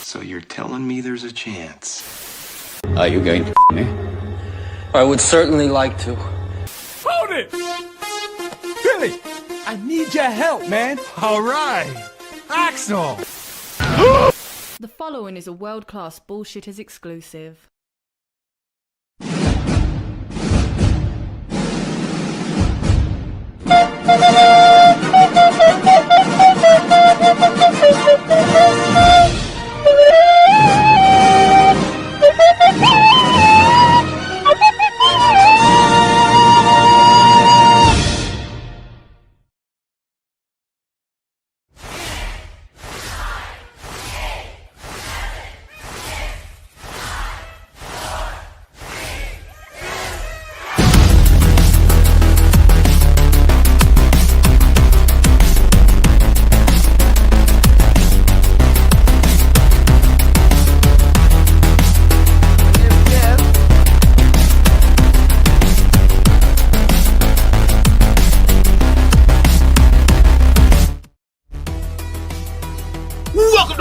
So you're telling me there's a chance? Are you going to me? I would certainly like to. Hold it! Billy, I need your help, man. All right. Axel! The following is a world-class Bullshitters exclusive.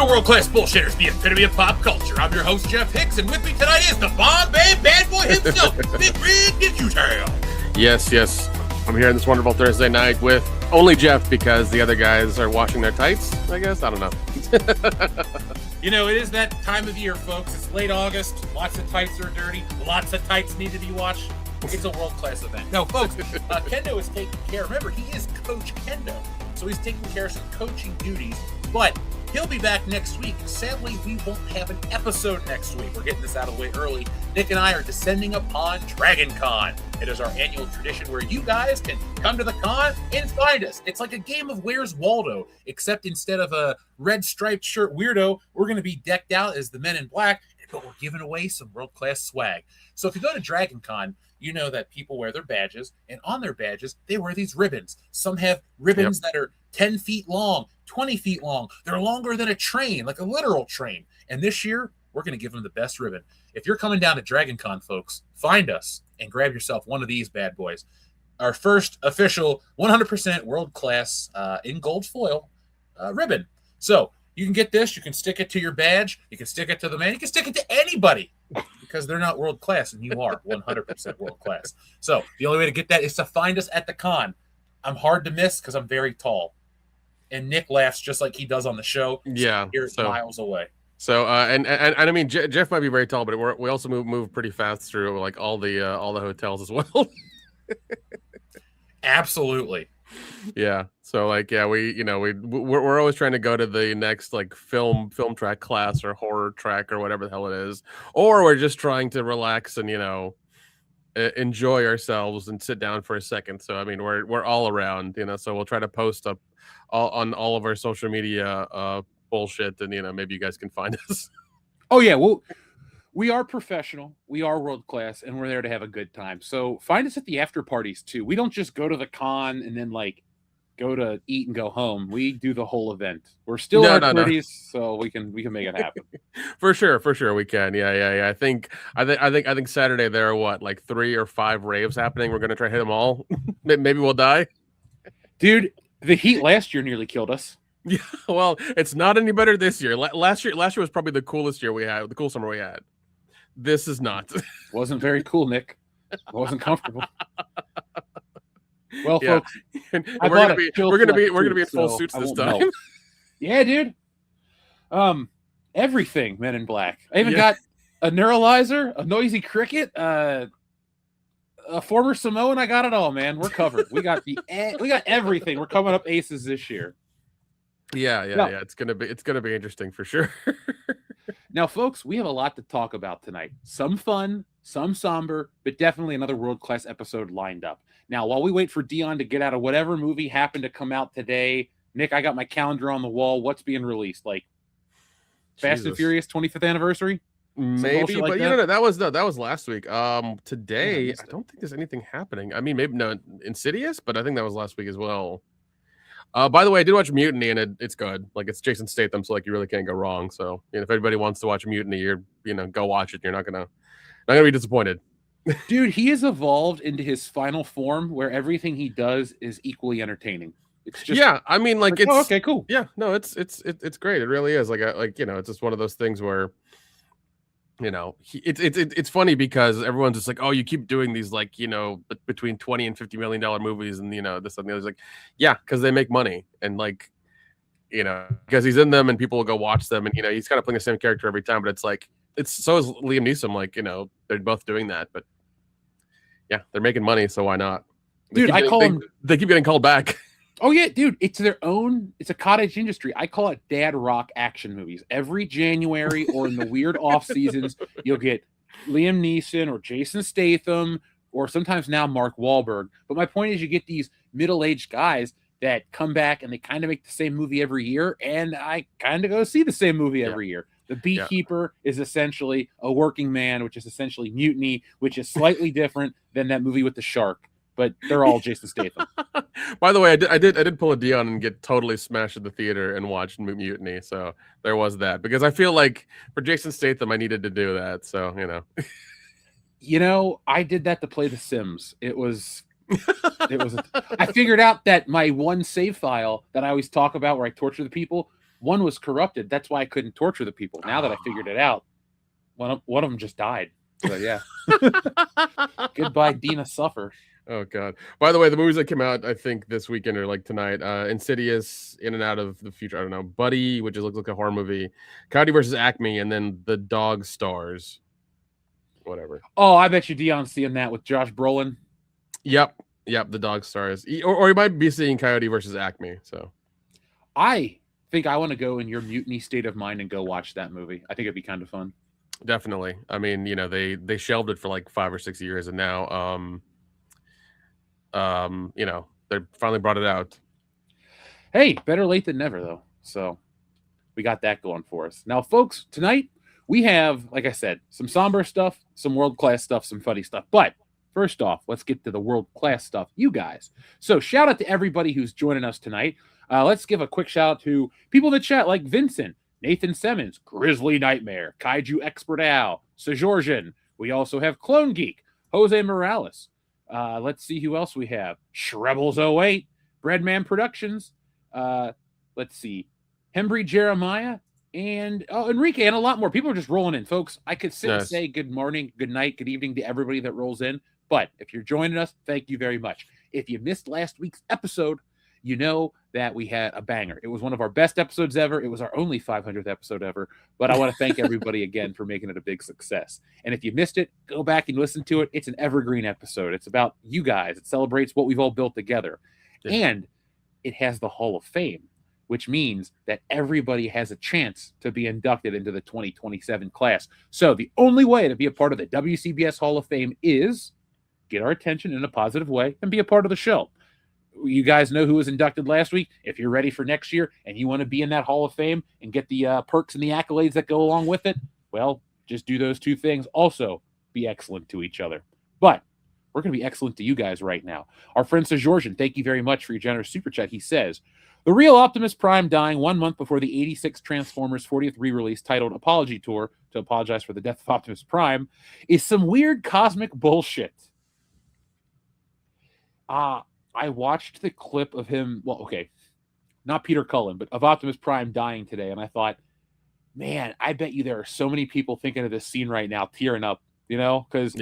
World-class bullshitters, the epitome of pop culture. I'm your host, Jeff Hicks, and with me tonight is the Bombay bad boy himself, Big Red Get-You-Tail. Yes. I'm here on this wonderful Thursday night with only Jeff because the other guys are washing their tights, I guess. I don't know. You know, it is that time of year, folks. It's late August. Lots of tights are dirty. Lots of tights need to be washed. It's a world-class event. No, folks, Kendo is taking care. Remember, he is Coach Kendo, so he's taking care of some coaching duties, but he'll be back next week. Sadly, we won't have an episode next week. We're getting this out of the way early. Nick and I are descending upon Dragon Con. It is our annual tradition where you guys can come to the con and find us. It's like a game of Where's Waldo, except instead of a red striped shirt weirdo, we're going to be decked out as the Men in Black, but we're giving away some world-class swag. So if you go to Dragon Con, you know that people wear their badges, and on their badges, they wear these ribbons. Some have ribbons that are 10 feet long, 20 feet long. They're longer than a train, like a literal train. And this year, we're going to give them the best ribbon. If you're coming down to Dragon Con, folks, find us and grab yourself one of these bad boys. Our first official 100% world-class in gold foil ribbon. So you can get this. You can stick it to your badge. You can stick it to the man. You can stick it to anybody because they're not world-class, and you are 100% world-class. So the only way to get that is to find us at the con. I'm hard to miss because I'm very tall. And Nick laughs just like he does on the show. Yeah, so miles away. So and I mean Jeff might be very tall, but we also move pretty fast through like all the hotels as well. Absolutely. Yeah. So like we're always trying to go to the next like film track class or horror track or whatever the hell it is, or we're just trying to relax and enjoy ourselves and sit down for a second. So I mean we're all around, so we'll try to post up on all of our social media bullshit, and maybe you guys can find us. Oh yeah, well, we are professional, we are world class, and we're there to have a good time. So find us at the after parties too. We don't just go to the con and then like go to eat and go home. We do the whole event. We're still parties, so we can make it happen. For sure we can. Yeah. I think Saturday there are what, like 3 or 5 raves happening. We're gonna try to hit them all. Maybe we'll die, dude. The heat last year nearly killed us. Yeah, well, it's not any better this year. Last year was probably the coolest year we had, the cool summer we had. This is not. Wasn't very cool, Nick. I wasn't comfortable. Well, yeah. folks, we're gonna be in full suits this time. Melt. Yeah, dude. Everything Men in Black. I even got a neuralizer, a noisy cricket, a former Samoan. I got it all, man. We're covered. We got everything. We're coming up aces this year. Yeah. It's gonna be interesting for sure. Now, folks, we have a lot to talk about tonight. Some fun, some somber, but definitely another world-class episode lined up. Now, while we wait for Dion to get out of whatever movie happened to come out today, Nick, I got my calendar on the wall. What's being released? Like Fast and Furious 25th anniversary? Maybe, but like that was last week. Today I don't think there's anything happening. I mean, maybe no Insidious, but I think that was last week as well. By the way, I did watch Mutiny, and it's good. Like, it's Jason Statham, so like you really can't go wrong. So if anybody wants to watch Mutiny, go watch it. You're not gonna be disappointed. Dude, he has evolved into his final form where everything he does is equally entertaining. It's just Yeah, I mean, like it's okay, cool. Yeah, no, it's great. It really is. It's just one of those things where it's funny because everyone's just like, oh, you keep doing these like between $20 and $50 million movies, and this and the other. Like, yeah, because they make money, and like because he's in them and people will go watch them, and he's kind of playing the same character every time. But it's like so is Liam Neeson. Like they're both doing that, but yeah, they're making money, so why not? Dude, They keep getting called back. Oh yeah, dude, it's a cottage industry. I call it dad rock action movies. Every January or in the weird off seasons, you'll get Liam Neeson or Jason Statham or sometimes now Mark Wahlberg. But my point is you get these middle-aged guys that come back and they kind of make the same movie every year, and I kind of go see the same movie every year. The Beekeeper is essentially a working man, which is essentially Mutiny, which is slightly different than that movie with the shark. But they're all Jason Statham. By the way, I did pull a Dion and get totally smashed at the theater and watch Mutiny. So there was that, because I feel like for Jason Statham, I needed to do that. So I did that to play The Sims. I figured out that my one save file that I always talk about where I torture the people, one was corrupted. That's why I couldn't torture the people. Now that I figured it out, one of them just died. So yeah. Goodbye, Dina Suffer. Oh God! By the way, the movies that came out, I think this weekend or like tonight, Insidious, In and Out of the Future. I don't know, Buddy, which looks like a horror movie, Coyote versus Acme, and then The Dog Stars. Whatever. Oh, I bet you Dion's seeing that with Josh Brolin. Yep, The Dog Stars, or you might be seeing Coyote versus Acme. So, I think I want to go in your Mutiny state of mind and go watch that movie. I think it'd be kind of fun. Definitely. I mean, they shelved it for like 5 or 6 years, and now, they finally brought it out. Hey, better late than never, though. So we got that going for us. Now, folks, tonight we have, like I said, some somber stuff, some world-class stuff, some funny stuff. But first off, let's get to the world-class stuff, you guys. So shout out to everybody who's joining us tonight. Let's give a quick shout out to people in the chat like Vincent, Nathan Simmons, Grizzly Nightmare, Kaiju Expert Al, Sejorjan. We also have Clone Geek, Jose Morales. Let's see who else we have. Shrebbles08, Breadman Productions. Let's see. Hembry Jeremiah and Enrique and a lot more. People are just rolling in, folks. I could sit and say good morning, good night, good evening to everybody that rolls in. But if you're joining us, thank you very much. If you missed last week's episode, you know that we had a banger. It was one of our best episodes ever. It was our only 500th episode ever. But I want to thank everybody again for making it a big success. And if you missed it, go back and listen to it. It's an evergreen episode. It's about you guys. It celebrates what we've all built together. Yeah. And it has the Hall of Fame, which means that everybody has a chance to be inducted into the 2027 class. So the only way to be a part of the WCBS Hall of Fame is get our attention in a positive way and be a part of the show. You guys know who was inducted last week. If you're ready for next year and you want to be in that Hall of Fame and get the perks and the accolades that go along with it, well, just do those two things. Also, be excellent to each other. But we're going to be excellent to you guys right now. Our friend Sejorjan, thank you very much for your generous super chat. He says, the real Optimus Prime dying 1 month before the 86 Transformers 40th re-release titled Apology Tour to apologize for the death of Optimus Prime is some weird cosmic bullshit. I watched the clip of him, well, okay, not Peter Cullen, but of Optimus Prime dying today, and I thought, man, I bet you there are so many people thinking of this scene right now, tearing up, because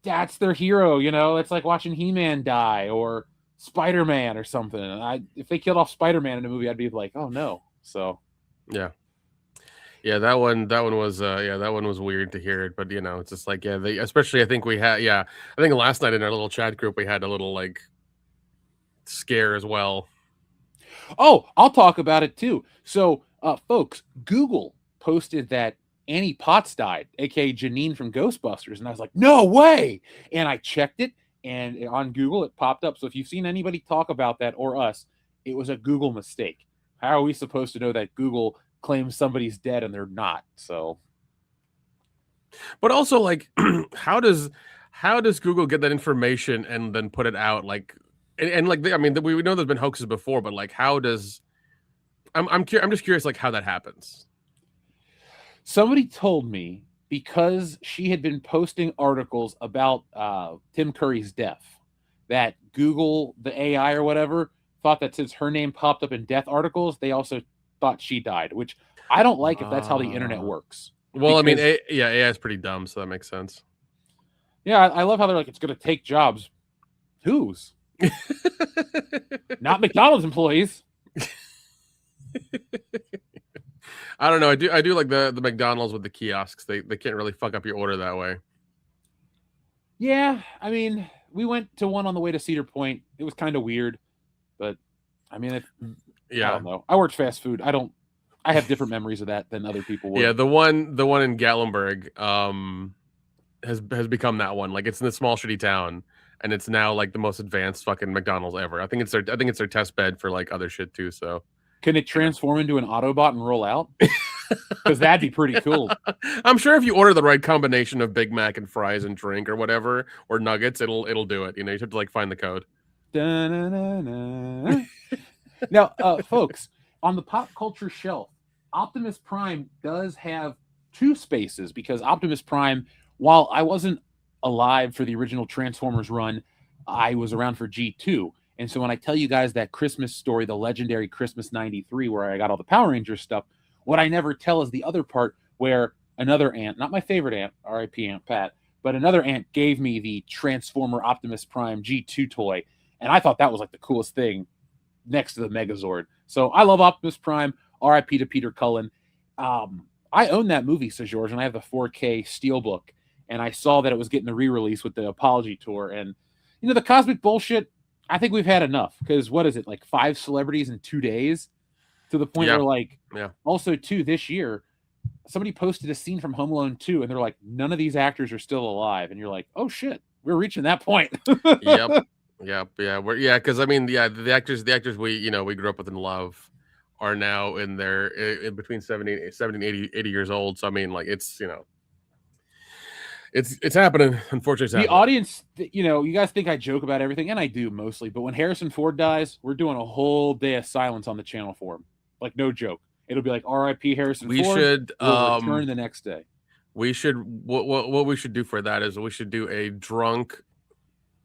that's their hero, It's like watching He-Man die or Spider-Man or something. If they killed off Spider-Man in a movie, I'd be like, oh no. So yeah, that one was that one was weird to hear it, but it's just like especially I think last night in our little chat group we had a little like scare as well. Oh, I'll talk about it too. So folks, Google posted that Annie Potts died, aka Janine from Ghostbusters, and I was like, no way. And I checked it, and on Google it popped up. So if you've seen anybody talk about that or us, it was a Google mistake. How are we supposed to know that Google claims somebody's dead and they're not? So, but also like how does Google get that information and then put it out? Like and like we know there's been hoaxes before, but like how does I'm just curious like how that happens. Somebody told me because she had been posting articles about Tim Curry's death that Google, the AI or whatever, thought that since her name popped up in death articles, they also thought she died, which I don't like if that's how the internet works. Well, Because, I mean, AI is pretty dumb, so that makes sense. yeah, I love how they're like, it's going to take jobs. Whose? Not McDonald's employees. I don't know. I do like the McDonald's with the kiosks. They can't really fuck up your order that way. Yeah, I mean, we went to one on the way to Cedar Point. It was kind of weird, but I mean, I don't know. I worked fast food. I have different memories of that than other people would. Yeah, the one in Gatlinburg has become that one. Like, it's in a small shitty town, and it's now like the most advanced fucking McDonald's ever. I think it's their test bed for like other shit too. So can it transform into an Autobot and roll out? Because that'd be pretty cool. I'm sure if you order the right combination of Big Mac and fries and drink or whatever, or nuggets, it'll do it. You know, you have to like find the code. Now, folks, on the pop culture shelf, Optimus Prime does have two spaces, because Optimus Prime, while I wasn't alive for the original Transformers run, I was around for G2. And so when I tell you guys that Christmas story, the legendary Christmas 93, where I got all the Power Rangers stuff, what I never tell is the other part where another aunt, not my favorite aunt, RIP Aunt Pat, but another aunt gave me the Transformer Optimus Prime G2 toy. And I thought that was like the coolest thing next to the Megazord. So I love Optimus Prime. RIP to Peter Cullen. I own that movie, Sir George, and I have the 4K Steelbook. And I saw that it was getting the re-release with the Apology Tour. And, you know, the cosmic bullshit, I think we've had enough. Because what is it, like 5 celebrities in 2 days? To the point where, like, also, too, this year, somebody posted a scene from Home Alone 2, and they're like, none of these actors are still alive. And you're like, oh, shit, we're reaching that point. Yep. Because, I mean, the actors we grew up with and love are now in between 70 and 80 years old. So, I mean, like, it's, you know, it's happening. Unfortunately, it's happening. The audience, you know, you guys think I joke about everything, and I do mostly, but when Harrison Ford dies, we're doing a whole day of silence on the channel for him. Like, no joke. It'll be like RIP Harrison Ford. We should return the next day. We should what we should do for that is we should do a drunk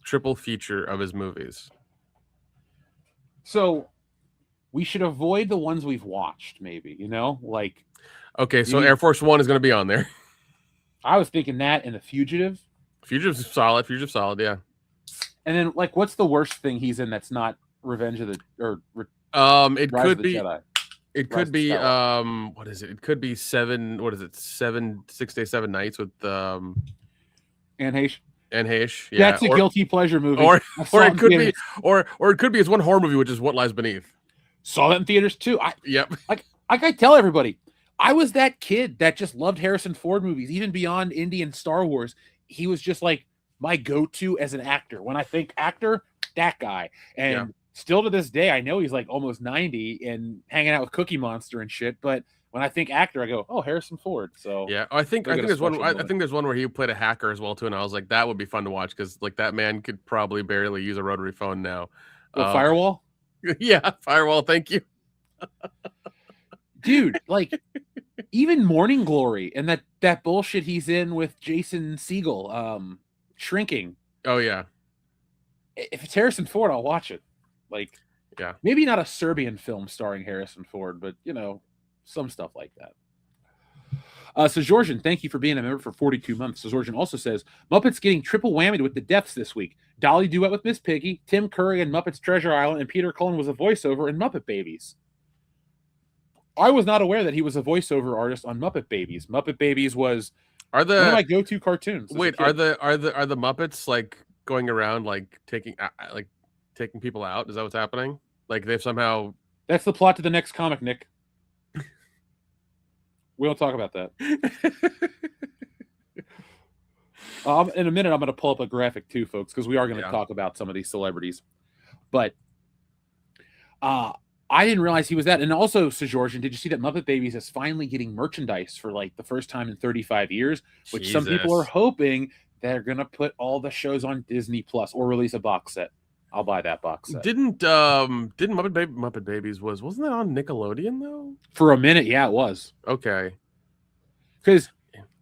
triple feature of his movies. So we should avoid the ones we've watched, maybe, you know, like. Okay, so Air Force One is going to be on there. I was thinking that and The Fugitive. Fugitive's solid. Yeah. And then, like, what's the worst thing he's in that's not Revenge of the it Rise could of the be. Jedi? It could be what is it? It could be 6 Days 7 Nights with Anne Heche. Anne Heche. Yeah. That's a guilty pleasure movie. Or it could be or it could be his one horror movie, which is What Lies Beneath. Saw that in theaters too. Yep. Like I tell everybody, I was that kid that just loved Harrison Ford movies, even beyond Indy and Star Wars. He was just like my go-to as an actor. When I think actor, that guy. And still to this day, I know he's like almost 90 and hanging out with Cookie Monster and shit. But when I think actor, I go, oh, Harrison Ford. So yeah, I think there's one. I think there's one where he played a hacker as well too, and I was like, that would be fun to watch because like that man could probably barely use a rotary phone now. Firewall. Yeah, Firewall. Thank you, dude. Like even Morning Glory and that bullshit he's in with Jason Segel, Shrinking. Oh yeah. If it's Harrison Ford, I'll watch it. Like, yeah, maybe not a Serbian film starring Harrison Ford, but you know, some stuff like that. So Georgian, thank you for being a member for 42 months. So Georgian also says Muppets getting triple whammied with the deaths this week. Dolly duet with Miss Piggy, Tim Curry in Muppets Treasure Island, and Peter Cullen was a voiceover in Muppet Babies. I was not aware that he was a voiceover artist on Muppet Babies. Muppet Babies was one of my go-to cartoons. Wait, are the Muppets like going around like taking people out? Is that what's happening? Like they've somehow. That's the plot to the next comic, Nick. We don't talk about that. In a minute, I'm going to pull up a graphic too, folks, because we are going to talk about some of these celebrities. But I didn't realize he was that. And also, Sir Georgian, did you see that Muppet Babies is finally getting merchandise for like the first time in 35 years? Which some people are hoping they're going to put all the shows on Disney Plus or release a box set. I'll buy that box set. Didn't Muppet Babies wasn't that on Nickelodeon though? For a minute, yeah, it was. Okay. Because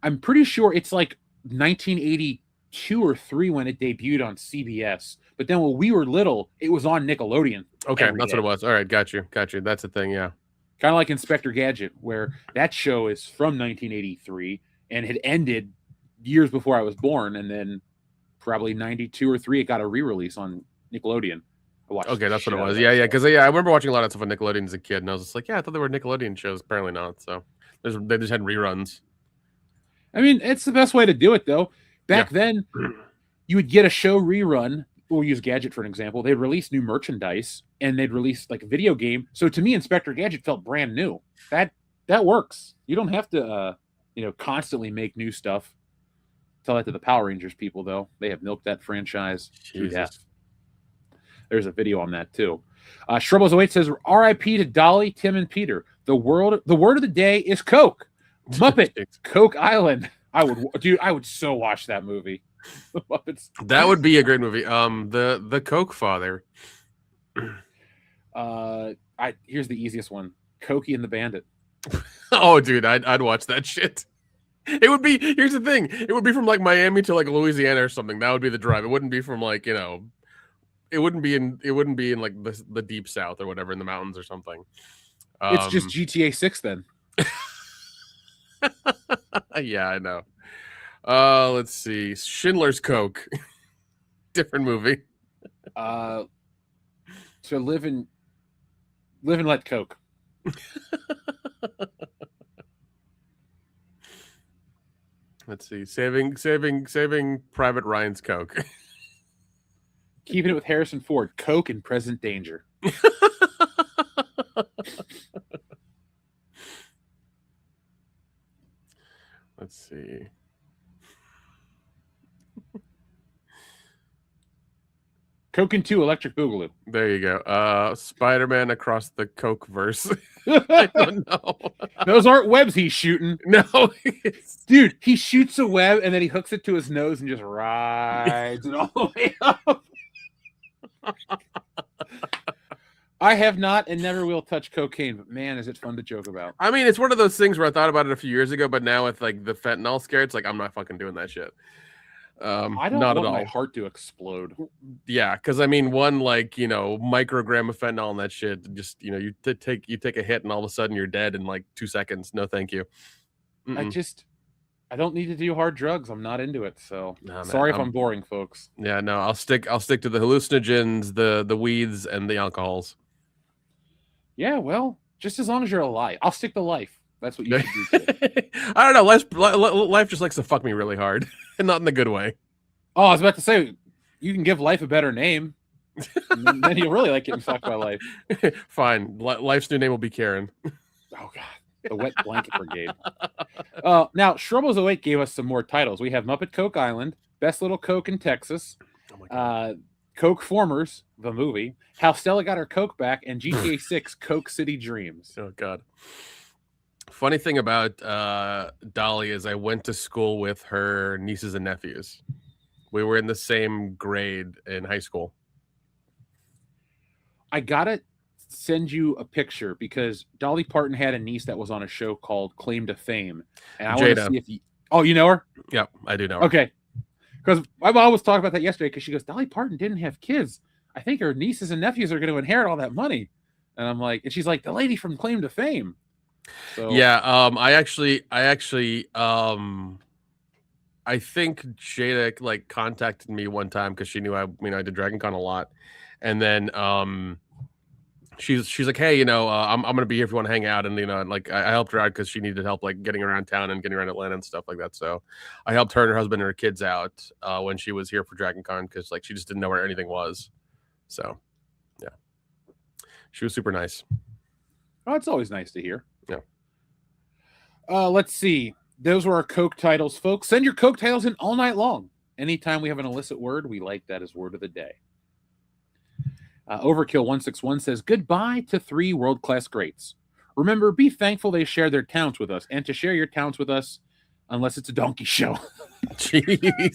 I'm pretty sure it's like 1980 2 or 3 when it debuted on CBS. But then when we were little, it was on Nickelodeon. Okay, every that's day. what it was. All right, got you. That's the thing, yeah. Kind of like Inspector Gadget, where that show is from 1983 and had ended years before I was born, and then probably 92 or 3, it got a re-release on Nickelodeon. I watched Okay, that's what it shit out of was. that Yeah, show. because I remember watching a lot of stuff on Nickelodeon as a kid, and I was just like, yeah, I thought they were Nickelodeon shows. Apparently not. So they just had reruns. I mean, it's the best way to do it, though. Back then, you would get a show rerun. We'll use Gadget for an example. They'd release new merchandise, and they'd release like a video game. So to me, Inspector Gadget felt brand new. That works. You don't have to, constantly make new stuff. Tell that to the Power Rangers people, though. They have milked that franchise to death. There's a video on that too. Shrubbles08 says, "R.I.P. to Dolly, Tim, and Peter. The word of the day is Coke. Muppet, Coke Island." I would so watch that movie. The Muppets. That would be a great movie. The Coke Father. Here's the easiest one: Cokie and the Bandit. Oh, dude, I'd watch that shit. It would be. Here's the thing. It would be from like Miami to like Louisiana or something. That would be the drive. It wouldn't be from like It wouldn't be in like the deep south or whatever in the mountains or something. It's just GTA 6 then. Yeah, I know. Let's see. Schindler's Coke. Different movie. So live and let Coke. Let's see. Saving Private Ryan's Coke. Keeping it with Harrison Ford. Coke in Present Danger. Let's see. Coke and 2 Electric Boogaloo. There you go. Spider-Man Across the Coke verse. I don't know. Those aren't webs he's shooting. No. Dude, he shoots a web and then he hooks it to his nose and just rides it all the way up. I have not and never will touch cocaine, but man, is it fun to joke about. I mean, it's one of those things where I thought about it a few years ago, but now with like the fentanyl scare, it's like I'm not fucking doing that shit. I don't not want at all. my heart to explode. Yeah, because I mean, one like microgram of fentanyl and that shit, just you take a hit and all of a sudden you're dead in like 2 seconds. No, thank you. I don't need to do hard drugs. I'm not into it. So sorry if I'm boring, folks. Yeah, no, I'll stick to the hallucinogens, the weeds, and the alcohols. Yeah, well, just as long as you're alive, I'll stick to life. That's what you should do. I don't know. Life just likes to fuck me really hard, and not in the good way. Oh, I was about to say, you can give life a better name. And then you'll really like getting fucked by life. Fine. Life's new name will be Karen. Oh, God. The Wet Blanket Brigade. Now, Shrubbles08 gave us some more titles. We have Muppet Coke Island, Best Little Coke in Texas, Coke Formers, the movie, How Stella Got Her Coke Back, and GTA 6, Coke City Dreams. Oh, God. Funny thing about Dolly is I went to school with her nieces and nephews. We were in the same grade in high school. I gotta send you a picture because Dolly Parton had a niece that was on a show called Claim to Fame. And I want to see if you... Oh, you know her? Yep, I do know her. Okay. Because my mom was talking about that yesterday because she goes, Dolly Parton didn't have kids. I think her nieces and nephews are going to inherit all that money. And I'm like, and she's like, the lady from Claim to Fame. So, yeah, I think Jada like contacted me one time because she knew I did Dragon Con a lot, and then she's like, hey, I'm gonna be here if you want to hang out, and like I helped her out because she needed help like getting around town and getting around Atlanta and stuff like that. So I helped her and her husband and her kids out when she was here for Dragon Con because like she just didn't know where anything was. So yeah, she was super nice. Oh, it's always nice to hear. Yeah. Let's see. Those were our Coke titles, folks. Send your Coke titles in all night long. Anytime we have an illicit word, we like that as word of the day. Overkill161 says, goodbye to 3 world-class greats. Remember, be thankful they share their talents with us, and to share your talents with us, unless it's a donkey show. Jeez.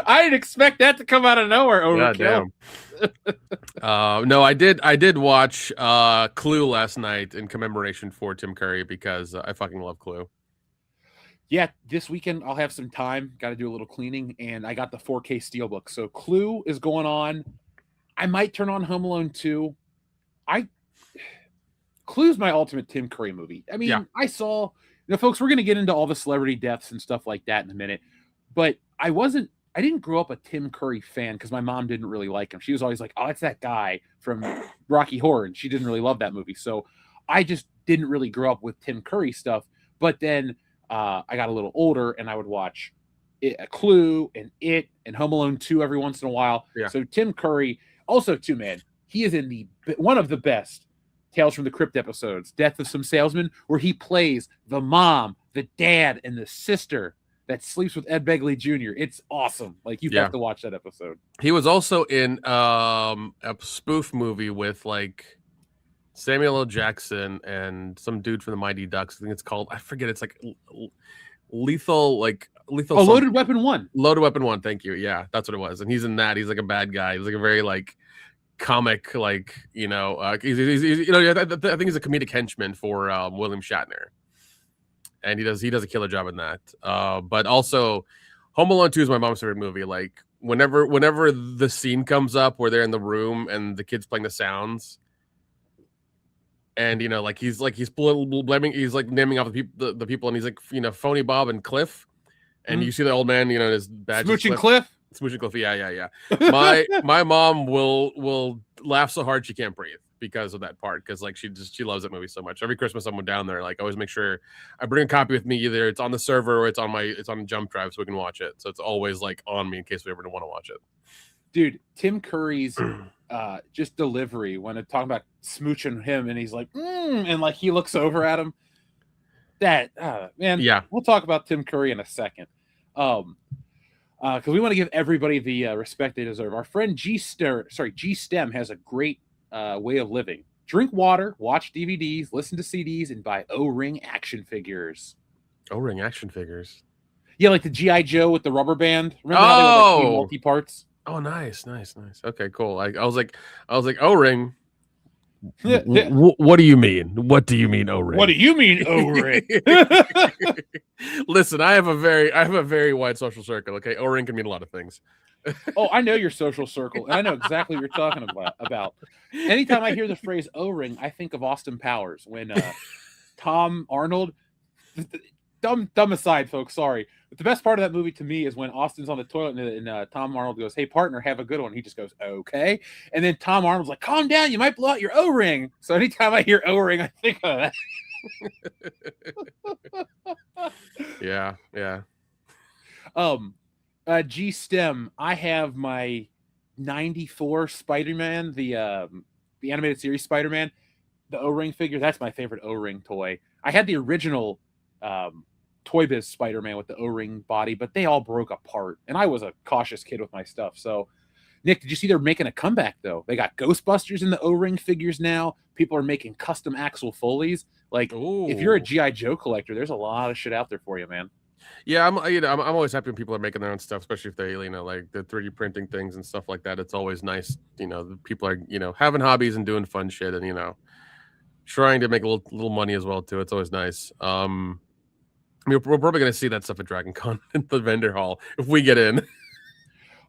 I didn't expect that to come out of nowhere, Overkill. No, I did watch Clue last night in commemoration for Tim Curry because I fucking love Clue. Yeah, this weekend I'll have some time. Got to do a little cleaning, and I got the 4K Steelbook. So Clue is going on. I might turn on Home Alone 2. Clue's my ultimate Tim Curry movie. I mean, Yeah. I saw, folks, we're going to get into all the celebrity deaths and stuff like that in a minute, but I didn't grow up a Tim Curry fan because my mom didn't really like him. She was always like, oh, it's that guy from Rocky Horror, and she didn't really love that movie. So I just didn't really grow up with Tim Curry stuff. But then I got a little older, and I would watch Clue and It and Home Alone 2 every once in a while. Yeah. So Tim Curry, also too, man, he is in one of the best Tales from the Crypt episodes, Death of Some Salesman, where he plays the mom, the dad, and the sister that sleeps with Ed Begley Jr. It's awesome. Like, you have to watch that episode. He was also in a spoof movie with like Samuel L. Jackson and some dude from the Mighty Ducks. I think it's called, I forget, it's like Lethal. Oh, Loaded Weapon 1. Loaded Weapon 1, thank you. Yeah, that's what it was. And he's in that. He's like a bad guy. He's like a very like comic, like, he's I think he's a comedic henchman for William Shatner, and he does a killer job in that. But also, Home Alone 2 is my mom's favorite movie. Like, whenever the scene comes up where they're in the room and the kid's playing the sounds, and he's blaming, he's like naming off the people, and he's like, Phony Bob and Cliff, and you see the old man, his badge, Smooching Cliff. Smooching Cliff, yeah. My mom will laugh so hard she can't breathe because of that part, because like she loves that movie so much. Every Christmas I'm down there, like, always make sure I bring a copy with me. Either it's on the server or it's on a jump drive so we can watch it. So it's always like on me in case we ever want to watch it. Dude, Tim Curry's just delivery when they're talking about smooching him, and he's like, and like he looks over at him. That man, yeah. We'll talk about Tim Curry in a second. Because we want to give everybody the respect they deserve. Our friend G STEM has a great way of living. Drink water, watch DVDs, listen to CDs, and buy O-Ring action figures. O-Ring action figures? Yeah, like the G.I. Joe with the rubber band. Remember how they were like multi-parts? Oh, nice. Okay, cool. I was like, O-Ring. What do you mean? What do you mean, O-Ring? What do you mean, O-Ring? Listen, I have a very wide social circle. Okay, O-Ring can mean a lot of things. Oh, I know your social circle, and I know exactly what you're talking about. Anytime I hear the phrase O-Ring, I think of Austin Powers when Tom Arnold. Dumb aside, folks. Sorry, but the best part of that movie to me is when Austin's on the toilet and Tom Arnold goes, "Hey, partner, have a good one." He just goes, "Okay," and then Tom Arnold's like, "Calm down, you might blow out your O-Ring." So anytime I hear O-Ring, I think of that. Yeah. G STEM. I have my 94 Spider-Man, the animated series Spider-Man, the O-Ring figure. That's my favorite O-Ring toy. I had the original Toy Biz Spider-Man with the O-Ring body, but they all broke apart, and I was a cautious kid with my stuff. So, Nick, did you see they're making a comeback though? They got Ghostbusters in the O-Ring figures now. People are making custom Axel Foleys. Like, if you're a G.I. Joe collector, there's a lot of shit out there for you, man. Yeah, I'm always happy when people are making their own stuff, especially if they, like the 3D printing things and stuff like that. It's always nice, people are, having hobbies and doing fun shit and, trying to make a little money as well too. It's always nice. We're probably going to see that stuff at Dragon Con in the vendor hall if we get in.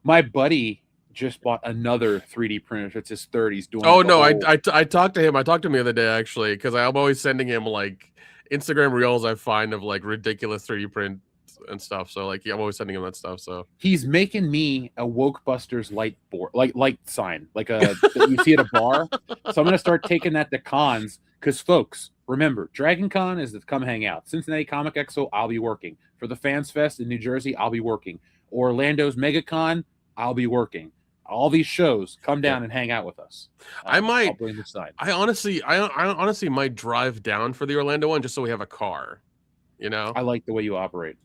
My buddy just bought another 3D printer. It's his 30s doing. Oh no, I talked to him. I talked to him the other day actually, because I'm always sending him like Instagram reels I find of like ridiculous 3D print and stuff. So like, yeah, I'm always sending him that stuff. So he's making me a Wokebusters light board, like light sign, like a that you see at a bar. So I'm gonna start taking that to cons, because folks, remember, Dragon Con is to come hang out. Cincinnati Comic Expo, I'll be working. For the Fans Fest in New Jersey, I'll be working. Orlando's MegaCon, I'll be working. All these shows, come down and hang out with us. I'll bring the sign. I honestly might drive down for the Orlando one just so we have a car. I like the way you operate.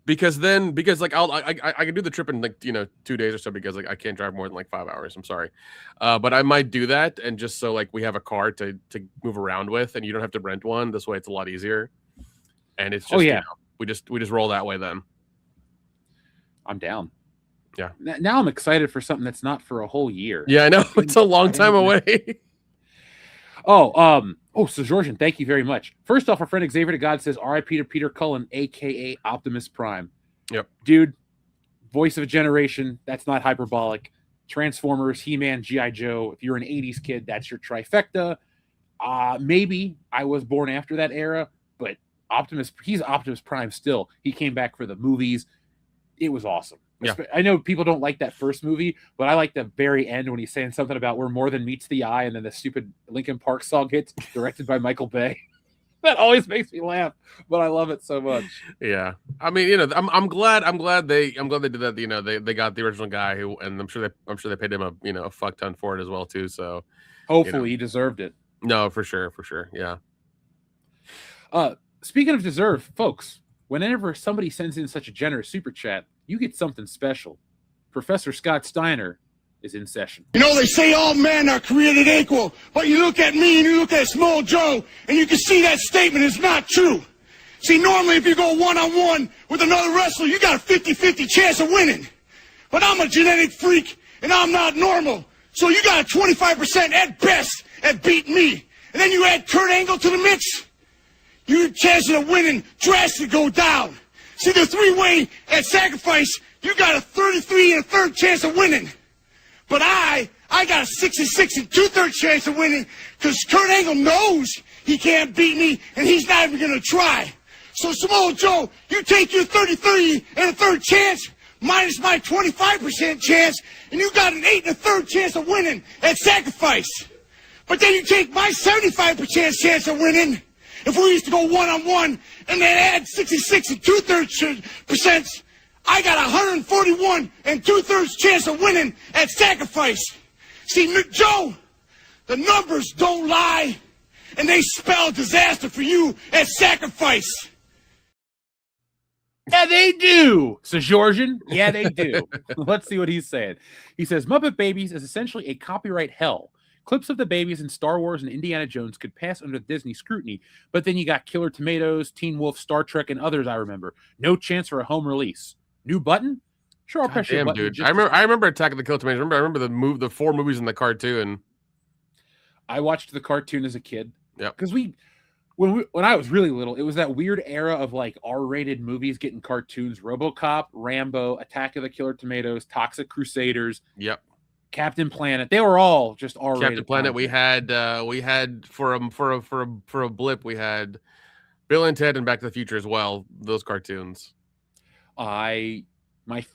Because like I can do the trip in like 2 days or so, because like I can't drive more than like 5 hours. I'm sorry, but I might do that, and just so like we have a car to move around with, and you don't have to rent one. This way, it's a lot easier, and it's just we just roll that way then. I'm down. Yeah. Now I'm excited for something that's not for a whole year. Yeah, I know, it's a long time away. Oh, so Georgian, thank you very much. First off, our friend Xavier to God says R.I.P. to Peter Cullen, a.k.a. Optimus Prime. Yep. Dude, voice of a generation. That's not hyperbolic. Transformers, He-Man, G.I. Joe. If you're an 80s kid, that's your trifecta. Maybe I was born after that era, but he's Optimus Prime still. He came back for the movies. It was awesome. Yeah. I know people don't like that first movie, but I like the very end when he's saying something about we're more than meets the eye, and then the stupid Linkin Park song hits, directed by Michael Bay. That always makes me laugh, but I love it so much. Yeah, I mean, I'm glad they did that. They got the original guy who, and I'm sure they paid him a fuck ton for it as well too. So hopefully he deserved it. No, for sure, yeah. Speaking of deserve, folks, whenever somebody sends in such a generous super chat, you get something special. Professor Scott Steiner is in session. You know, they say all men are created equal, but you look at me and you look at Small Joe, and you can see that statement is not true. See, normally if you go one-on-one with another wrestler, you got a 50-50 chance of winning. But I'm a genetic freak, and I'm not normal. So you got a 25% at best at beating me. And then you add Kurt Angle to the mix, your chances of winning drastically go down. See, the three-way at sacrifice, you got a 33 1/3 chance of winning. But I got a 66 2/3 chance of winning because Kurt Angle knows he can't beat me, and he's not even going to try. So, Samoa Joe, you take your 33 1/3 chance minus my 25% chance, and you got an 8 1/3 chance of winning at sacrifice. But then you take my 75% chance of winning, if we used to go one-on-one, and then add 66 2/3%, I got 141 2/3 chance of winning at sacrifice. See, Joe, the numbers don't lie, and they spell disaster for you at sacrifice. Yeah, they do. So, Georgian, yeah, they do. Let's see what he's saying. He says, Muppet Babies is essentially a copyright hell. Clips of the babies in Star Wars and Indiana Jones could pass under Disney scrutiny, but then you got Killer Tomatoes, Teen Wolf, Star Trek, and others I remember. No chance for a home release. New button? Sure, I'll press your button. Dude. I remember Attack of the Killer Tomatoes. I remember the 4 movies in the cartoon. I watched the cartoon as a kid. Yeah. Because when I was really little, it was that weird era of like R-rated movies getting cartoons. RoboCop, Rambo, Attack of the Killer Tomatoes, Toxic Crusaders. Yep. Captain Planet. They were all just R-rated. Captain Planet. We had for a blip. We had Bill and Ted and Back to the Future as well. Those cartoons. My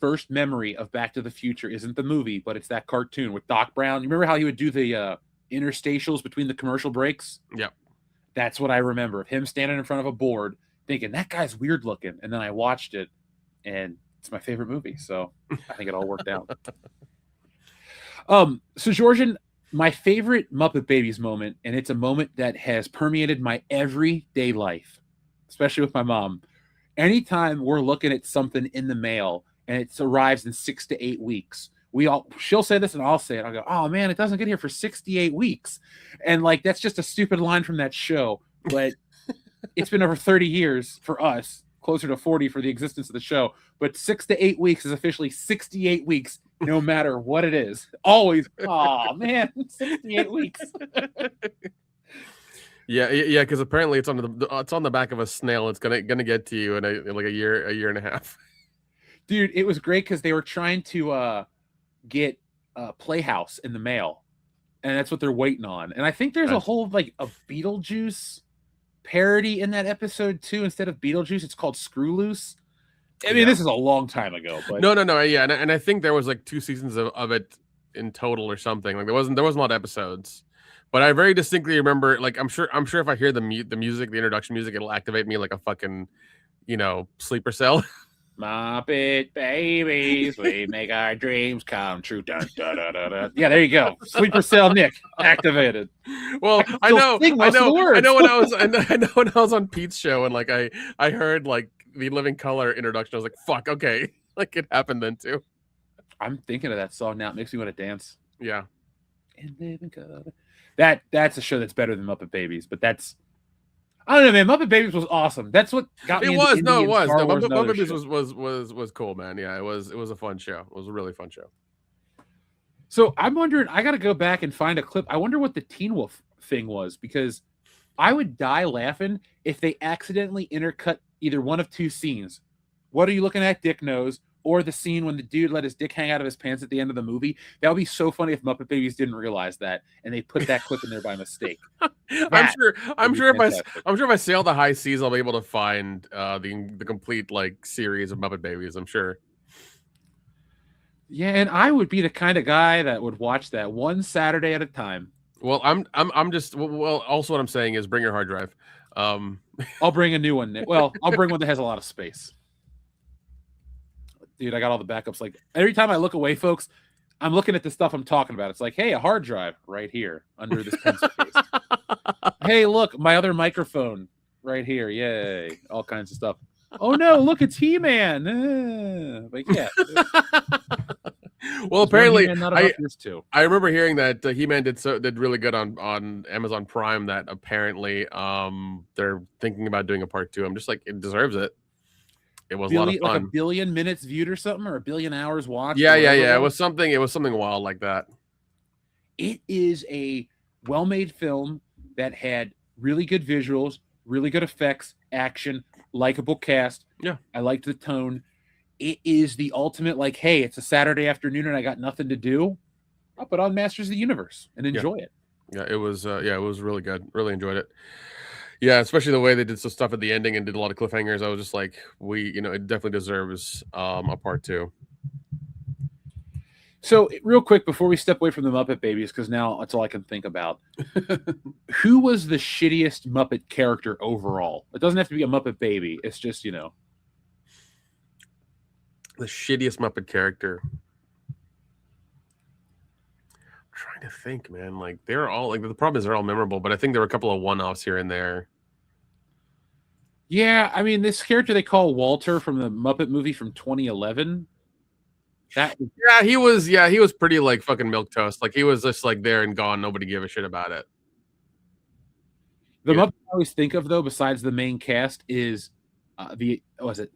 first memory of Back to the Future isn't the movie, but it's that cartoon with Doc Brown. You remember how he would do the interstitials between the commercial breaks? Yep. That's what I remember of him standing in front of a board, thinking that guy's weird looking, and then I watched it, and it's my favorite movie. So I think it all worked out. So Georgian, my favorite Muppet Babies moment, and it's a moment that has permeated my everyday life, especially with my mom. Anytime we're looking at something in the mail and it arrives in 6 to 8 weeks, she'll say this and I'll say it. I'll go, oh man, it doesn't get here for 68 weeks. And like, that's just a stupid line from that show, but it's been over 30 years for us, closer to 40 for the existence of the show. But 6 to 8 weeks is officially 68 weeks, no matter what it is. Always, oh man, 68 weeks. Yeah, because apparently it's on the back of a snail. It's gonna get to you in a year and a half. Dude, it was great because they were trying to get Playhouse in the mail, and that's what they're waiting on. And I think there's a whole like a Beetlejuice parody in that episode too. Instead of Beetlejuice, it's called Screw Loose. I mean, this is a long time ago, but no, yeah, and I think there was like 2 seasons of it in total or something. Like there wasn't a lot of episodes. But I very distinctly remember, like, I'm sure if I hear the music, the introduction music, it'll activate me like a fucking, sleeper cell. Muppet Babies, we make our dreams come true. Dun, dun, dun, dun, dun. Yeah, there you go. Sleeper cell, Nick, activated. Well, I know when I was on Pete's show and like I heard like the Living Color introduction, I was like, fuck, okay, like it happened then too. I'm thinking of that song now. It makes me want to dance. Yeah. In Living Color. That's a show that's better than Muppet Babies, but I don't know, man. Muppet Babies was awesome. That's what got me. Muppet Babies was cool, man. Yeah, it was a fun show. It was a really fun show. So I'm wondering, I got to go back and find a clip. I wonder what the Teen Wolf thing was, because I would die laughing if they accidentally intercut either one of two scenes. What are you looking at, Dick Nose? Or the scene when the dude let his dick hang out of his pants at the end of the movie. That would be so funny if Muppet Babies didn't realize that and they put that clip in there by mistake. I'm sure if I sail the high seas, I'll be able to find the complete like series of Muppet Babies. I'm sure. Yeah, and I would be the kind of guy that would watch that one Saturday at a time. Well, I'm just well. Also, what I'm saying is, bring your hard drive. I'll bring a new one. Well, I'll bring one that has a lot of space. Dude, I got all the backups. Like every time I look away, folks, I'm looking at the stuff I'm talking about. It's like, hey, a hard drive right here under this pencil case. Hey, look, my other microphone right here. Yay. All kinds of stuff. Oh no, look, it's He-Man. Like, yeah. Well, apparently, I remember hearing that He-Man did really good on Amazon Prime. That apparently they're thinking about doing a part 2. I'm just like, it deserves it. It was a lot of fun. Like a billion minutes viewed or something, or a billion hours watched. Yeah. It was something wild like that. It is a well-made film that had really good visuals, really good effects, action, likable cast. Yeah, I liked the tone. It is the ultimate, like, hey, it's a Saturday afternoon and I got nothing to do. I'll put on Masters of the Universe and enjoy it. Yeah, it was really good. Really enjoyed it. Yeah, especially the way they did some stuff at the ending and did a lot of cliffhangers. I was just like, it definitely deserves a part 2. So real quick, before we step away from the Muppet Babies, because now that's all I can think about. Who was the shittiest Muppet character overall? It doesn't have to be a Muppet Baby. It's just, the shittiest Muppet character. Trying to think, man. Like they're all like the problem is they're all memorable, but I think there were a couple of one-offs here and there. Yeah, I mean this character they call Walter from the Muppet movie from 2011. He was pretty like fucking milquetoast. Like he was just like there and gone. Nobody gave a shit about it. The Muppet I always think of though, besides the main cast, is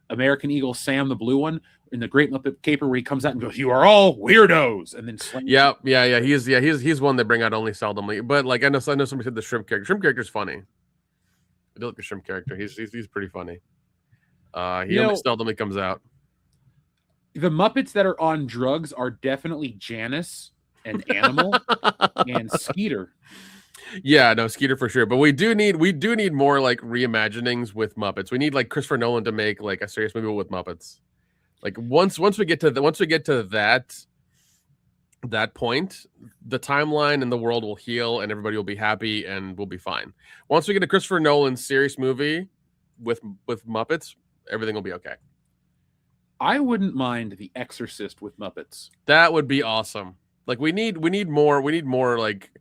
American Eagle Sam, the blue one, in the Great Muppet Caper, where he comes out and goes, "You are all weirdos," and then slings. Yeah. He's one they bring out only seldomly. But like I know somebody said the shrimp character. Shrimp character's funny. I do like the shrimp character. He's pretty funny. He only seldomly comes out. The Muppets that are on drugs are definitely Janice and Animal and Skeeter. Yeah, no, Skeeter for sure. But we do need more like reimaginings with Muppets. We need like Christopher Nolan to make like a serious movie with Muppets. Like once we get to that point, the timeline and the world will heal and everybody will be happy and we'll be fine. Once we get a Christopher Nolan serious movie with Muppets, everything will be okay. I wouldn't mind The Exorcist with Muppets. That would be awesome. Like we need more Muppets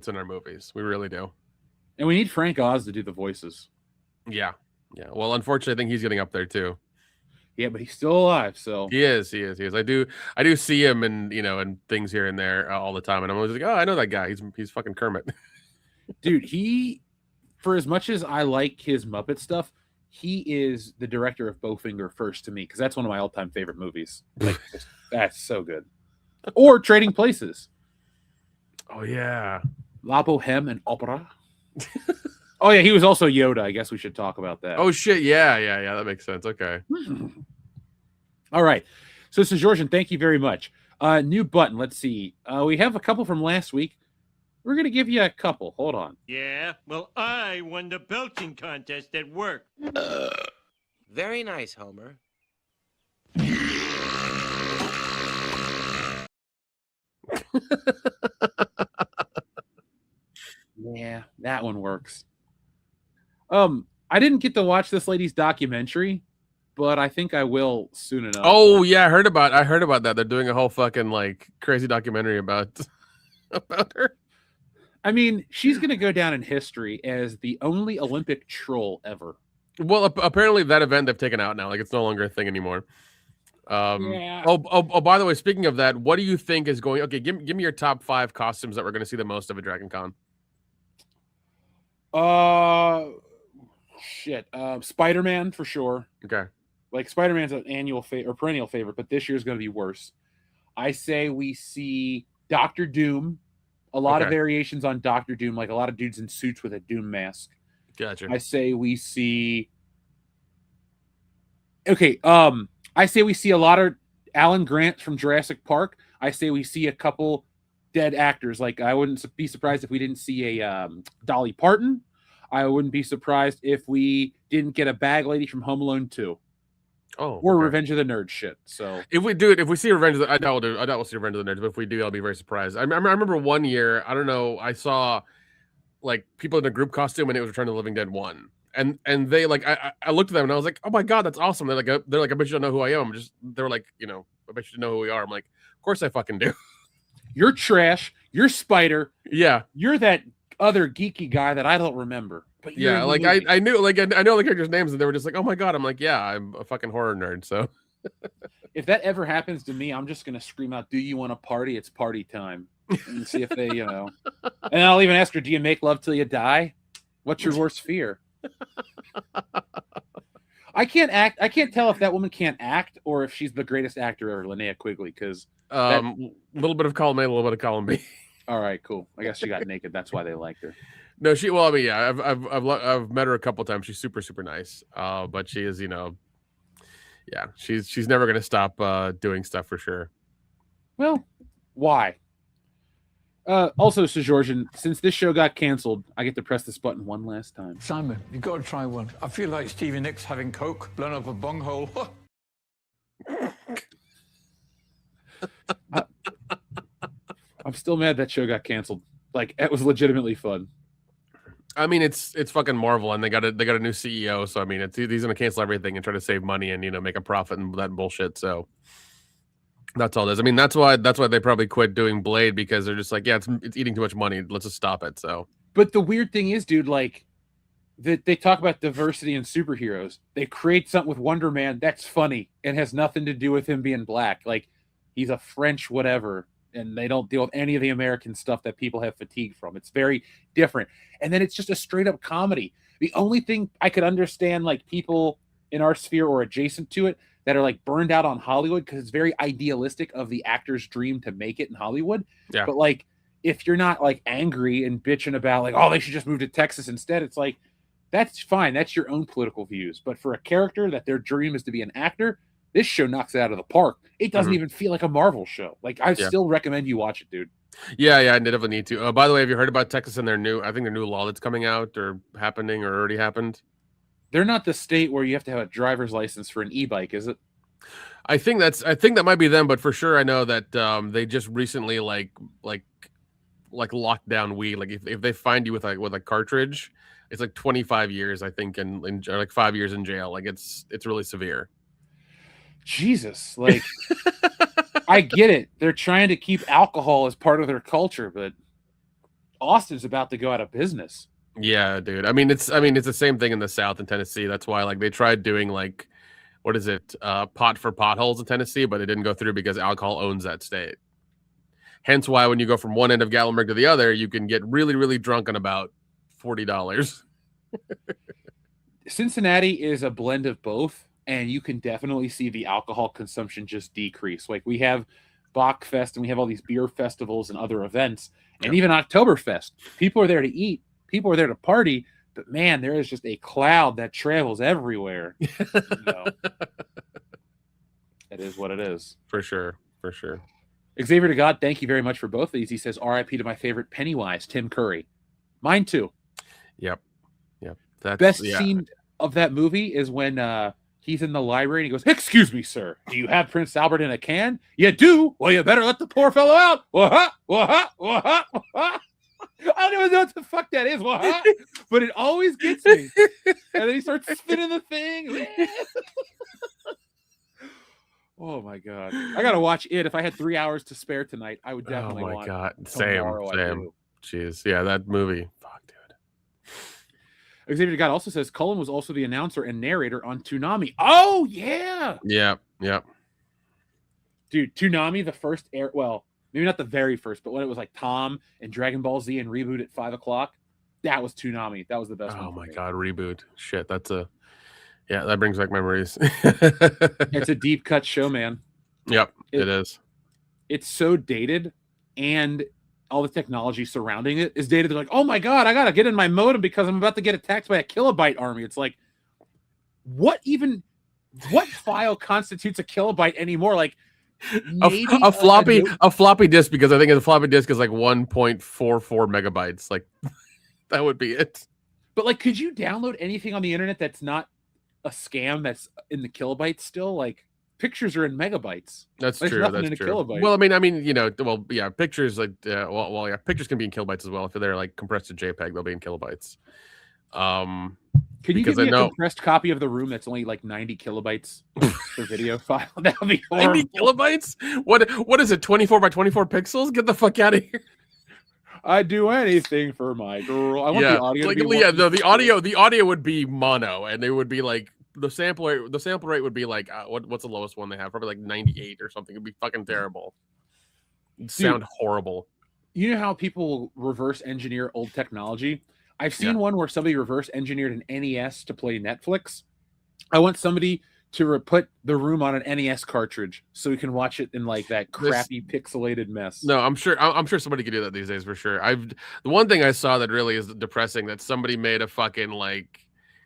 in our movies. We really do. And we need Frank Oz to do the voices. Yeah. Well, unfortunately, I think he's getting up there too. Yeah, but he's still alive, so he is. I do see him and things here and there all the time, and I'm always like, oh, I know that guy. He's fucking Kermit. Dude, for as much as I like his Muppet stuff, he is the director of Bowfinger First to me, because that's one of my all-time favorite movies. Like, that's so good. Or Trading Places. Oh yeah, La Boheme and Opera. Oh yeah, he was also Yoda. I guess we should talk about that. Oh shit, yeah. That makes sense. Okay. All right. So, Georgian, thank you very much. New button. Let's see. We have a couple from last week. We're gonna give you a couple. Hold on. Yeah. Well, I won the belching contest at work. Very nice, Homer. Yeah, that one works. I didn't get to watch this lady's documentary, but I think I will soon enough. Oh yeah, I heard about that. They're doing a whole fucking like crazy documentary about her. I mean, she's gonna go down in history as the only Olympic troll ever. Well, apparently that event they've taken out now. Like it's no longer a thing anymore. Yeah. Oh, by the way, speaking of that, what do you think is going? Okay, give me your top 5 costumes that we're going to see the most of at Dragon Con. Spider-Man for sure. Okay. Like Spider-Man's an annual or perennial favorite, but this year's going to be worse. I say we see Doctor Doom, A lot of Okay. variations on Doctor Doom, like a lot of dudes in suits with a Doom mask. Gotcha. I say we see. Okay, I say we see a lot of Alan Grant from Jurassic Park. I say we see a couple dead actors. Like I wouldn't be surprised if we didn't see a Dolly Parton. I wouldn't be surprised if we didn't get a bag lady from Home Alone 2. Oh, Or okay. Revenge of the Nerds shit. So if we do it, if we see Revenge of the, I doubt we'll see Revenge of the Nerds, but if we do, I'll be very surprised. I remember one year, I don't know, I saw like people in a group costume and it was Return of the Living Dead 1. And they like I looked at them and I was like, oh my god, that's awesome. They're like I bet you don't know who I am. They were like, I bet you know who we are. I'm like, of course I fucking do. You're trash. You're Spider. Yeah. You're that other geeky guy that I don't remember. But Yeah, like I knew like I know the characters' names and they were just like, oh my god. I'm like, yeah, I'm a fucking horror nerd. So if that ever happens to me, I'm just gonna scream out, "Do you want to party? It's party time!" And see if they, And I'll even ask her, "Do you make love till you die? What's your worst fear?" I can't act. I can't tell if that woman can't act or if she's the greatest actor ever, Linnea Quigley. Because a little bit of column A, a little bit of column B. All right, cool. I guess she got naked. That's why they liked her. No, well, I mean, yeah, I've met her a couple times. She's super, super nice. But she is, yeah, she's never gonna stop doing stuff for sure. Well, why? Also, Sir Georgian, since this show got canceled, I get to press this button one last time. Simon, you've got to try one. I feel like Stevie Nicks having coke, blown up a bunghole. I'm still mad that show got canceled. Like, it was legitimately fun. I mean, it's fucking Marvel, and they got a new CEO. So I mean, he's gonna cancel everything and try to save money and make a profit and that bullshit. So that's all it is. I mean, that's why they probably quit doing Blade, because they're just like, yeah, it's eating too much money. Let's just stop it. So, but the weird thing is, dude, like that they talk about diversity in superheroes. They create something with Wonder Man that's funny and has nothing to do with him being black. Like he's a French whatever, and they don't deal with any of the American stuff that people have fatigue from. It's very different. And then it's just a straight up comedy. The only thing I could understand, like people in our sphere or adjacent to it that are like burned out on Hollywood, because it's very idealistic of the actor's dream to make it in Hollywood. Yeah. But like, if you're not like angry and bitching about like, oh, they should just move to Texas instead, it's like, that's fine. That's your own political views. But for a character that their dream is to be an actor, this show knocks it out of the park. It doesn't even feel like a Marvel show. Like, I still recommend you watch it, dude. Yeah, I definitely need to. By the way, have you heard about Texas and their new law that's coming out or happening or already happened? They're not the state where you have to have a driver's license for an e-bike, is it? I think that might be them, but for sure I know that they just recently like locked down weed. Like if they find you with a cartridge, it's like 25 years, I think, and like 5 years in jail. Like it's really severe. Jesus, like I get it. They're trying to keep alcohol as part of their culture, but Austin's about to go out of business. Yeah, dude. I mean, it's the same thing in the South in Tennessee. That's why like they tried doing like, what is it, pot for potholes in Tennessee, but it didn't go through because alcohol owns that state. Hence why when you go from one end of Gatlinburg to the other, you can get really, really drunk on about $40. Cincinnati is a blend of both, and you can definitely see the alcohol consumption just decrease. Like we have Bachfest and we have all these beer festivals and other events, and even Oktoberfest. People are there to eat, people are there to party, but man, there is just a cloud that travels everywhere. It is what it is. For sure. Xavier to God, thank you very much for both of these. He says, RIP to my favorite Pennywise, Tim Curry. Mine too. Yep. That's, best scene of that movie is when he's in the library and he goes, "Excuse me, sir, do you have Prince Albert in a can? You do? Well, you better let the poor fellow out." I don't even know what the fuck that is. But it always gets me. And then he starts spinning the thing. Oh my god. I gotta watch it. If I had 3 hours to spare tonight, I would definitely watch it. Oh my god. Same. Jeez. Yeah, that movie. Fuck, dude. Xavier God also says Cullen was also the announcer and narrator on Toonami. Oh yeah. Yeah. Dude, Toonami, the first well, maybe not the very first, but when it was like Tom and Dragon Ball Z and Reboot at 5:00, that was Toonami. That was the best one. Oh my god, Reboot. Shit, that brings back memories. It's a deep cut show, man. Yep, it is. It's so dated, and all the technology surrounding it is data. They're like, oh my God, I got to get in my modem because I'm about to get attacked by a kilobyte army. It's like, what file constitutes a kilobyte anymore? Like a floppy disk, because I think a floppy disk is like 1.44 megabytes. Like that would be it. But like, could you download anything on the internet that's not a scam that's in the kilobytes still? Like, pictures are in megabytes. That's There's true. nothing That's in a true. kilobyte. Well, I mean, pictures like, yeah, pictures can be in kilobytes as well. If they're like compressed to JPEG, they'll be in kilobytes. Can you give me a compressed copy of the room that's only like 90 kilobytes for video file? That would be horrible. 90 kilobytes? What is it? 24 by 24 pixels? Get the fuck out of here! I'd do anything for my girl. I want the audio. Like, the audio would be mono, and it would be like. The sample rate would be like what's the lowest one they have? Probably like 98 or something. It'd be fucking terrible. It'd sound horrible. You know how people reverse engineer old technology? I've seen one where somebody reverse engineered an NES to play Netflix. I want somebody to put the room on an NES cartridge so we can watch it in like that crappy pixelated mess. No, I'm sure somebody could do that these days for sure. The one thing I saw that really is depressing, that somebody made a fucking like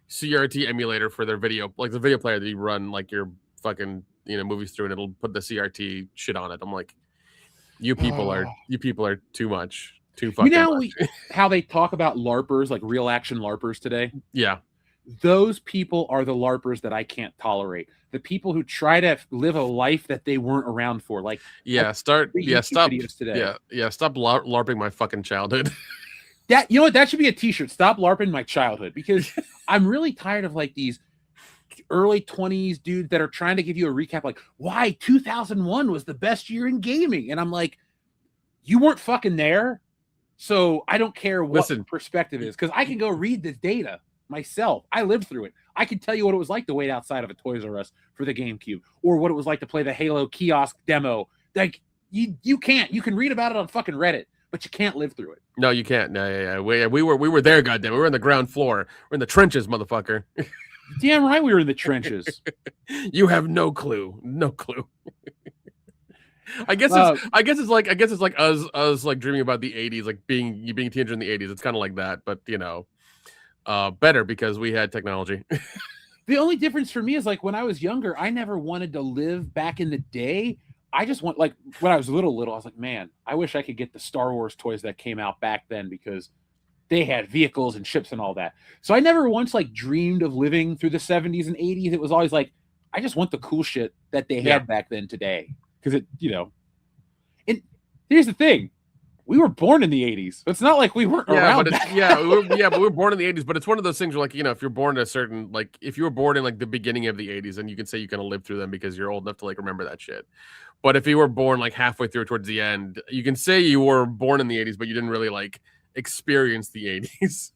CRT emulator for their video, like the video player that you run like your fucking movies through, and it'll put the CRT shit on it. I'm like, you people are too much, too fucking. Much. How they talk about LARPers, like real action LARPers today. Yeah, those people are the LARPers that I can't tolerate. The people who try to live a life that they weren't around for. Like, stop LARPing my fucking childhood. That, you know what, that should be a t-shirt. Stop LARPing my childhood, because I'm really tired of like these early 20s dudes that are trying to give you a recap like why 2001 was the best year in gaming, and I'm like, you weren't fucking there, so I don't care what perspective is, because I can go read this data myself. I lived through it. I can tell you what it was like to wait outside of a Toys R Us for the GameCube, or what it was like to play the Halo kiosk demo. Like, you can't. You can read about it on fucking Reddit, but you can't live through it. No, you can't. No, we were there, goddamn. We were in the ground floor. We're in the trenches, motherfucker. Damn right, we were in the trenches. You have no clue. No clue. I guess it's like us like dreaming about the 80s, like being a teenager in the 80s. It's kind of like that, but better because we had technology. The only difference for me is like when I was younger, I never wanted to live back in the day. I just want, like, when I was little, I was like, man, I wish I could get the Star Wars toys that came out back then, because they had vehicles and ships and all that. So I never once like dreamed of living through the 70s and 80s. It was always like, I just want the cool shit that they had back then today. Because and here's the thing. We were born in the 80s. It's not like we weren't around. But we were born in the 80s. But it's one of those things where, like, if you're born at a certain, like, if you were born in like the beginning of the 80s, then you can say you kind of lived through them because you're old enough to like remember that shit. But if you were born like halfway through towards the end, you can say you were born in the 80s, but you didn't really like experience the 80s.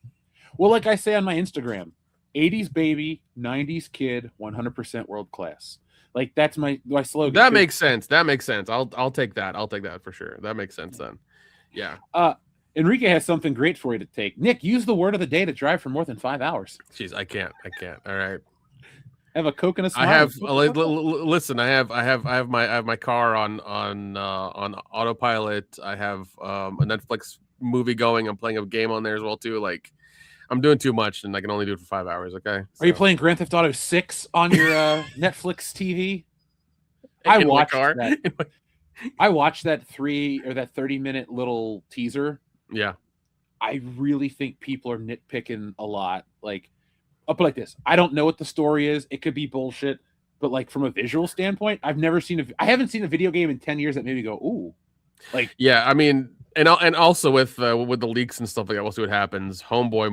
Well, like I say on my Instagram, 80s baby, 90s kid, 100% world class. Like, that's my slogan. That makes sense. I'll take that. I'll take that for sure. That makes sense then. Yeah. Enrique has something great for you to take. Nick, use the word of the day to drive for more than 5 hours. Jeez, I can't. All right. Have a Coke and a smile. I have. Listen, I have my car on autopilot. I have a Netflix movie going. I'm playing a game on there as well too. Like, I'm doing too much, and I can only do it for 5 hours. Okay. So. Are you playing Grand Theft Auto 6 on your Netflix TV? I watched that. I watched that 30-minute little teaser. Yeah. I really think people are nitpicking a lot. Like, I'll put it like this. I don't know what the story is. It could be bullshit. But like, from a visual standpoint, I haven't seen a video game in 10 years that made me go, ooh. Like, yeah, I mean, and also with the leaks and stuff like that, we'll see what happens. Homeboy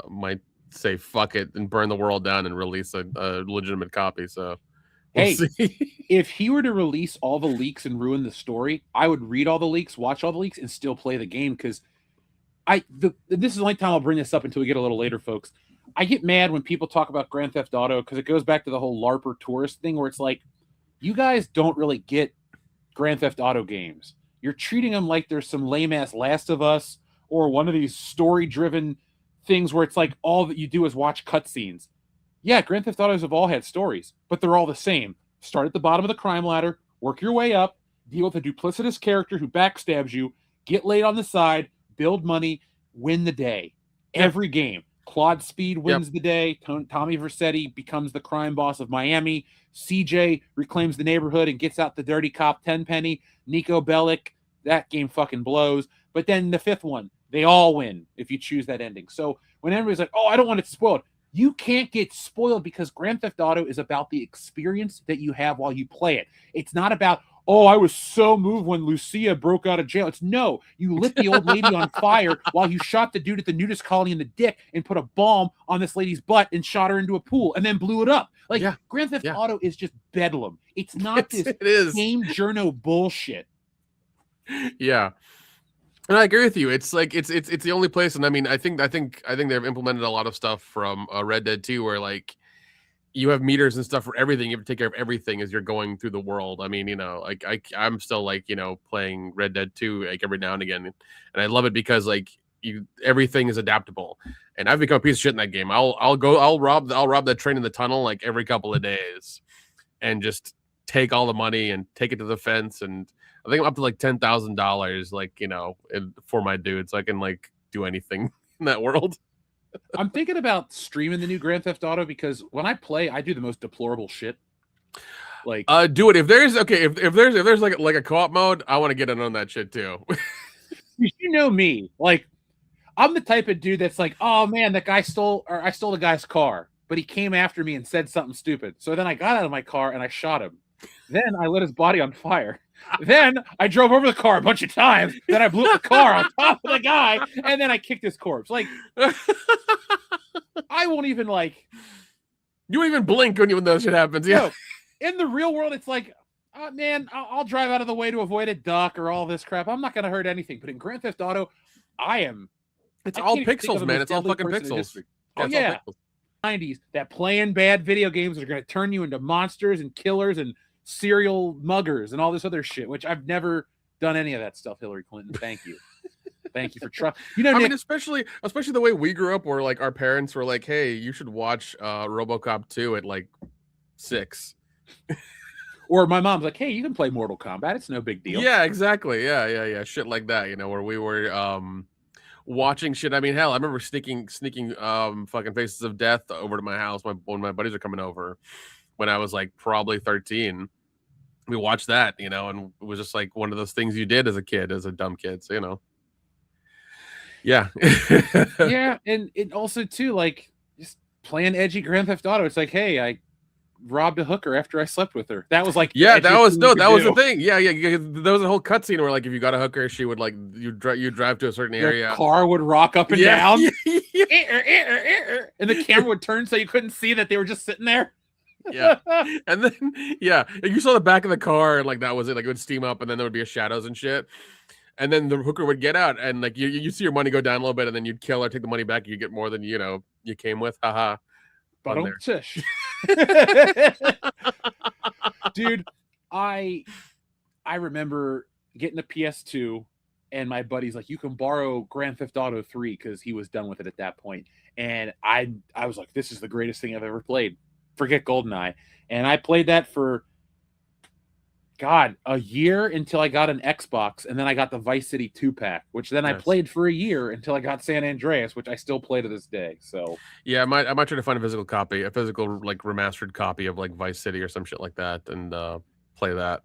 might say fuck it and burn the world down and release a legitimate copy. So we'll see. If he were to release all the leaks and ruin the story, I would read all the leaks, watch all the leaks, and still play the game, because this is the only time I'll bring this up until we get a little later, folks. I get mad when people talk about Grand Theft Auto because it goes back to the whole LARPer tourist thing, where it's like, you guys don't really get Grand Theft Auto games. You're treating them like there's some lame-ass Last of Us or one of these story-driven things where it's like all that you do is watch cutscenes. Yeah, Grand Theft Autos have all had stories, but they're all the same. Start at the bottom of the crime ladder, work your way up, deal with a duplicitous character who backstabs you, get laid on the side, build money, win the day. Every game. Claude Speed wins the day. Tommy Vercetti becomes the crime boss of Miami. CJ reclaims the neighborhood and gets out the dirty cop 10-penny. Nico Bellic, that game fucking blows. But then the fifth one, they all win if you choose that ending. So when everybody's like, oh, I don't want it spoiled, you can't get spoiled because Grand Theft Auto is about the experience that you have while you play it. It's not about, oh, I was so moved when Lucia broke out of jail. It's no, you lit the old lady on fire while you shot the dude at the nudist colony in the dick and put a bomb on this lady's butt and shot her into a pool and then blew it up. Like Grand Theft Auto is just bedlam. It's not this game journo bullshit. Yeah. And I agree with you. It's like it's the only place, and I mean, I think they've implemented a lot of stuff from Red Dead 2, where like you have meters and stuff for everything. You have to take care of everything as you're going through the world. I mean, you know, like I'm still like, you know, playing Red Dead 2 like every now and again, and I love it because like everything is adaptable. And I've become a piece of shit in that game. I'll rob that train in the tunnel like every couple of days, and just take all the money and take it to the fence. And I think I'm up to like $10,000, like, you know, for my dude, so I can like do anything in that world. I'm thinking about streaming the new Grand Theft Auto because when I play, I do the most deplorable shit. Like, do it if there's if there's like a co-op mode, I want to get in on that shit too. You know me, like I'm the type of dude that's like, oh man, I stole the guy's car, but he came after me and said something stupid. So then I got out of my car and I shot him. Then I lit his body on fire. Then I drove over the car a bunch of times. Then I blew up the car on top of the guy, and then I kicked his corpse. Like, I won't even like. You won't even blink when that shit happens. Yeah. No, in the real world, it's like, oh, man, I'll drive out of the way to avoid a duck or all this crap. I'm not going to hurt anything. But in Grand Theft Auto, It's all pixels, man. It's all fucking pixels. Oh yeah. 90s that playing bad video games are going to turn you into monsters and killers and serial muggers and all this other shit, which I've never done any of that stuff. Hillary Clinton, thank you. Thank you for trust. You know, I mean, especially the way we grew up, where like our parents were like, "Hey, you should watch RoboCop 2 at like 6." Or my mom's like, "Hey, you can play Mortal Kombat. It's no big deal." Yeah, exactly. Yeah. Shit like that, you know, where we were watching shit. I mean, hell, I remember sneaking fucking Faces of Death over to my house when my buddies are coming over when I was like probably 13. We watched that, you know, and it was just like one of those things you did as a kid, as a dumb kid, so, you know. Yeah. Yeah, and it also too, like, just playing edgy Grand Theft Auto. It's like, hey, I robbed a hooker after I slept with her. That was like, that was the thing. Yeah. There was a whole cutscene where like if you got a hooker, she would like you drive to a certain area. Your car would rock up and down, and the camera would turn so you couldn't see that they were just sitting there. Yeah, and then you saw the back of the car, and like that was it. Like it would steam up, and then there would be shadows and shit. And then the hooker would get out, and like you see your money go down a little bit, and then you'd kill her, take the money back, and you get more than you came with. Haha. But don't tish. Dude, I remember getting a PS2, and my buddy's like, you can borrow Grand Theft Auto 3 because he was done with it at that point. And I was like, this is the greatest thing I've ever played. Forget GoldenEye. And I played that for a year until I got an Xbox, and then I got the Vice City 2-pack, which then I played for a year until I got San Andreas, which I still play to this day. So yeah, I might try to find a physical like remastered copy of like Vice City or some shit like that, and play that.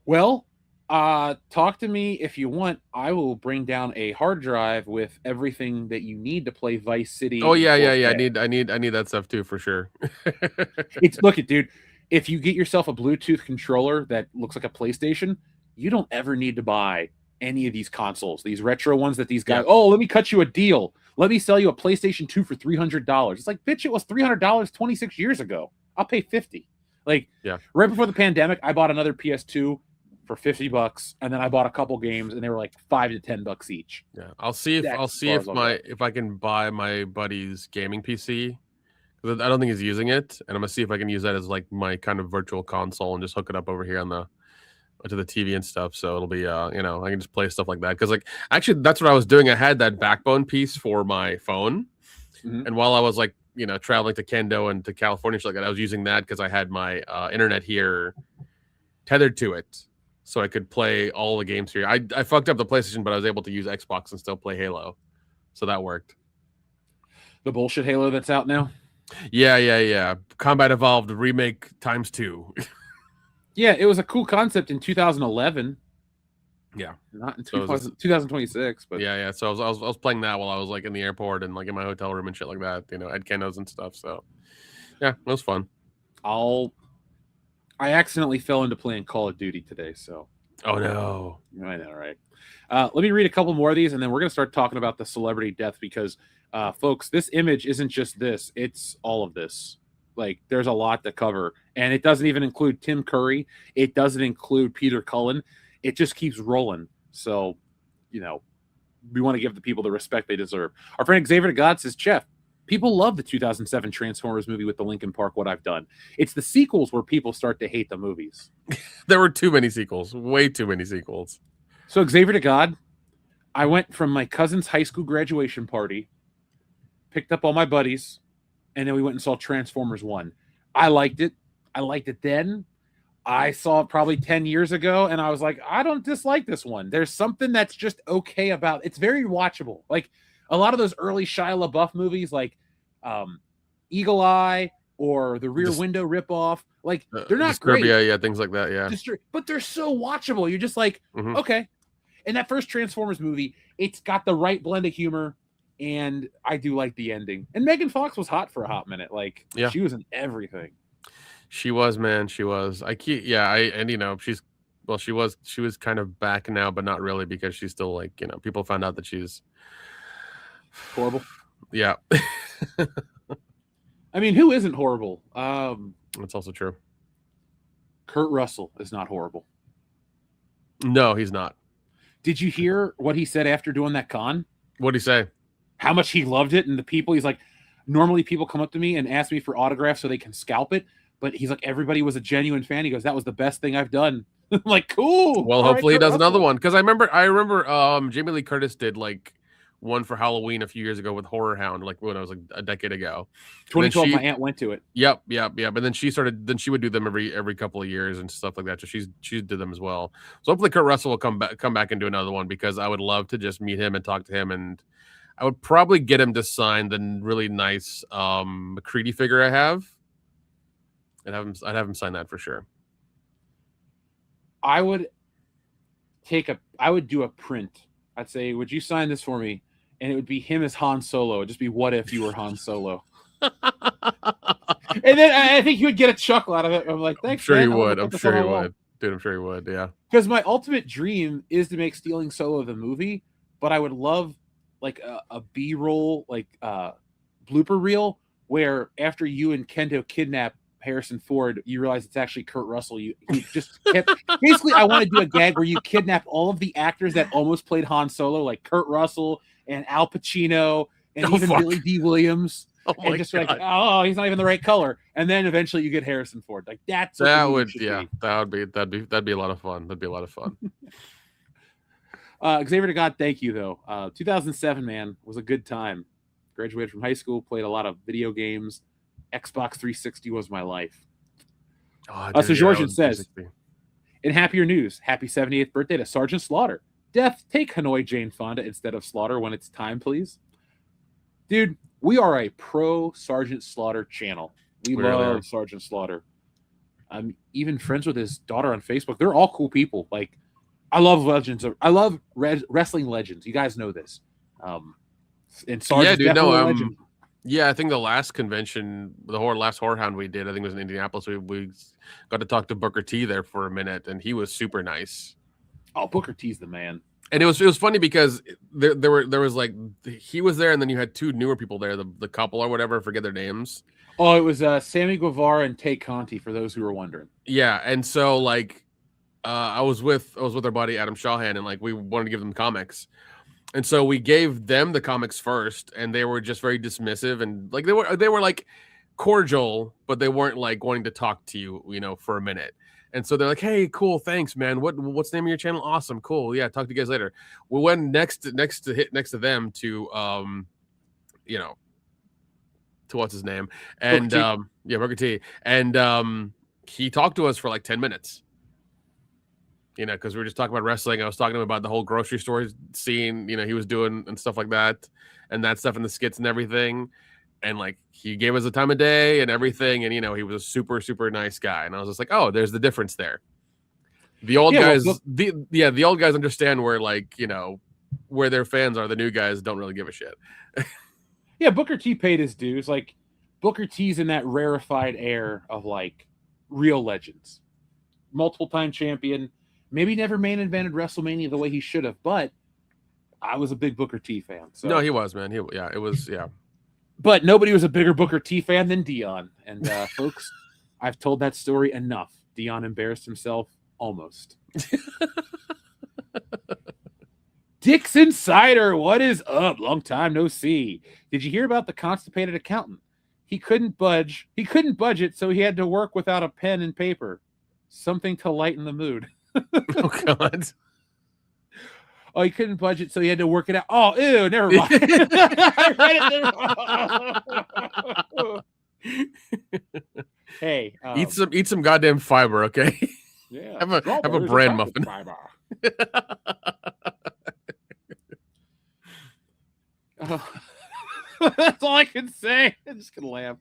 Well, talk to me if you want. I will bring down a hard drive with everything that you need to play Vice City. Oh yeah. I need that stuff too, for sure. Look it, dude. If you get yourself a Bluetooth controller that looks like a PlayStation, you don't ever need to buy any of these consoles, these retro ones that these guys, oh, let me cut you a deal. Let me sell you a PlayStation 2 for $300. It's like, bitch, it was $300 26 years ago. I'll pay $50. Like, right before the pandemic, I bought another PS2 for $50, and then I bought a couple games, and they were like $5 to $10 each. Yeah, I'll see if I can buy my buddy's gaming PC. I don't think he's using it, and I'm gonna see if I can use that as like my kind of virtual console and just hook it up over here to the TV and stuff. So it'll be I can just play stuff like that, because like actually that's what I was doing. I had that Backbone piece for my phone, and while I was like traveling to Kendo and to California, like that, I was using that because I had my internet here tethered to it. so I could play all the games here. I fucked up the PlayStation, but I was able to use Xbox and still play Halo, so that worked. The bullshit Halo that's out now. Yeah. Combat Evolved remake ×2. Yeah, it was a cool concept in 2011. Yeah, not in 2026, but yeah. So I was playing that while I was like in the airport and like in my hotel room and shit like that. You know, Ed Kennos and stuff. So yeah, it was fun. I accidentally fell into playing Call of Duty today. So oh no, I know, right? Let me read a couple more of these, and then we're gonna start talking about the celebrity death because, folks, this image isn't just this; it's all of this. Like, there's a lot to cover, and it doesn't even include Tim Curry. It doesn't include Peter Cullen. It just keeps rolling. So, you know, we want to give the people the respect they deserve. Our friend Xavier God says, Jeff, people love the 2007 Transformers movie with the Linkin Park, What I've Done. It's the sequels where people start to hate the movies. There were too many sequels. Way too many sequels. So, Xavier to God, I went from my cousin's high school graduation party, picked up all my buddies, and then we went and saw Transformers 1. I liked it. I liked it then. I saw it probably 10 years ago, and I was like, I don't dislike this one. There's something that's just okay about it. It's very watchable. Like a lot of those early Shia LaBeouf movies, like Eagle Eye or the Rear Window ripoff, like they're not great. Yeah, things like that, yeah. But they're so watchable. You're just like, okay. And that first Transformers movie, it's got the right blend of humor, and I do like the ending. And Megan Fox was hot for a hot minute. Like, she was in everything. She was, man. She was. And you know, she was kind of back now, but not really because she's still like, you know, people found out that she's horrible. Yeah. I mean, who isn't horrible? That's also true. Kurt Russell is not horrible. No, he's not. Did you hear what he said after doing that con? What'd he say? How much he loved it, and the people, he's like, normally people come up to me and ask me for autographs so they can scalp it. But he's like, everybody was a genuine fan. He goes, that was the best thing I've done. I'm like, cool. Well, hopefully he does another one. Because I remember Jamie Lee Curtis did like one for Halloween a few years ago with Horror Hound, like when I was like a decade ago. 2012, my aunt went to it. Yep. But then she would do them every couple of years and stuff like that. So she did them as well. So hopefully Kurt Russell will come back and do another one because I would love to just meet him and talk to him, and I would probably get him to sign the really nice McCready figure I have. I'd have him sign that for sure. I would do a print. I'd say, would you sign this for me? And it would be him as Han Solo. It'd just be, what if you were Han Solo? And then I think he would get a chuckle out of it. I'm like, thanks. I'm sure man. he would. I'm sure he would. Dude, I'm sure he would. Yeah. Because my ultimate dream is to make Stealing Solo the movie, but I would love like a B-roll, like blooper reel, where after you and Kendo kidnap Harrison Ford, you realize it's actually Kurt Russell. You just kept, basically, I want to do a gag where you kidnap all of the actors that almost played Han Solo, like Kurt Russell and Al Pacino and even Billy D. Williams. And just like, oh, he's not even the right color. And then eventually you get Harrison Ford. Like that'd be a lot of fun. That'd be a lot of fun. Xavier to God, thank you though. 2007, man, was a good time. Graduated from high school, played a lot of video games. Xbox 360 was my life. So Georgian says, in happier news, happy 78th birthday to Sergeant Slaughter. Death, take Hanoi Jane Fonda instead of Slaughter when it's time, please. Dude, we are a pro Sergeant Slaughter channel. We love Sergeant Slaughter. I'm even friends with his daughter on Facebook. They're all cool people. Like, I love wrestling legends. You guys know this. And Sergeant's definitely a legend. Yeah, I think the last convention, last Horror Hound we did, I think it was in Indianapolis. We got to talk to Booker T there for a minute, and he was super nice. Oh, Booker T's the man. And it was funny because there was like he was there, and then you had two newer people there, the couple or whatever, I forget their names. Oh, it was Sammy Guevara and Tay Conti, for those who were wondering. Yeah, and so like I was with our buddy Adam Shawhan, and like we wanted to give them comics. And so we gave them the comics first, and they were just very dismissive, and like they were like cordial, but they weren't like wanting to talk to you, you know, for a minute. And so they're like, "Hey, cool, thanks, man. What's the name of your channel? Awesome, cool. Yeah, talk to you guys later." We went next to them to you know, to what's his name, and Booker T, and he talked to us for like 10 minutes. You know, because we were just talking about wrestling. I was talking to him about the whole grocery store scene, you know, he was doing and stuff like that, and that stuff in the skits and everything. And like he gave us the time of day and everything, and you know, he was a super, super nice guy. And I was just like, oh, there's the difference there. The old guys, the old guys understand where, like, you know, where their fans are. The new guys don't really give a shit. Yeah, Booker T paid his dues. Like, Booker T's in that rarefied air of like real legends, multiple time champion. Maybe never main evented WrestleMania the way he should have, but I was a big Booker T fan. So. No, he was, man. It was. But nobody was a bigger Booker T fan than Dion. And folks, I've told that story enough. Dion embarrassed himself almost. Dick's Insider, what is up? Long time no see. Did you hear about the constipated accountant? He couldn't budge. He couldn't budget, so he had to work without a pen and paper. Something to lighten the mood. Oh, God. Oh, he couldn't budget, so he had to work it out. Oh, ew, never mind. I read it. Hey, eat some goddamn fiber, okay? Yeah, have a bran muffin. That's all I can say. I'm just gonna laugh.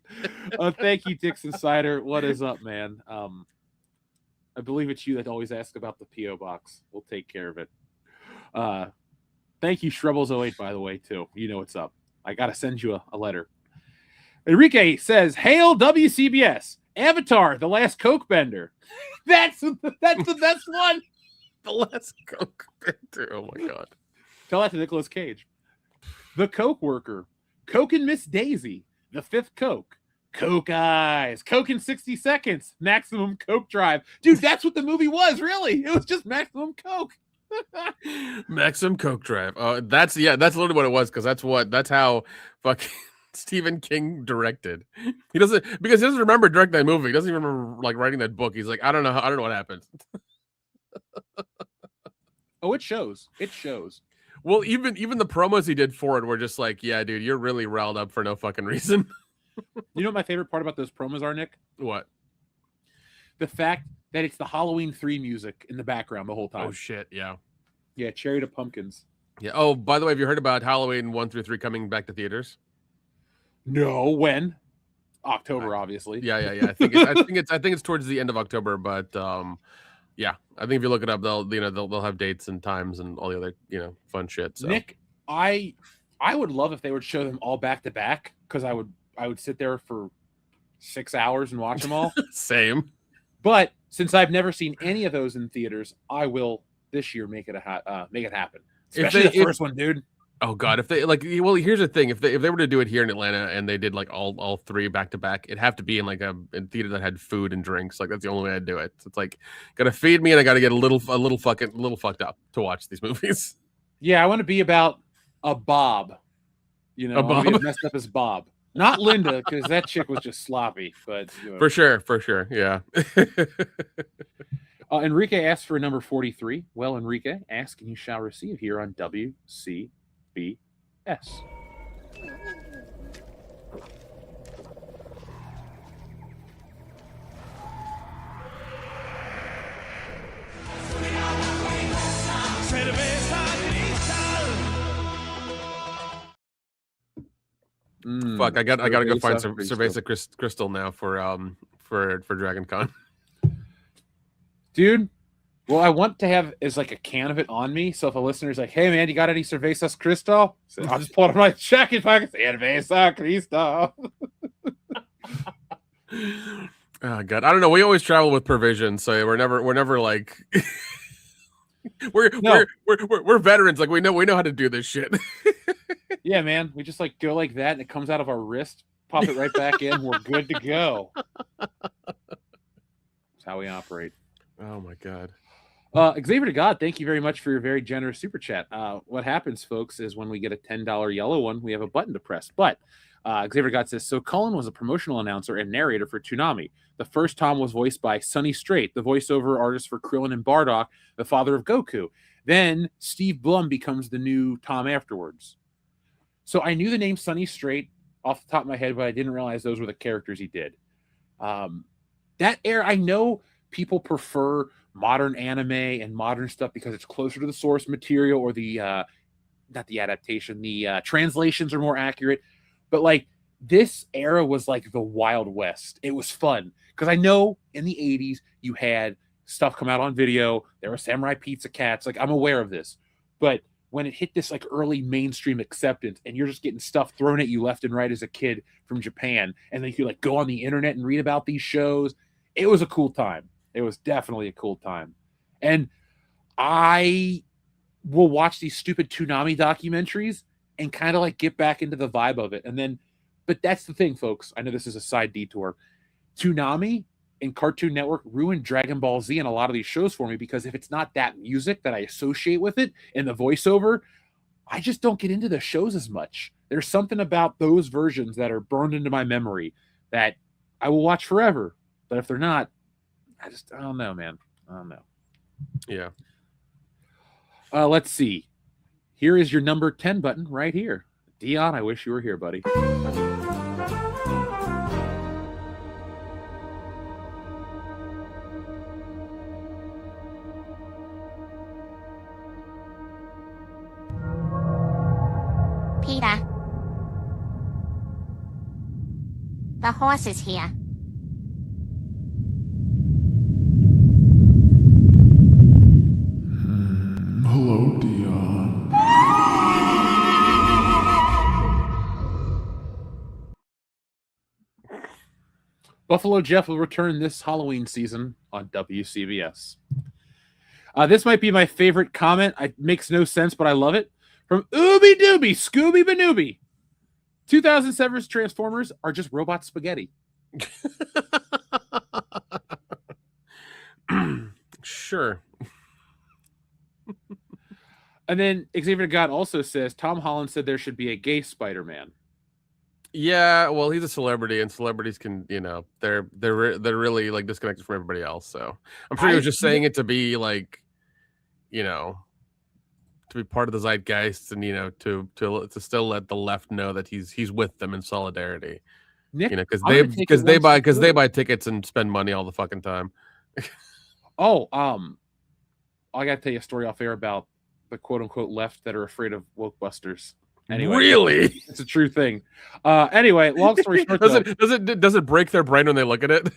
Thank you, Dick's Insider. What is up, man? I believe it's you that always asks about the P.O. box. We'll take care of it. Thank you, Shrubbles08, by the way, too. You know what's up. I gotta send you a letter. Enrique says, "Hail WCBS, Avatar, the Last Coke Bender." That's the best one. The Last Coke Bender. Oh my God. Tell that to Nicolas Cage. The Coke Worker, Coke and Miss Daisy, The Fifth Coke, Coke Eyes, Coke in 60 Seconds, Maximum Coke Drive. Dude, that's what the movie was, really. It was just Maximum Coke. Maximum Coke Drive. That's literally what it was, because that's how fucking Stephen King directed. He doesn't remember directing that movie. He doesn't even remember like writing that book. He's like, I don't know what happened. Oh, it shows. It shows. Well, even the promos he did for it were just like, yeah, dude, you're really riled up for no fucking reason. You know what my favorite part about those promos are, Nick? What? The fact that it's the Halloween 3 music in the background the whole time. Oh, shit, yeah. Yeah, Cherry to Pumpkins. Yeah. Oh, by the way, have you heard about Halloween 1 through 3 coming back to theaters? No, when? October, obviously. Yeah. I think it's towards the end of October, but yeah, I think if you look it up, they'll have dates and times and all the other fun shit. So. Nick, I would love if they would show them all back to back, because I would sit there for 6 hours and watch them all. Same. But since I've never seen any of those in theaters, I will this year make it happen. Especially the first one, dude. Oh God, if they well, here's the thing: if they were to do it here in Atlanta and they did like all three back to back, it'd have to be in like a theater that had food and drinks. Like that's the only way I'd do it. So it's like, gotta feed me and I gotta get a little fucked up to watch these movies. Yeah, I want to be about a Bob. A Bob? Be messed up as Bob, not Linda, because that chick was just sloppy. But for sure, yeah. Enrique asked for number 43. Well, Enrique, ask and you shall receive here on WCBS. Fuck, I gotta go find some Cerveza Crystal now for Dragon Con. Dude, well, I want to have as like a can of it on me. So if a listener's like, "Hey man, you got any Cervezas Crystal?" So I'll just pull it out of my jacket pocket. Cerveza Crystal. Oh God, I don't know. We always travel with provisions, so we're never like we're veterans. Like we know how to do this shit. Yeah, man. We just like go like that, and it comes out of our wrist. Pop it right back in. We're good to go. That's how we operate. Oh my God. Xavier to God, thank you very much for your very generous super chat. What happens, folks, is when we get a $10 yellow one, we have a button to press. But Xavier to God says, so Cullen was a promotional announcer and narrator for Toonami. The first Tom was voiced by Sonny Strait, the voiceover artist for Krillin and Bardock, the father of Goku. Then Steve Blum becomes the new Tom afterwards. So I knew the name Sonny Strait off the top of my head, but I didn't realize those were the characters he did. That era, I know people prefer modern anime and modern stuff because it's closer to the source material, or the not the adaptation, the translations are more accurate. But like this era was like the Wild West. It was fun because I know in the 80s you had stuff come out on video. There were Samurai Pizza Cats. Like, I'm aware of this. But when it hit this like early mainstream acceptance and you're just getting stuff thrown at you left and right as a kid from Japan, and then you like go on the internet and read about these shows, it was a cool time. It was definitely a cool time. And I will watch these stupid Toonami documentaries and kind of like get back into the vibe of it. And then, but that's the thing, folks. I know this is a side detour. Toonami and Cartoon Network ruined Dragon Ball Z and a lot of these shows for me, because if it's not that music that I associate with it and the voiceover, I just don't get into the shows as much. There's something about those versions that are burned into my memory that I will watch forever. But if they're not, I don't know, man. I don't know. Yeah. Let's see. Here is your number 10 button right here. Dion, I wish you were here, buddy. Peter. The horse is here. Hello, Dion. Buffalo Jeff will return this Halloween season on WCBS. This might be my favorite comment. It makes no sense, but I love it. From Ooby Dooby Scooby Banooby. 2007's Transformers are just robot spaghetti. Sure. And then Xavier God also says Tom Holland said there should be a gay Spider-Man. Yeah, well, he's a celebrity, and celebrities can, they're really like disconnected from everybody else. So I'm sure he was just saying it to be like, to be part of the zeitgeist, and to still let the left know that he's with them in solidarity. Nick, because they buy tickets and spend money all the fucking time. I got to tell you a story off air about the quote unquote left that are afraid of woke busters. Anyway, really, it's a true thing. Anyway, long story short, does it break their brain when they look at it?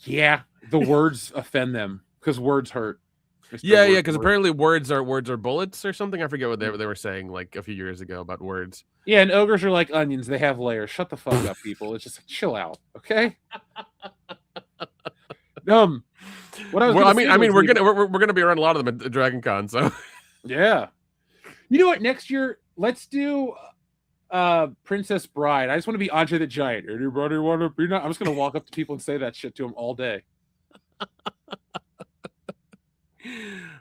Yeah, the words offend them because words hurt. Yeah, because apparently words are bullets or something. I forget what they were saying like a few years ago about words. Yeah, and ogres are like onions; they have layers. Shut the fuck up, people. It's just like, chill out, okay? What I was we're gonna be around a lot of them at Dragon Con, so yeah. You know what? Next year, let's do Princess Bride. I just want to be Andre the Giant. Anybody want to be? I'm just gonna walk up to people and say that shit to them all day.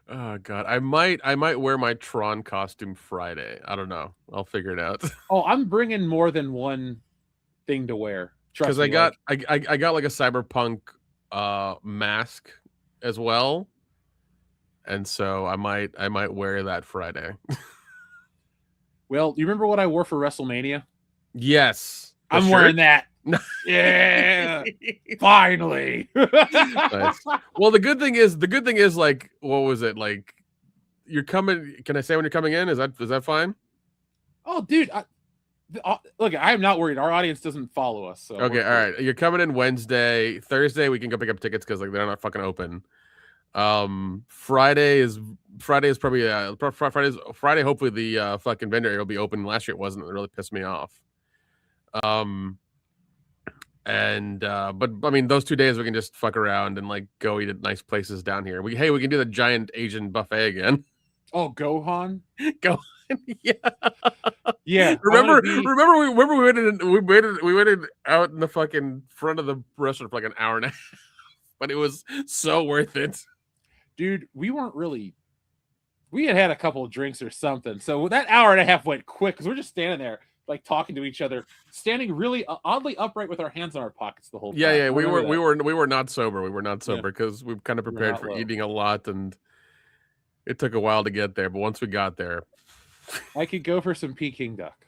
Oh God, I might wear my Tron costume Friday. I don't know. I'll figure it out. Oh, I'm bringing more than one thing to wear. Because I got like a cyberpunk mask as well, and so I might wear that Friday. Well, you remember what I wore for WrestleMania? Yes, I'm wearing that. Yeah, finally. Nice. Well, the good thing is like, what was it like? You're coming. Can I say when you're coming in? Is that fine? Oh, dude. Look, I'm not worried. Our audience doesn't follow us. So okay, all right. You're coming in Wednesday. Thursday we can go pick up tickets because like they're not fucking open. Friday is probably Friday. Hopefully the fucking vendor area will be open. Last year it wasn't. It really pissed me off. But I mean, those 2 days we can just fuck around and like go eat at nice places down here. We can do the giant Asian buffet again. Oh, Gohan. Yeah. Yeah. Remember we waited out in the fucking front of the restaurant for like an hour and a half, but it was so worth it. Dude, we had a couple of drinks or something. So that hour and a half went quick because we're just standing there like talking to each other, standing really oddly upright with our hands in our pockets the whole time. Yeah, we were not sober. We were not sober because we kind of prepared for eating a lot, and it took a while to get there. But once we got there, I could go for some Peking duck.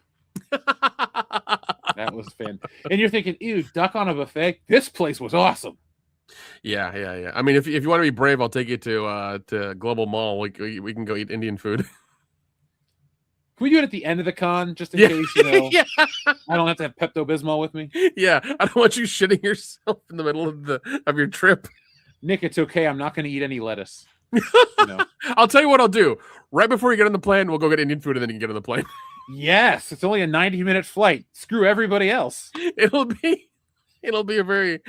That was fun. And you're thinking, ew, duck on a buffet? This place was awesome. Yeah. I mean, if you want to be brave, I'll take you to Global Mall. We can go eat Indian food. Can we do it at the end of the con, just in Yeah. case, you know, Yeah. I don't have to have Pepto-Bismol with me? Yeah, I don't want you shitting yourself in the middle of your trip. Nick, it's okay. I'm not going to eat any lettuce. I'll tell you what I'll do. Right before you get on the plane, we'll go get Indian food, and then you can get on the plane. Yes, it's only a 90-minute flight. Screw everybody else. It'll be a very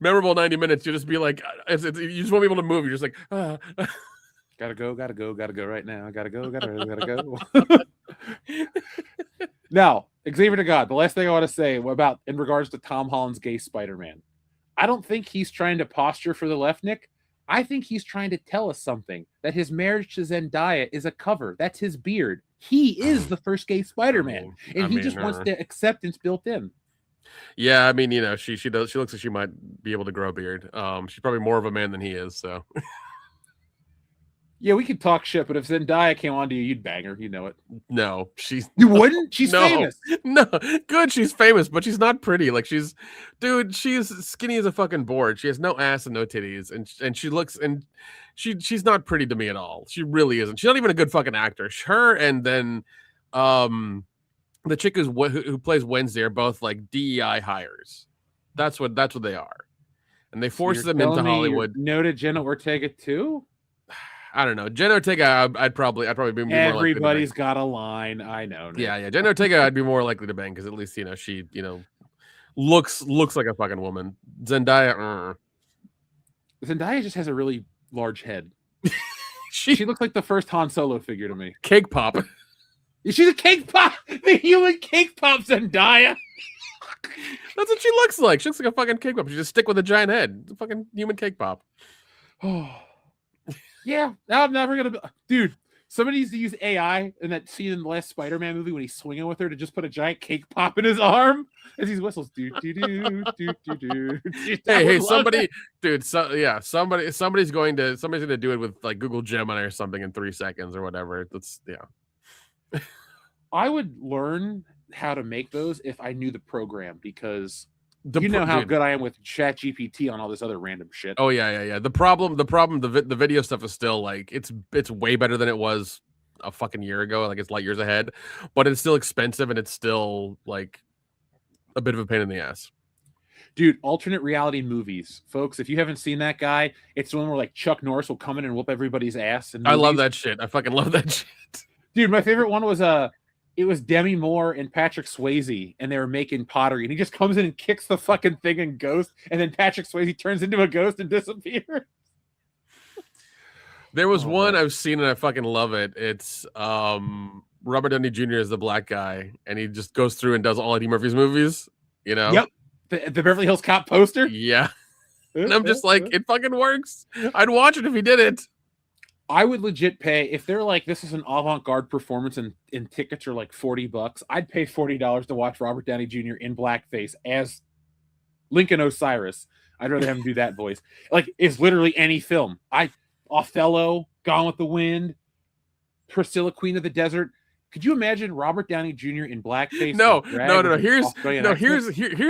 memorable 90 minutes. You'll just be like, you just won't be able to move. You're just like, Gotta go right now. Gotta go. Now, Xavier to God, the last thing I want to say about in regards to Tom Holland's gay Spider-Man. I don't think he's trying to posture for the left, Nick. I think he's trying to tell us something, that his marriage to Zendaya is a cover. That's his beard. He is the first gay Spider-Man, and he just wants the acceptance built in. Yeah, I mean, she looks like she might be able to grow a beard. She's probably more of a man than he is, so. Yeah, we could talk shit, but if Zendaya came on to you, you'd bang her. You know it. No, you wouldn't? She's famous. No, good. She's famous, but she's not pretty. Like she's skinny as a fucking board. She has no ass and no titties, and she looks she's not pretty to me at all. She really isn't. She's not even a good fucking actor. Her and then, the chick who plays Wednesday are both like DEI hires. That's what they are, and they force them into Hollywood. No to Jenna Ortega too. I don't know. Jenna Ortega, I'd probably be more likely. Everybody's got a line. I know. Nick. Yeah. Jenna Ortega, I'd be more likely to bang because at least she looks like a fucking woman. Zendaya just has a really large head. She looks like the first Han Solo figure to me. Cake pop. She's a cake pop. The human cake pop Zendaya. That's what she looks like. She looks like a fucking cake pop. She just stick with a giant head. It's a fucking human cake pop. Oh. Yeah, now I'm never gonna. Dude, somebody needs to use AI in that scene in the last Spider-Man movie when he's swinging with her to just put a giant cake pop in his arm as he whistles. Hey, somebody, dude. Somebody's going to do it with like Google Gemini or something in 3 seconds or whatever. That's I would learn how to make those if I knew the program because. You know how good I am with ChatGPT on all this other random shit. Oh yeah. The problem, the video stuff is still like it's way better than it was a fucking year ago. Like it's light years ahead, but it's still expensive and it's still like a bit of a pain in the ass. Dude, alternate reality movies, folks. If you haven't seen that guy, it's the one where like Chuck Norris will come in and whoop everybody's ass. I love that shit. I fucking love that shit. Dude, my favorite one was it was Demi Moore and Patrick Swayze, and they were making pottery, and he just comes in and kicks the fucking thing and ghost, and then Patrick Swayze turns into a ghost and disappears. There was one I've seen and I fucking love it. It's Robert Downey Jr. is the black guy, and he just goes through and does all Eddie Murphy's movies. Yep, the Beverly Hills Cop poster. Yeah, and I'm just like, it fucking works. I'd watch it if he did it. I would legit pay if they're like, this is an avant-garde performance and tickets are like $40. I'd pay $40 to watch Robert Downey Jr. in blackface as Lincoln Osiris. I'd rather have him do that voice. Like, it's literally any film. Othello, Gone with the Wind, Priscilla, Queen of the Desert. Could you imagine Robert Downey Jr. in blackface? No. Here's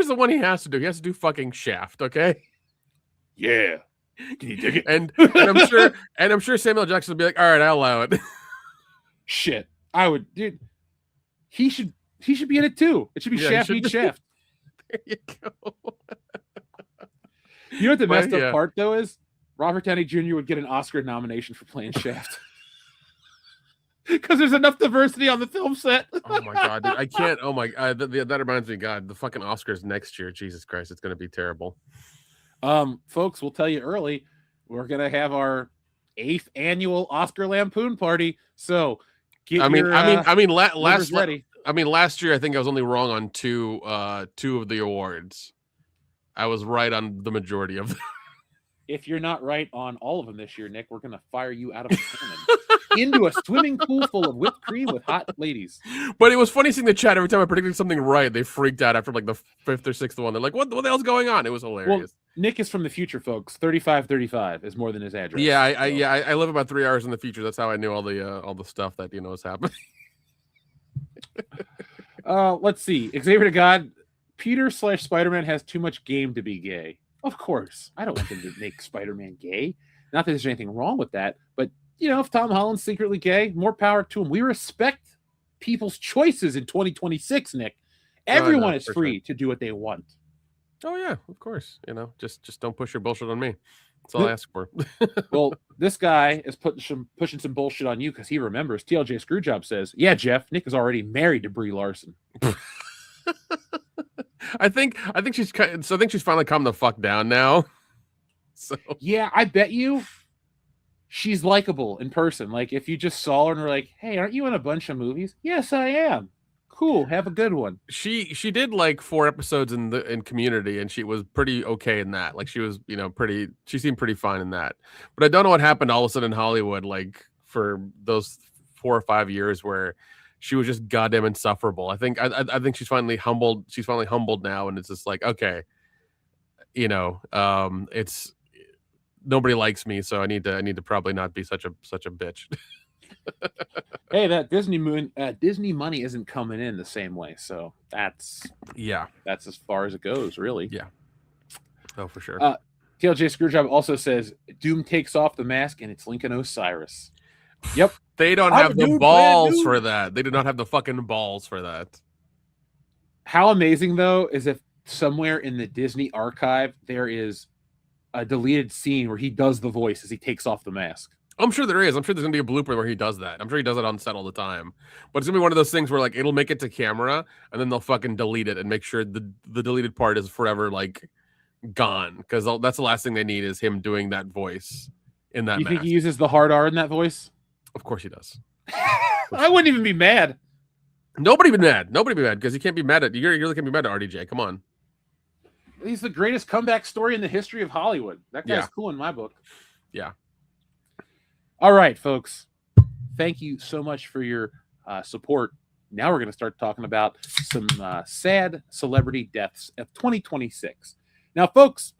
the one he has to do. He has to do fucking Shaft. Okay. Yeah. Can you dig it? And I'm sure Samuel Jackson will be like, all right, I'll allow it. Shit. I would, dude. He should be in it too. It should be Shaft meets Shaft. There you go. You know what the messed up part though is? Robert Downey Jr. would get an Oscar nomination for playing Shaft. Because there's enough diversity on the film set. Oh my god, dude. I can't. Oh my god, that reminds me, God, the fucking Oscars next year. Jesus Christ, it's gonna be terrible. Folks, we'll tell you early, we're gonna have our 8th annual Oscar Lampoon party. So last year I think I was only wrong on two of the awards. I was right on the majority of them. If you're not right on all of them this year, Nick, we're gonna fire you out of a cannon into a swimming pool full of whipped cream with hot ladies. But it was funny seeing the chat every time I predicted something right. They freaked out after like the 5th or 6th one. They're like, "What the hell's going on?" It was hilarious. Well, Nick is from the future, folks. 3535 is more than his address. Yeah, I live about 3 hours in the future. That's how I knew all the stuff that is happening. Let's see. Xavier to God, Peter / Spider-Man has too much game to be gay. Of course. I don't want them to make Spider-Man gay. Not that there's anything wrong with that, but if Tom Holland's secretly gay, more power to him. We respect people's choices in 2026, Nick. Everyone is free to do what they want. Oh yeah, of course. Just don't push your bullshit on me. That's all I ask for. Well, this guy is pushing some bullshit on you because he remembers. TLJ Screwjob says, "Yeah, Jeff, Nick is already married to Brie Larson." I think she's finally calmed the fuck down now. So yeah, I bet you she's likable in person. Like if you just saw her and were like, "Hey, aren't you in a bunch of movies?" "Yes, I am." "Cool, have a good one." She did like 4 episodes in Community, and she was pretty okay in that. Like she was, she seemed pretty fine in that. But I don't know what happened all of a sudden in Hollywood, like for those 4 or 5 years where she was just goddamn insufferable. I think she's finally humbled. She's finally humbled now, and it's just like, okay, it's nobody likes me, so I need to probably not be such a bitch. Hey, that Disney money isn't coming in the same way, so that's as far as it goes, really. Yeah. Oh, for sure. TLJ Screwjob also says Doom takes off the mask and it's Lincoln Osiris. Yep. They don't have the balls for that. They do not have the fucking balls for that. How amazing, though, is if somewhere in the Disney archive there is a deleted scene where he does the voice as he takes off the mask. I'm sure there is. I'm sure there's going to be a blooper where he does that. I'm sure he does it on set all the time. But it's going to be one of those things where, like, it'll make it to camera, and then they'll fucking delete it and make sure the deleted part is forever, like, gone. Because that's the last thing they need is him doing that voice in that mask. You think he uses the hard R in that voice? Of course he does. I wouldn't even be mad. Nobody be mad. Because you can't be mad at... You're really can't be mad at RDJ. Come on. He's the greatest comeback story in the history of Hollywood. That guy's cool in my book. Yeah. All right, folks. Thank you so much for your support. Now we're going to start talking about some sad celebrity deaths of 2026. Now, folks,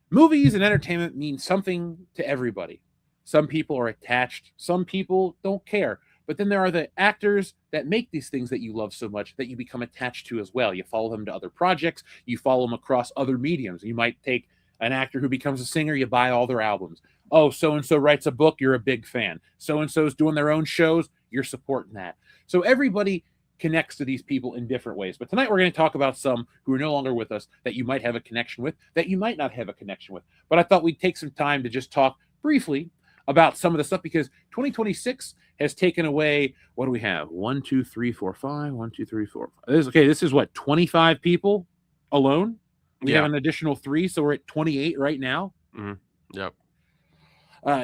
movies and entertainment mean something to everybody. Some people are attached. Some people don't care. But then there are the actors that make these things that you love so much that you become attached to as well. You follow them to other projects. You follow them across other mediums. You might take an actor who becomes a singer. You buy all their albums. Oh, so-and-so writes a book. You're a big fan. So-and-so's doing their own shows. You're supporting that. So everybody connects to these people in different ways. But tonight we're going to talk about some who are no longer with us that you might have a connection with, that you might not have a connection with. But I thought we'd take some time to just talk briefly about some of the stuff because 2026 has taken away, what do we have? 1, 2, 3, 4, 5. 1, 2, 3, 4, 5. This is what, 25 people alone? We have an additional 3, so we're at 28 right now. Mm-hmm. Yep.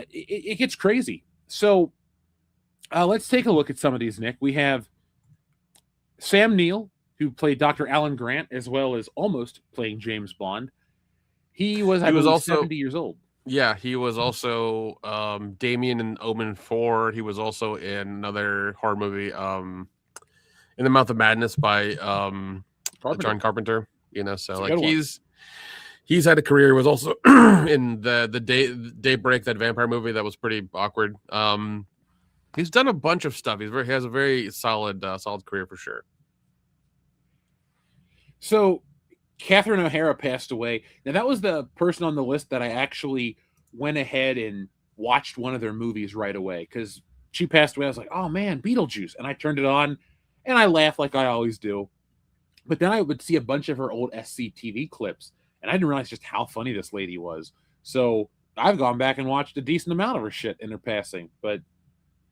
It gets crazy. So let's take a look at some of these, Nick. We have Sam Neill, who played Dr. Alan Grant, as well as almost playing James Bond. He was also 70 years old. Yeah, he was also Damien in Omen 4. He was also in another horror movie, In the Mouth of Madness by John Carpenter. So like he's had a career. He was also in the Daybreak, that vampire movie that was pretty awkward. He's done a bunch of stuff. He has a very solid career for sure. So Catherine O'Hara passed away. Now, that was the person on the list that I actually went ahead and watched one of their movies right away because she passed away. I was like, oh, man, Beetlejuice. And I turned it on, and I laughed like I always do. But then I would see a bunch of her old SCTV clips, and I didn't realize just how funny this lady was. So I've gone back and watched a decent amount of her shit in her passing. But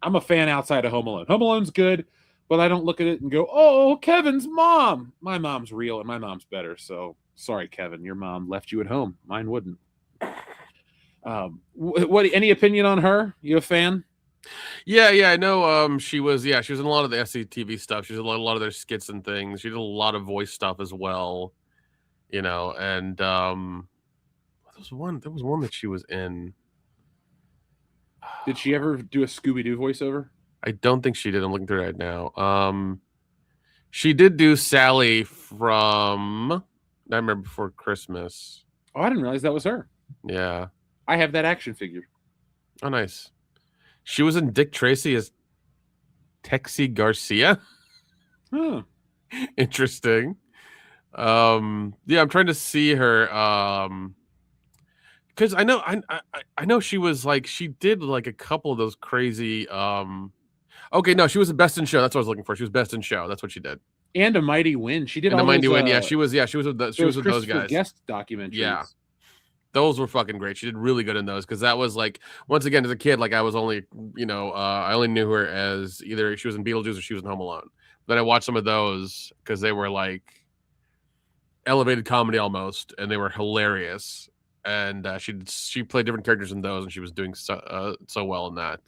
I'm a fan outside of Home Alone. Home Alone's good, but I don't look at it and go, oh, Kevin's mom. My mom's real, and my mom's better. So sorry, Kevin. Your mom left you at home. Mine wouldn't. What? Any opinion on her? You a fan? Yeah, I know. She was in a lot of the SCTV stuff. She was in a lot of their skits and things. She did a lot of voice stuff as well. And there was one that she was in. Did she ever do a Scooby-Doo voiceover? I don't think she did. I'm looking through it right now. She did do Sally from Nightmare Before Christmas. Oh, I didn't realize that was her. Yeah. I have that action figure. Oh, nice. She was in Dick Tracy as Texie Garcia. Huh. Interesting. Yeah, I'm trying to see her. because I know she was like she did like a couple of those crazy. Okay, no, she was the Best in Show. That's what I was looking for. She was Best in Show. That's what she did. And A Mighty Wind. She did And all A Mighty those, Wind. Yeah, she was with those Christopher guys. Guest documentaries. Yeah. Those were fucking great. She did really good in those because that was like, once again, as a kid, like I was only, I only knew her as either she was in Beetlejuice or she was in Home Alone. Then I watched some of those because they were like elevated comedy almost, and they were hilarious. And she played different characters in those, and she was doing so well in that.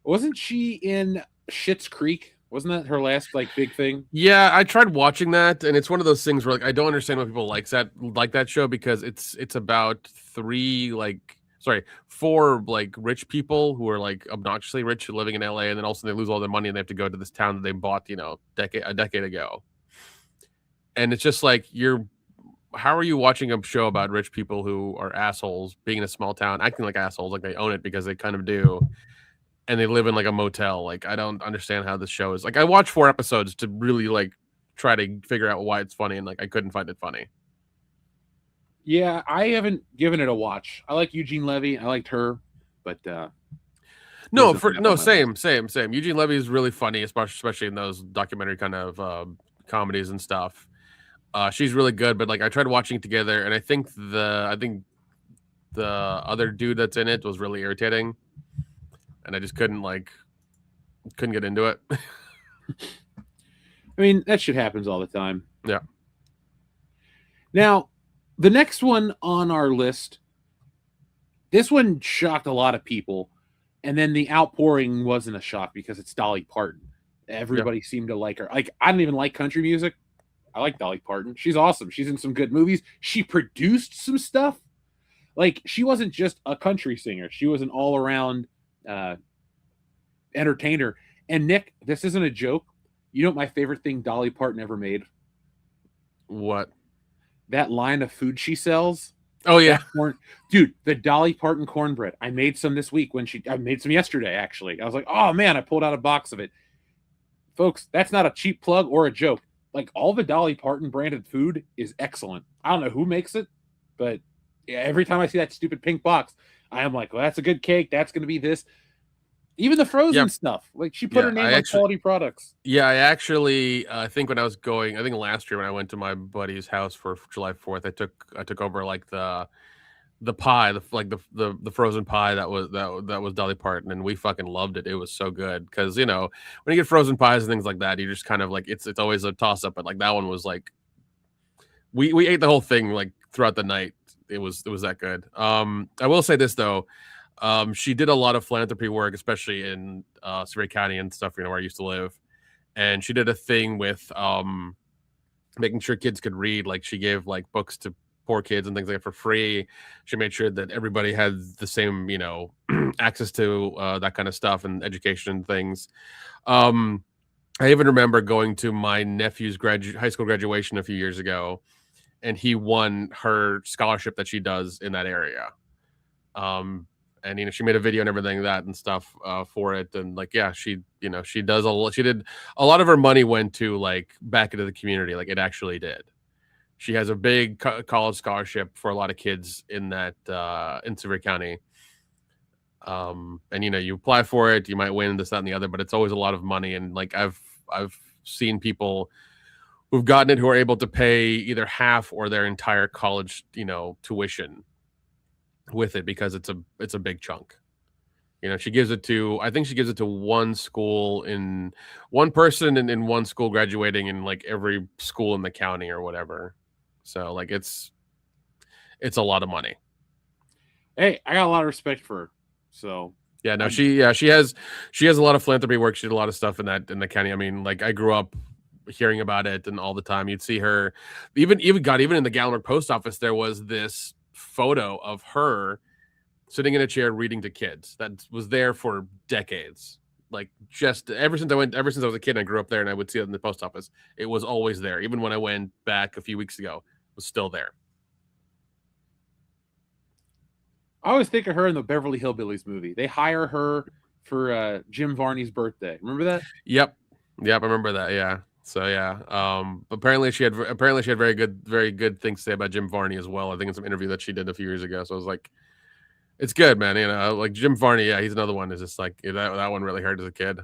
Wasn't she in Schitt's Creek? Wasn't that her last like big thing? Yeah, I tried watching that, and it's one of those things where like I don't understand why people like that show because it's about four like rich people who are like obnoxiously rich living in LA, and then also they lose all their money and they have to go to this town that they bought, a decade ago. And it's just like how are you watching a show about rich people who are assholes being in a small town, acting like assholes, like they own it because they kind of do, and they live in like a motel? Like I don't understand how this show is. Like I watched 4 episodes to really like try to figure out why it's funny, and like I couldn't find it funny. Yeah, I haven't given it a watch. I like Eugene Levy. I liked her, but same. Eugene Levy is really funny, especially in those documentary kind of comedies and stuff. She's really good, but like I tried watching it together, and I think the other dude that's in it was really irritating, and I just couldn't get into it. I mean, that shit happens all the time. Yeah. Now, the next one on our list, this one shocked a lot of people, and then the outpouring wasn't a shock because it's Dolly Parton. Everybody seemed to like her. Like, I don't even like country music. I like Dolly Parton. She's awesome. She's in some good movies. She produced some stuff. Like, she wasn't just a country singer. She was an all-around entertainer. And Nick, this isn't a joke. You know what my favorite thing Dolly Parton ever made? What? That line of food she sells. Oh yeah, dude, the Dolly Parton cornbread. I made some this week I made some yesterday. Actually, I was like, oh man, I pulled out a box of it. Folks, that's not a cheap plug or a joke. Like all the Dolly Parton branded food is excellent. I don't know who makes it, but every time I see that stupid pink box, I am like, well, that's a good cake. That's going to be this. Even the frozen stuff. Like she put her name on quality products. Yeah, I actually I think when I was going, I think last year when I went to my buddy's house for July 4th, I took over like the pie, the frozen pie that was Dolly Parton, and we fucking loved it. It was so good because when you get frozen pies and things like that, you just kind of like it's always a toss up. But like that one was like we ate the whole thing like throughout the night. It was that good. I will say this though. She did a lot of philanthropy work, especially in Surrey County and stuff, where I used to live. And she did a thing with making sure kids could read. Like she gave like books to poor kids and things like that for free. She made sure that everybody had the same, access to that kind of stuff and education and things. I even remember going to my nephew's high school graduation a few years ago, and he won her scholarship that she does in that area. And she made a video and everything and stuff for it, and like she does she did a lot of her money went to like back into the community, like it actually did. She has a big college scholarship for a lot of kids in that in Surrey County, and you apply for it, you might win this, that, and the other, but it's always a lot of money. And like I've seen people who've gotten it who are able to pay either half or their entire college tuition with it because it's a big chunk. She gives it to, I think she gives it to one person in one school graduating in like every school in the county or whatever. So like it's a lot of money. Hey, I got a lot of respect for her. So yeah, no, she has a lot of philanthropy work. She did a lot of stuff in the county. I mean, like I grew up hearing about it, and all the time you'd see her even in the Gallenberg post office, there was this photo of her sitting in a chair reading to kids that was there for decades. Like just ever since I was a kid and I grew up there, and I would see it in the post office, it was always there. Even when I went back a few weeks ago, it was still there. I always think of her in the Beverly Hillbillies movie. They hire her for Jim Varney's birthday. Remember that? Yep, I remember that. Yeah, So yeah, apparently she had very good things to say about Jim Varney as well. I think in some interview that she did a few years ago. So I was like, it's good, man. You know, like Jim Varney, yeah, he's another one. Is just like that one really hurt as a kid.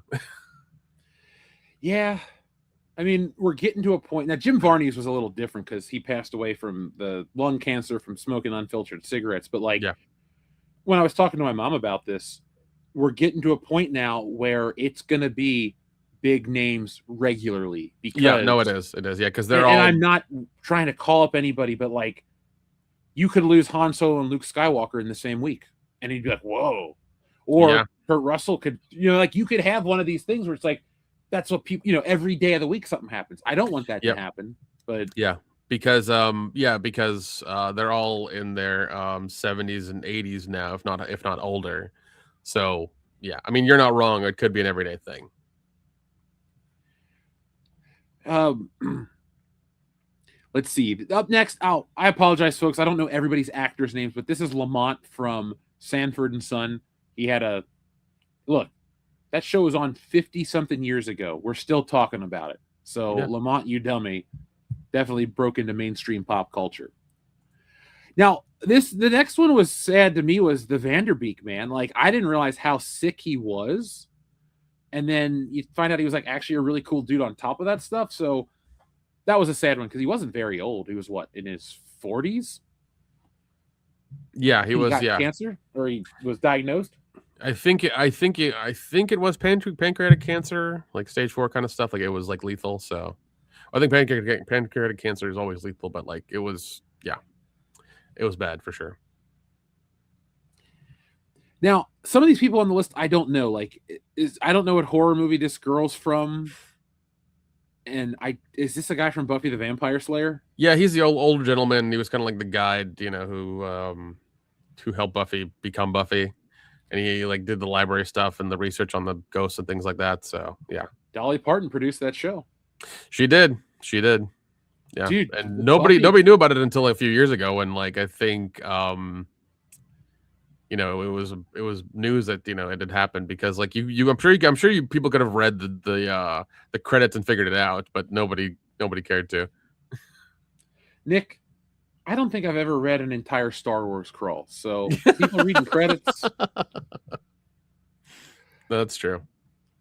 Yeah. I mean, we're getting to a point now. Jim Varney's was a little different because he passed away from the lung cancer from smoking unfiltered cigarettes. But like, when I was talking to my mom about this, we're getting to a point now where it's going to be big names regularly. Because, it is. Yeah, because they're all. And I'm not trying to call up anybody, but like, you could lose Han Solo and Luke Skywalker in the same week, and he'd be like, "Whoa!" Or Kurt Russell could, like you could have one of these things where it's like, that's what people, every day of the week something happens. I don't want that to happen, but because they're all in their 70s and 80s now, if not older. So yeah, I mean, you're not wrong. It could be an everyday thing. Let's see. Up next, I apologize, folks. I don't know everybody's actors' names, but this is Lamont from Sanford and Son. He had look. That show was on 50-something years ago. We're still talking about it. So Lamont, you dummy, definitely broke into mainstream pop culture. Now, the next one was sad to me was the Vanderbeek, man. Like, I didn't realize how sick he was. And then you find out he was like actually a really cool dude on top of that stuff. So that was a sad one because he wasn't very old. He was in his 40s? Yeah, he was cancer, or he was diagnosed. I think it was pancreatic cancer, like stage 4 kind of stuff. Like it was like lethal. So I think pancreatic cancer is always lethal, but like it was bad for sure. Now, some of these people on the list I don't know. Like, I don't know what horror movie this girl's from. And is this a guy from Buffy the Vampire Slayer? Yeah, he's the older gentleman. He was kind of like the guide, who helped Buffy become Buffy. And he like did the library stuff and the research on the ghosts and things like that. So yeah, Dolly Parton produced that show. She did. Yeah, dude, and nobody knew about it until a few years ago. When like I think it was news that it had happened because like I'm sure you people could have read the credits and figured it out, but nobody cared to. Nick, I don't think I've ever read an entire Star Wars crawl. So people reading credits. That's true.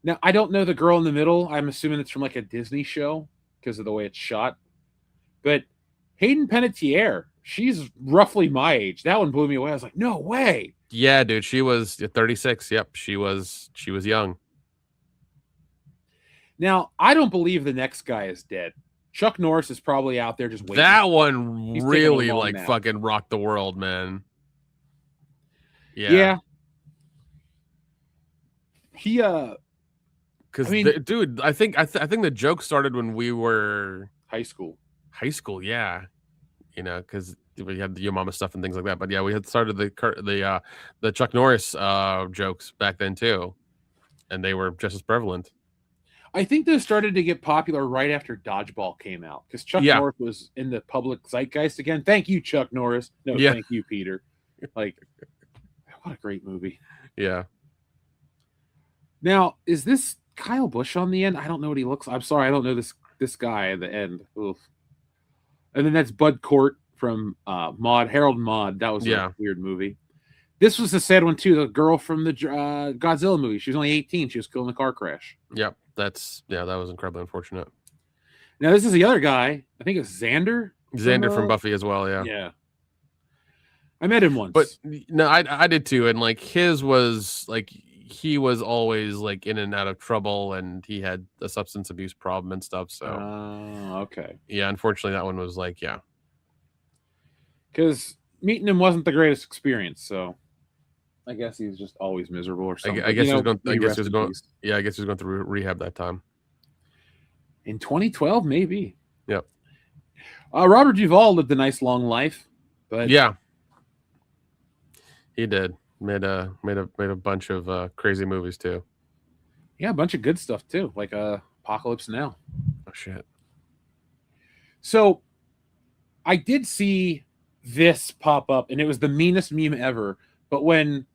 Now, I don't know the girl in the middle. I'm assuming it's from like a Disney show because of the way it's shot. But Hayden Panettiere, she's roughly my age. That one blew me away. I was like, no way. Yeah, dude. She was 36. Yep. She was young. Now, I don't believe the next guy is dead. Chuck Norris is probably out there just waiting. That one really like fucking rocked the world, man. Yeah. He because dude, I think the joke started when we were high school. Yeah, because we had the Yo Mama stuff and things like that. But yeah, we had started the Chuck Norris jokes back then too, and they were just as prevalent. I think those started to get popular right after Dodgeball came out because Chuck Norris was in the public zeitgeist again. Thank you, Chuck Norris. No, thank you, Peter. Like, what a great movie. Yeah. Now, is this Kyle Busch on the end? I don't know what he looks like. I'm sorry, I don't know this guy at the end. Oof. And then that's Bud Cort from Harold and Maude. That was a weird movie. This was a sad one too. The girl from the Godzilla movie. She was only 18. She was killed in a car crash. Yep. That was incredibly unfortunate. Now this is the other guy. I think it's Xander. Xander from Buffy as well. Yeah. Yeah. I met him once. But no, I did too. And like his was like he was always like in and out of trouble, and he had a substance abuse problem and stuff. So okay. Yeah. Unfortunately, that one was like because meeting him wasn't the greatest experience. So I guess he was just always miserable or something. I guess he was going. I guess he was going. Yeah, I guess he was going through rehab that time. In 2012, maybe. Yep. Robert Duvall lived a nice long life, but yeah, he did. Made a bunch of crazy movies too. Yeah, a bunch of good stuff too, like Apocalypse Now. Oh shit. So I did see this pop up, and it was the meanest meme ever. But when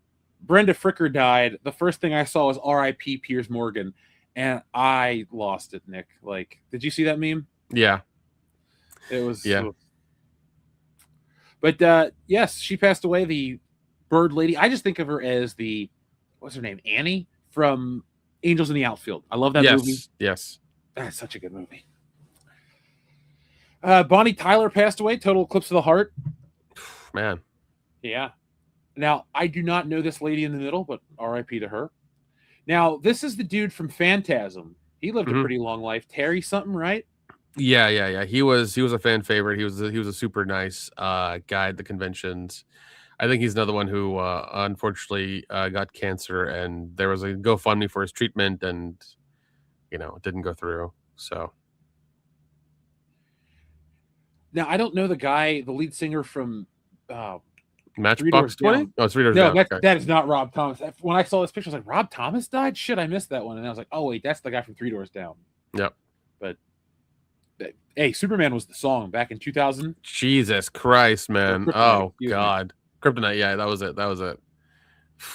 Brenda Fricker died, the first thing I saw was R.I.P. Piers Morgan. and I lost it, Nick. Like, did you see that meme? Yeah. It was. Yeah. But yes, she passed away. The bird lady. I just think of her as what's her name? Annie from Angels in the Outfield. I love that movie. Yes. That's such a good movie. Bonnie Tyler passed away. Total eclipse of the heart. Man. Yeah. Now, I do not know this lady in the middle, but RIP to her. Now, this is the dude from Phantasm. He lived a pretty long life. Terry something, right? Yeah. He was a fan favorite. He was a super nice guy at the conventions. I think he's another one who unfortunately got cancer, and there was a GoFundMe for his treatment, and it didn't go through. So now I don't know the guy, the lead singer from Matchbox 20? Oh, it's 3 Doors Down. No, Okay. that is not Rob Thomas. When I saw this picture, I was like, Rob Thomas died? Shit, I missed that one. And I was like, oh wait, that's the guy from 3 Doors Down. Yep. But hey, Superman was the song back in 2000. Jesus Christ, man. Oh God. Kryptonite, yeah, that was it.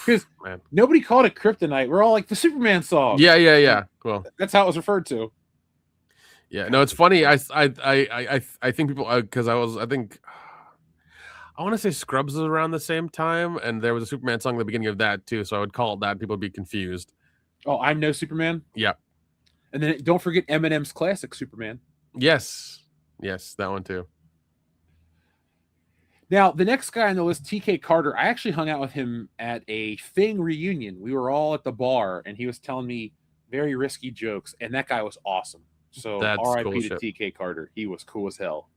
Because nobody called it Kryptonite. We're all like the Superman song. Yeah. Well, that's how it was referred to. Yeah, no, it's funny. I think people because I want to say Scrubs was around the same time, and there was a Superman song at the beginning of that too. So I would call it that. People would be confused. Oh, I'm No Superman. Yeah, and then don't forget Eminem's classic Superman. Yes, that one too. Now, the next guy on the list, TK Carter, I actually hung out with him at a Thing reunion. We were all at the bar, and he was telling me very risky jokes, and that guy was awesome. So RIP to TK Carter. He was cool as hell.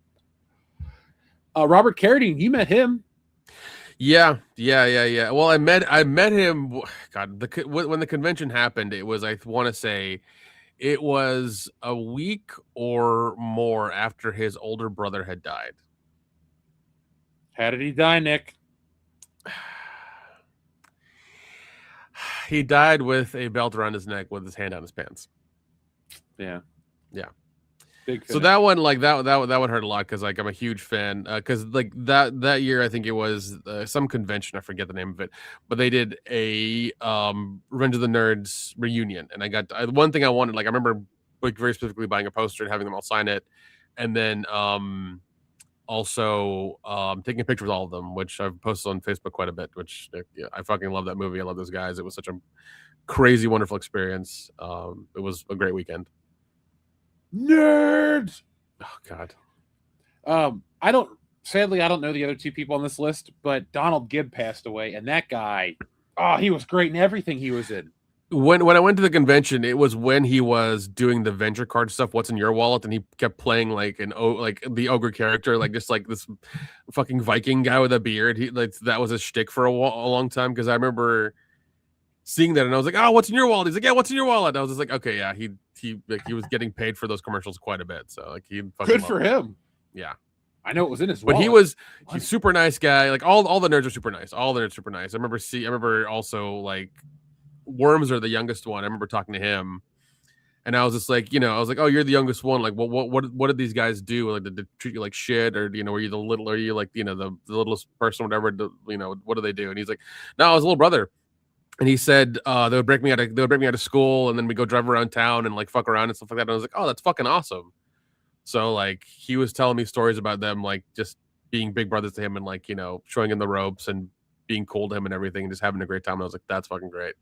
Robert Carradine, you met him. Yeah. Well, I met him. God, when the convention happened, it was, I want to say, it was a week or more after his older brother had died. How did he die, Nick? He died with a belt around his neck with his hand down his pants. Yeah. Big so that one, like that would hurt a lot because like I'm a huge fan. Because like that year, I think it was some convention. I forget the name of it, but they did a Revenge of the Nerds reunion, and I got one thing I wanted. Like I remember like very specifically buying a poster and having them all sign it, and then also taking a picture with all of them, which I've posted on Facebook quite a bit. Which I fucking love that movie. I love those guys. It was such a crazy, wonderful experience. It was a great weekend. Nerds. Oh God. I don't know the other two people on this list, but Donald Gibb passed away, and that guy, he was great in everything he was in. When I went to the convention, it was when he was doing the venture card stuff. What's in your wallet? And he kept playing like the ogre character, like just like this fucking Viking guy with a beard. That was a shtick for a long time because I remember seeing that and I was like, "Oh, what's in your wallet?" He's like, "Yeah, what's in your wallet?" I was just like, "Okay, yeah." He was getting paid for those commercials quite a bit, so like he good for him. Yeah, I know it was in his wallet. But he's super nice guy. Like all the nerds are super nice. All the nerds are super nice. I remember also like Worms are the youngest one. I remember talking to him, and I was just like, I was like, "Oh, you're the youngest one. Like, what did these guys do? Like, did they treat you like shit, or were you the little? Are you like the littlest person, whatever? What do they do?" And he's like, "No, I was a little brother." And he said they would break me out of school, and then we go drive around town and like fuck around and stuff like that. And I was like, "Oh, that's fucking awesome." So like he was telling me stories about them, like just being big brothers to him and like showing him the ropes and being cool to him and everything, and just having a great time. And I was like, "That's fucking great."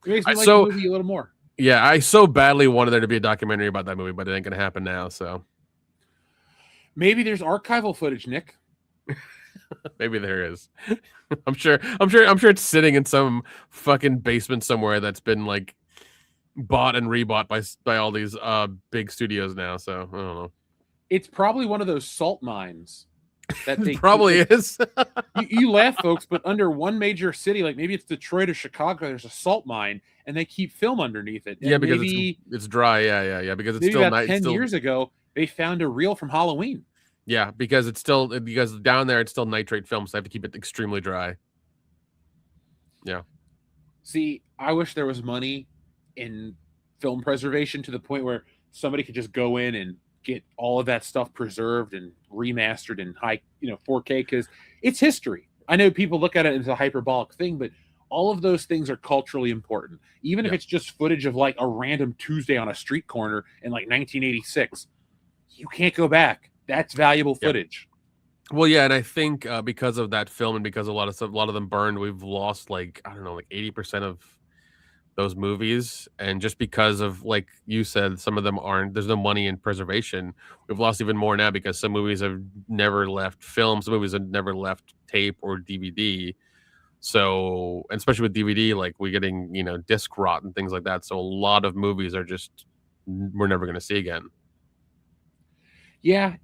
It makes me like the movie a little more. Yeah, I so badly wanted there to be a documentary about that movie, but it ain't gonna happen now. So maybe there's archival footage, Nick. Maybe there is. I'm sure it's sitting in some fucking basement somewhere that's been like bought and rebought by all these big studios now. So I don't know. It's probably one of those salt mines that they probably is. you laugh, folks, but under one major city, like maybe it's Detroit or Chicago, there's a salt mine, and they keep film underneath it. And yeah, because it's dry. Yeah. Because it's still about 10 years ago, they found a reel from Halloween. Yeah, because down there it's still nitrate film, so they have to keep it extremely dry. Yeah. See, I wish there was money in film preservation to the point where somebody could just go in and get all of that stuff preserved and remastered in high, 4K, because it's history. I know people look at it as a hyperbolic thing, but All of those things are culturally important. Even if Yeah. it's just footage of like a random Tuesday on a street corner in like 1986, you can't go back. That's valuable footage. Well, yeah, and I think because of that film and because a lot of them burned, we've lost like I don't know, like 80% of those movies, and just because of like you said, some of them aren't. There's no money in preservation. We've lost even more now because some movies have never left film. Some movies have never left tape or DVD. So, and especially with DVD, like we're getting disc rot and things like that. So a lot of movies are just we're never going to see again. Yeah,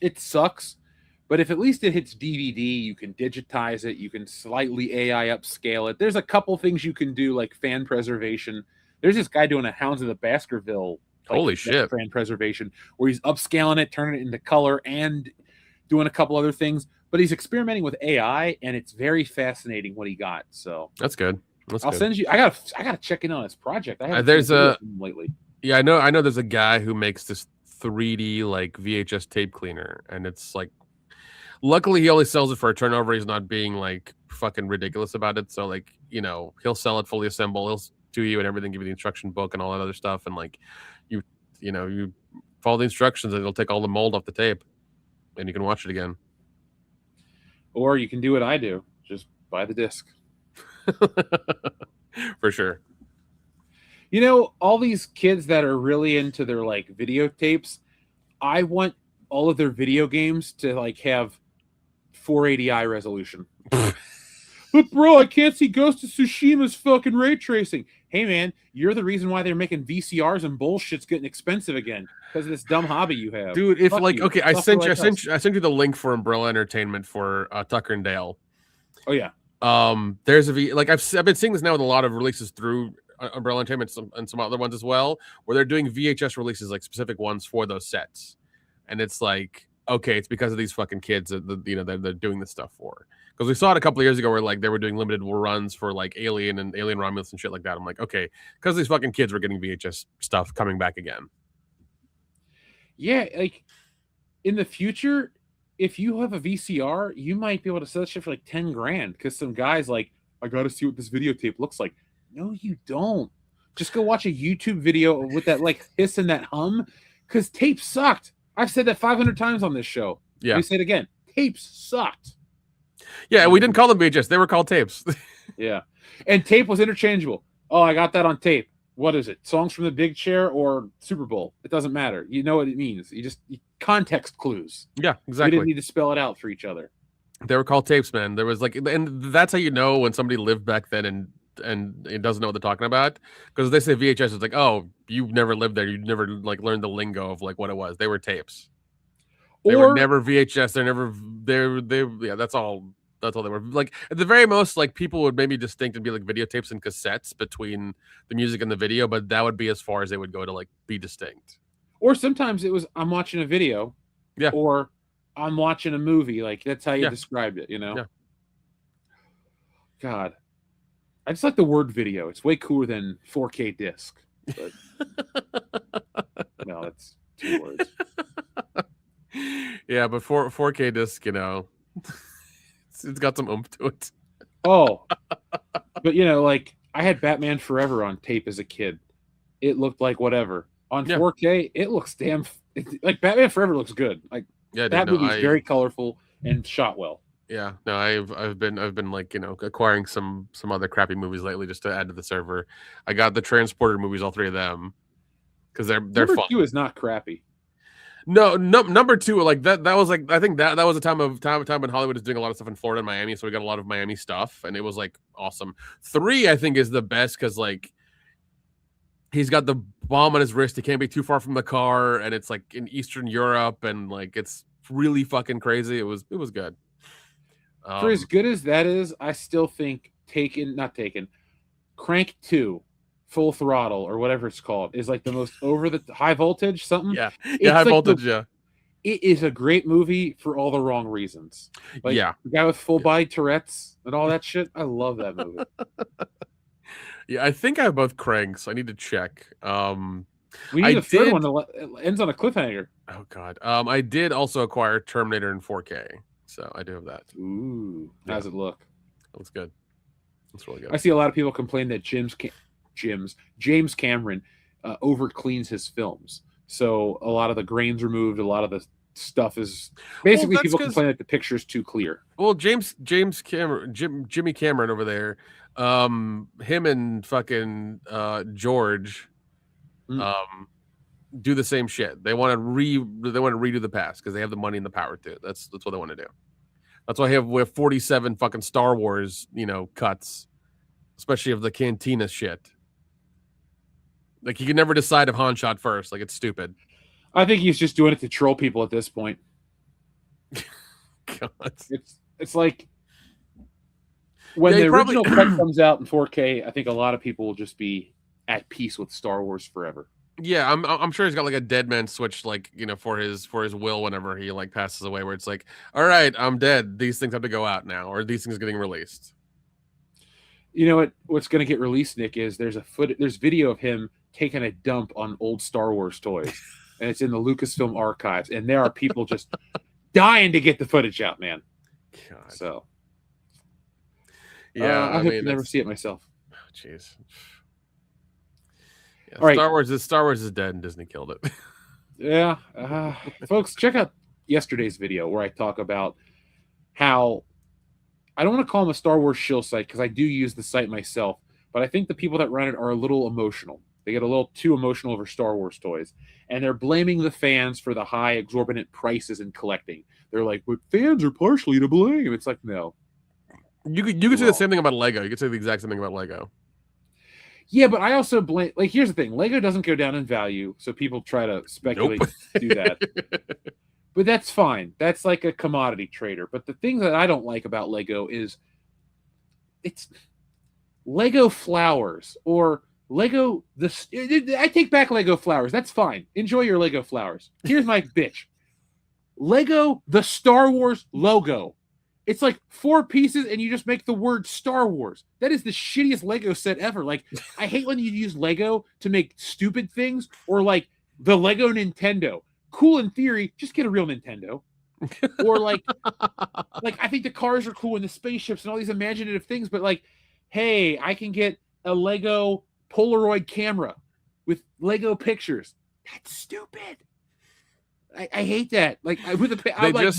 it sucks, but if at least it hits DVD, you can digitize it, you can slightly AI upscale it. There's a couple things you can do, like fan preservation. There's this guy doing a Hounds of the Baskerville Holy shit. fan preservation where he's upscaling it, turning it into color, and doing a couple other things. But he's experimenting with AI, and it's very fascinating what he got. So That's good. I'll send you. I gotta check in on his project. I haven't there's seen a him lately. Yeah, I know there's a guy who makes this 3D like VHS tape cleaner, and it's like luckily he only sells it for a turnover. He's not being like fucking ridiculous about it. So like, he'll sell it fully assembled, he'll do you and everything, give you the instruction book and all that other stuff, and like you follow the instructions and it'll take all the mold off the tape and you can watch it again. Or you can do what I do, just buy the disc. For sure. All these kids that are really into their like videotapes, I want all of their video games to like have 480i resolution. But bro, I can't see Ghost of Tsushima's fucking ray tracing. Hey man, you're the reason why they're making VCRs and bullshit's getting expensive again because of this dumb hobby you have. Dude, if Fuck like you. okay, I Suffer sent like you us. the link for Umbrella Entertainment for Tucker and Dale. Oh yeah. There's I've been seeing this now with a lot of releases through Umbrella Entertainment and some other ones as well, where they're doing VHS releases, like specific ones for those sets, and it's like, okay, it's because of these fucking kids that they're doing this stuff for. Because we saw it a couple of years ago where like they were doing limited runs for like Alien and Alien Romulus and shit like that. I'm like, okay, because these fucking kids were getting VHS stuff coming back again. Yeah, like in the future, if you have a VCR, you might be able to sell that shit for like 10 grand because some guy's like, I gotta see what this videotape looks like. No, you don't. Just go watch a YouTube video with that like hiss and that hum, because tape sucked. I've said that 500 times on this show. Yeah. Let me say it again. Tapes sucked. Yeah, we didn't call them VHS. They were called tapes. Yeah. And tape was interchangeable. Oh, I got that on tape. What is it? Songs from the Big Chair or Super Bowl? It doesn't matter. You know what it means. Context clues. Yeah, exactly. We didn't need to spell it out for each other. They were called tapes, man. There was like, and that's how you know when somebody lived back then and it doesn't know what they're talking about, because they say VHS, it's like, oh, you've never lived there, you never like learned the lingo of like what it was. They were tapes. They were never VHS. Yeah, that's all they were. Like at the very most, like people would maybe distinct and be like videotapes and cassettes between the music and the video, but that would be as far as they would go to like be distinct. Or sometimes it was, I'm watching a video. Yeah. Or I'm watching a movie. Like that's how you Yeah. described it, Yeah. God. I just like the word video. It's way cooler than 4K disc. But no, that's 2 words. Yeah, but 4K disc, it's got some oomph to it. Oh. But like I had Batman Forever on tape as a kid. It looked like whatever. On 4K, it looks like Batman Forever looks good. Like that movie's very colorful and shot well. Yeah, no, I've been like acquiring some other crappy movies lately just to add to the server. I got the Transporter movies, all 3 of them, because they're Number fun. 2 is not crappy. No, number 2, like that was like, I think that was a time when Hollywood was doing a lot of stuff in Florida and Miami, so we got a lot of Miami stuff, and it was like awesome. 3, I think, is the best because like he's got the bomb on his wrist, he can't be too far from the car, and it's like in Eastern Europe, and like it's really fucking crazy. It was good. For as good as that is, I still think Crank 2, Full Throttle, or whatever it's called, is like the most over the high voltage something. Yeah, It's high like voltage. Yeah, it is a great movie for all the wrong reasons. Like Yeah. the guy with full body Tourette's and all that shit. I love that movie. yeah. I think I have both cranks. I need to check. We need a third one that ends on a cliffhanger. Oh God. I did also acquire Terminator in 4K, so I do have that. Ooh, how's it look? That was good. That's really good. I see a lot of people complain that James Cameron over cleans his films. So a lot of the grains removed, a lot of the stuff is basically people complain that the picture is too clear. Well, Jimmy Cameron over there, him and fucking George, do the same shit. They want to redo the past because they have the money and the power to. That's what they want to do. That's why we have 47 fucking Star Wars, cuts, especially of the Cantina shit. Like, you can never decide if Han shot first. Like, it's stupid. I think he's just doing it to troll people at this point. God. It's like when the original cut comes out in 4K, I think a lot of people will just be at peace with Star Wars forever. Yeah, I'm sure he's got like a dead man switch, like, for his will whenever he like passes away, where it's like, all right, I'm dead. These things have to go out now, or these things are getting released. You know what's going to get released, Nick, is there's video of him taking a dump on old Star Wars toys, and it's in the Lucasfilm archives, and there are people just dying to get the footage out, man. God. So, yeah, I hope to never see it myself. Jeez. Yeah, all right. Star Wars is dead, and Disney killed it. Yeah, folks, check out yesterday's video where I talk about how I don't want to call them a Star Wars shill site because I do use the site myself, but I think the people that run it are a little emotional. They get a little too emotional over Star Wars toys, and they're blaming the fans for the high, exorbitant prices in collecting. They're like, "But fans are partially to blame." It's like, no. You could say the same thing about Lego. You could say the exact same thing about Lego. Yeah, but I also blame. Like, here's the thing: Lego doesn't go down in value, so people try to speculate to do that. But that's fine. That's like a commodity trader. But the thing that I don't like about Lego is it's Lego flowers or Lego. I take back Lego flowers. That's fine. Enjoy your Lego flowers. Here's my bitch. Lego, the Star Wars logo. It's like 4 pieces and you just make the word Star Wars. That is the shittiest Lego set ever. Like, I hate when you use Lego to make stupid things, or like the Lego Nintendo. Cool in theory, just get a real Nintendo. Or like I think the cars are cool and the spaceships and all these imaginative things, but like, hey, I can get a Lego Polaroid camera with Lego pictures. That's stupid. I hate that. Like,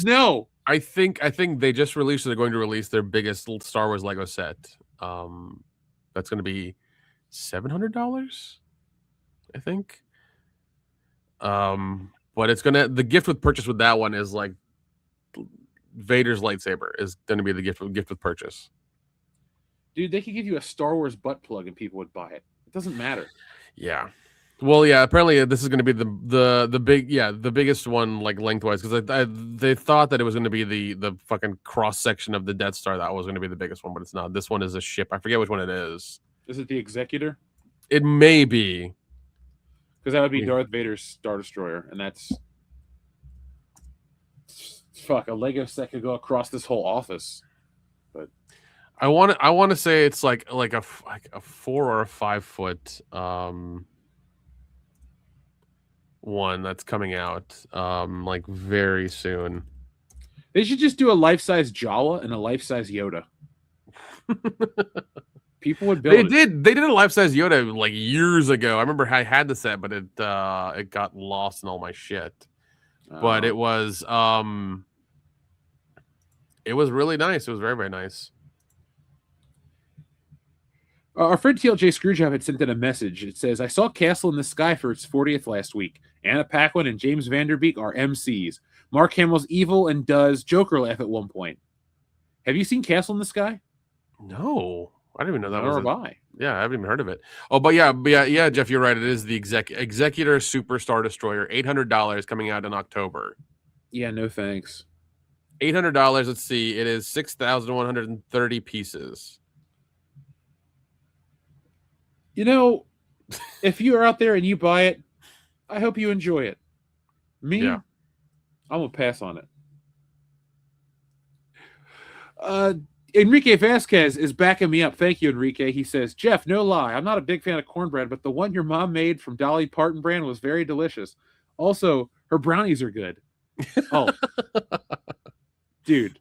no. I think they just released. They're going to release their biggest Star Wars Lego set. That's going to be $700, I think. But it's the gift with purchase with that one is like Vader's lightsaber is going to be the gift with purchase. Dude, they could give you a Star Wars butt plug and people would buy it. It doesn't matter. Yeah. Well, yeah. Apparently, this is going to be the biggest one, like, lengthwise, because they thought that it was going to be the fucking cross section of the Death Star that was going to be the biggest one, but it's not. This one is a ship. I forget which one it is. Is it the Executor? It may be, because that would be Darth Vader's Star Destroyer, and that's a Lego set could go across this whole office. But I want to say it's like a 4 or a 5 foot one that's coming out like very soon. They should just do a life-size Jawa and a life-size Yoda. People would build They did a life-size Yoda like years ago. I remember I had the set, but it got lost in all my shit. But it was really nice. It was very, very nice. Our friend TLJ Screwjob had sent in a message. It says, I saw Castle in the Sky for its 40th last week. Anna Paquin and James Vanderbeek are MCs. Mark Hamill's evil and does Joker laugh at one point. Have you seen Castle in the Sky? No. I didn't even know that was Yeah, I haven't even heard of it. Oh, but yeah, Jeff, you're right. It is the Executor Super Star Destroyer, $800 coming out in October. Yeah, no thanks. $800. Let's see. It is 6,130 pieces. You know, if you're out there and you buy it, I hope you enjoy it. Me, I'm gonna pass on it. Enrique Vasquez is backing me up. Thank you, Enrique. He says, Jeff, no lie, I'm not a big fan of cornbread, but the one your mom made from Dolly Parton brand was very delicious. Also, her brownies are good. Oh, dude.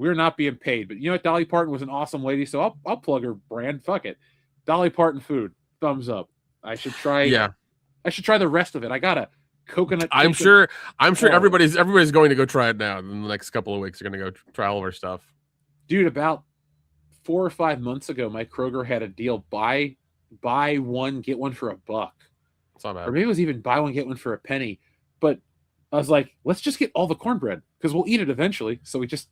we're not being paid, but you know what? Dolly Parton was an awesome lady, so I'll plug her brand. Fuck it. Dolly Parton food. Thumbs up. I should try. Yeah. I should try the rest of it. I got a coconut. I'm sure everybody's going to go try it now. In the next couple of weeks, they're going to go try all of our stuff. Dude, about 4 or 5 months ago, my Kroger had a deal: buy one, get one for $1. It's not bad. Or maybe it was even buy one, get one for a penny. But I was like, let's just get all the cornbread because we'll eat it eventually. So we just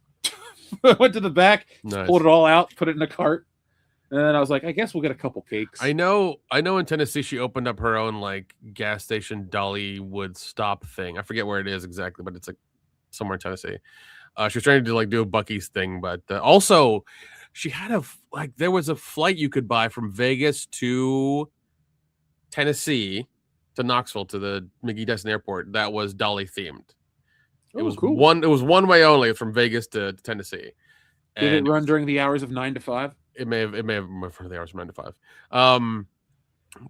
went to the back, pulled it all out, put it in a cart. And then I was like, I guess we'll get a couple cakes. I know in Tennessee she opened up her own like gas station Dollywood stop thing. I forget where it is exactly, but it's like somewhere in Tennessee. She was trying to do a Buc-ee's thing, but also she had there was a flight you could buy from Vegas to Tennessee to Knoxville to the McGee-Destin Airport that was Dolly themed. It was cool. It was one way only from Vegas to Tennessee. Did it run during the hours of 9 to 5? It may have run for the hours from 9 to 5.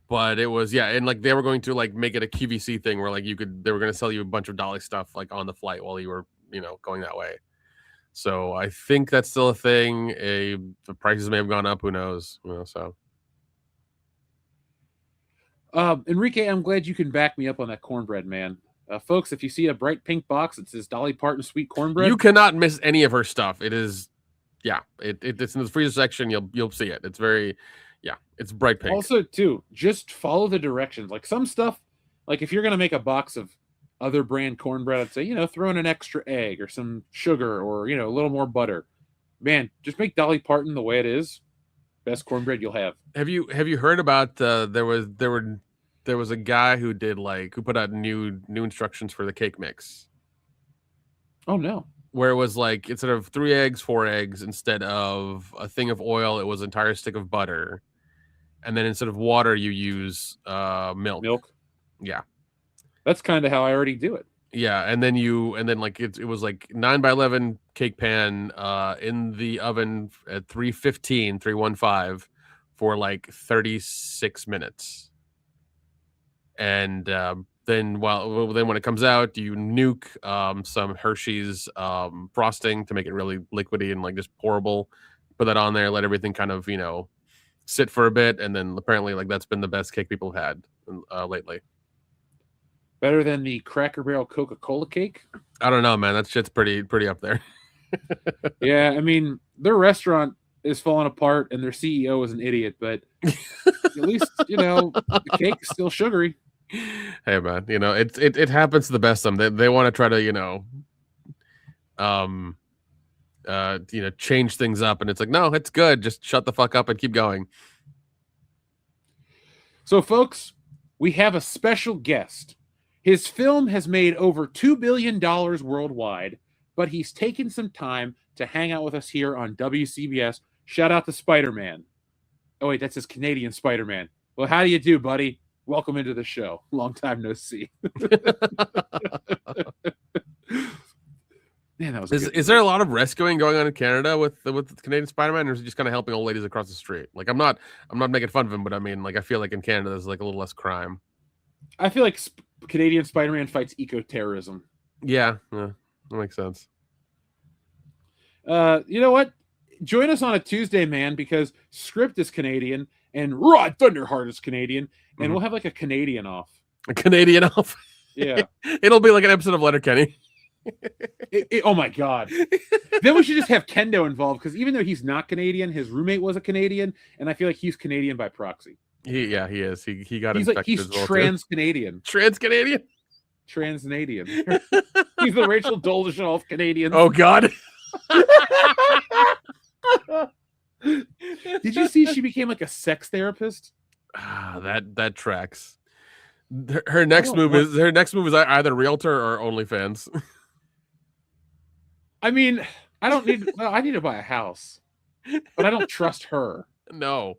But it was and like they were going to like make it a QVC thing where like they were going to sell you a bunch of Dolly stuff like on the flight while you were going that way. So I think that's still a thing. The prices may have gone up. Who knows? So. Enrique, I'm glad you can back me up on that cornbread, man. Folks, if you see a bright pink box that says Dolly Parton sweet cornbread, you cannot miss any of her stuff. It is, it's in the freezer section. You'll see it. It's very, it's bright pink. Also, too, just follow the directions. Like some stuff, like if you're gonna make a box of other brand cornbread, I'd say throw in an extra egg or some sugar or a little more butter. Man, just make Dolly Parton the way it is. Best cornbread you'll have. Have you heard about there was a guy who who put out new instructions for the cake mix? Oh no. Where it was like instead of 3 eggs, 4 eggs, instead of a thing of oil, it was an entire stick of butter. And then instead of water, you use milk. Milk? Yeah. That's kind of how I already do it. Yeah, and then it was like 9x11 cake pan in the oven at 315 for like 36 minutes. And then when it comes out, you nuke some Hershey's frosting to make it really liquidy and like just pourable. Put that on there, let everything kind of sit for a bit, and then apparently like that's been the best cake people have had lately. Better than the Cracker Barrel Coca-Cola cake? I don't know, man. That shit's pretty up there. Yeah, I mean, their restaurant is falling apart and their CEO is an idiot, but at least, the cake's still sugary. Hey, man, it happens to the best of them. They want to try to, change things up, and it's like, no, it's good. Just shut the fuck up and keep going. So, folks, we have a special guest. His film has made over $2 billion worldwide, but he's taken some time to hang out with us here on WCBS. Shout out to Spider-Man. Oh, wait, that's his Canadian Spider-Man. Well, how do you do, buddy? Welcome into the show. Long time no see. Man, that was is there a lot of rescuing going on in Canada with the Canadian Spider-Man, or is he just kind of helping old ladies across the street? Like, I'm not making fun of him, but I mean, like, I feel like in Canada there's like a little less crime. I feel like Canadian Spider-Man fights eco-terrorism. Yeah, that makes sense. You know what? Join us on a Tuesday, man, because Script is Canadian and Rod Thunderheart is Canadian, and we'll have like a Canadian off. A Canadian off? Yeah. It'll be like an episode of Letterkenny. Oh my God. Then we should just have Kendo involved, because even though he's not Canadian, his roommate was a Canadian, and I feel like he's Canadian by proxy. He is. He got infected. He's trans-Canadian. Trans-Canadian? Trans-Canadian. He's the Rachel Dolezal of Canadians. Oh God. Did you see she became like a sex therapist? That tracks. Her next move is either realtor or OnlyFans. I mean, I need to buy a house, but I don't trust her. No,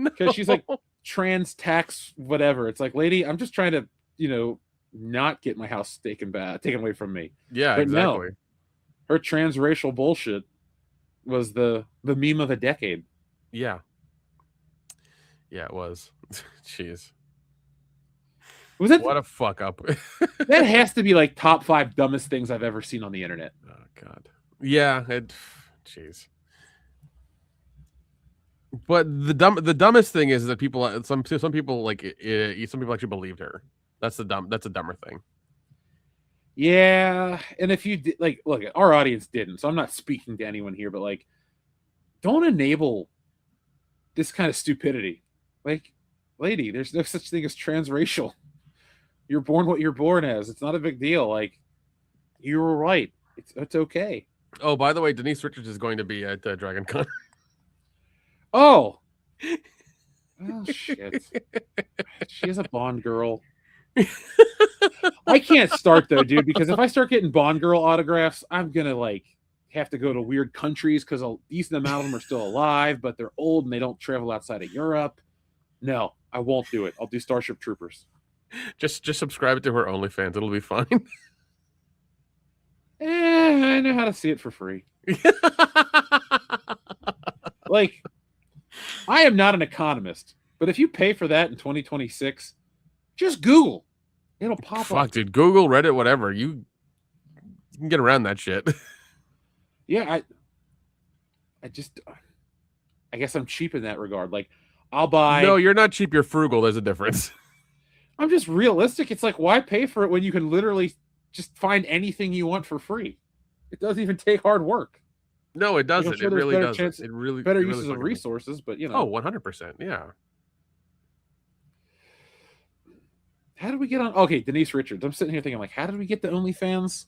because she's like trans tax whatever. It's like, lady, I'm just trying to not get my house taken away from me. Yeah, but exactly. No, her transracial bullshit was the meme of the decade. Yeah, it was. Jeez. Was it? What a fuck up. That has to be like top 5 dumbest things I've ever seen on the internet. Oh God. Yeah, Jeez. But the dumbest thing is that some people like some people actually believed her. That's a dumber thing. Yeah, and if you like, look, our audience didn't, so I'm not speaking to anyone here, but like, don't enable this kind of stupidity. Like, lady, there's no such thing as transracial. You're born what you're born as. It's not a big deal. Like, you were right. It's okay. Oh, by the way, Denise Richards is going to be at Dragon Con. Oh. Oh shit. She is a Bond girl. I can't start though, dude, because if I start getting Bond girl autographs, I'm gonna like have to go to weird countries because a decent amount of them are still alive, but they're old and they don't travel outside of Europe. No, I won't do it. I'll do Starship Troopers. Just subscribe to her OnlyFans. It'll be fine. I know how to see it for free. Like, I am not an economist, but if you pay for that in 2026, just Google. It'll pop up. Fuck, dude. Google, Reddit, whatever. You can get around that shit. Yeah, I guess I'm cheap in that regard. Like, I'll buy. No, you're not cheap. You're frugal. There's a difference. I'm just realistic. It's like, why pay for it when you can literally just find anything you want for free? It doesn't even take hard work. No, it doesn't. Sure, it really doesn't. It really better it really uses of resources, but you know. Oh, 100%. Yeah. How did we get on? Okay, Denise Richards. I'm sitting here thinking, like, how did we get to OnlyFans?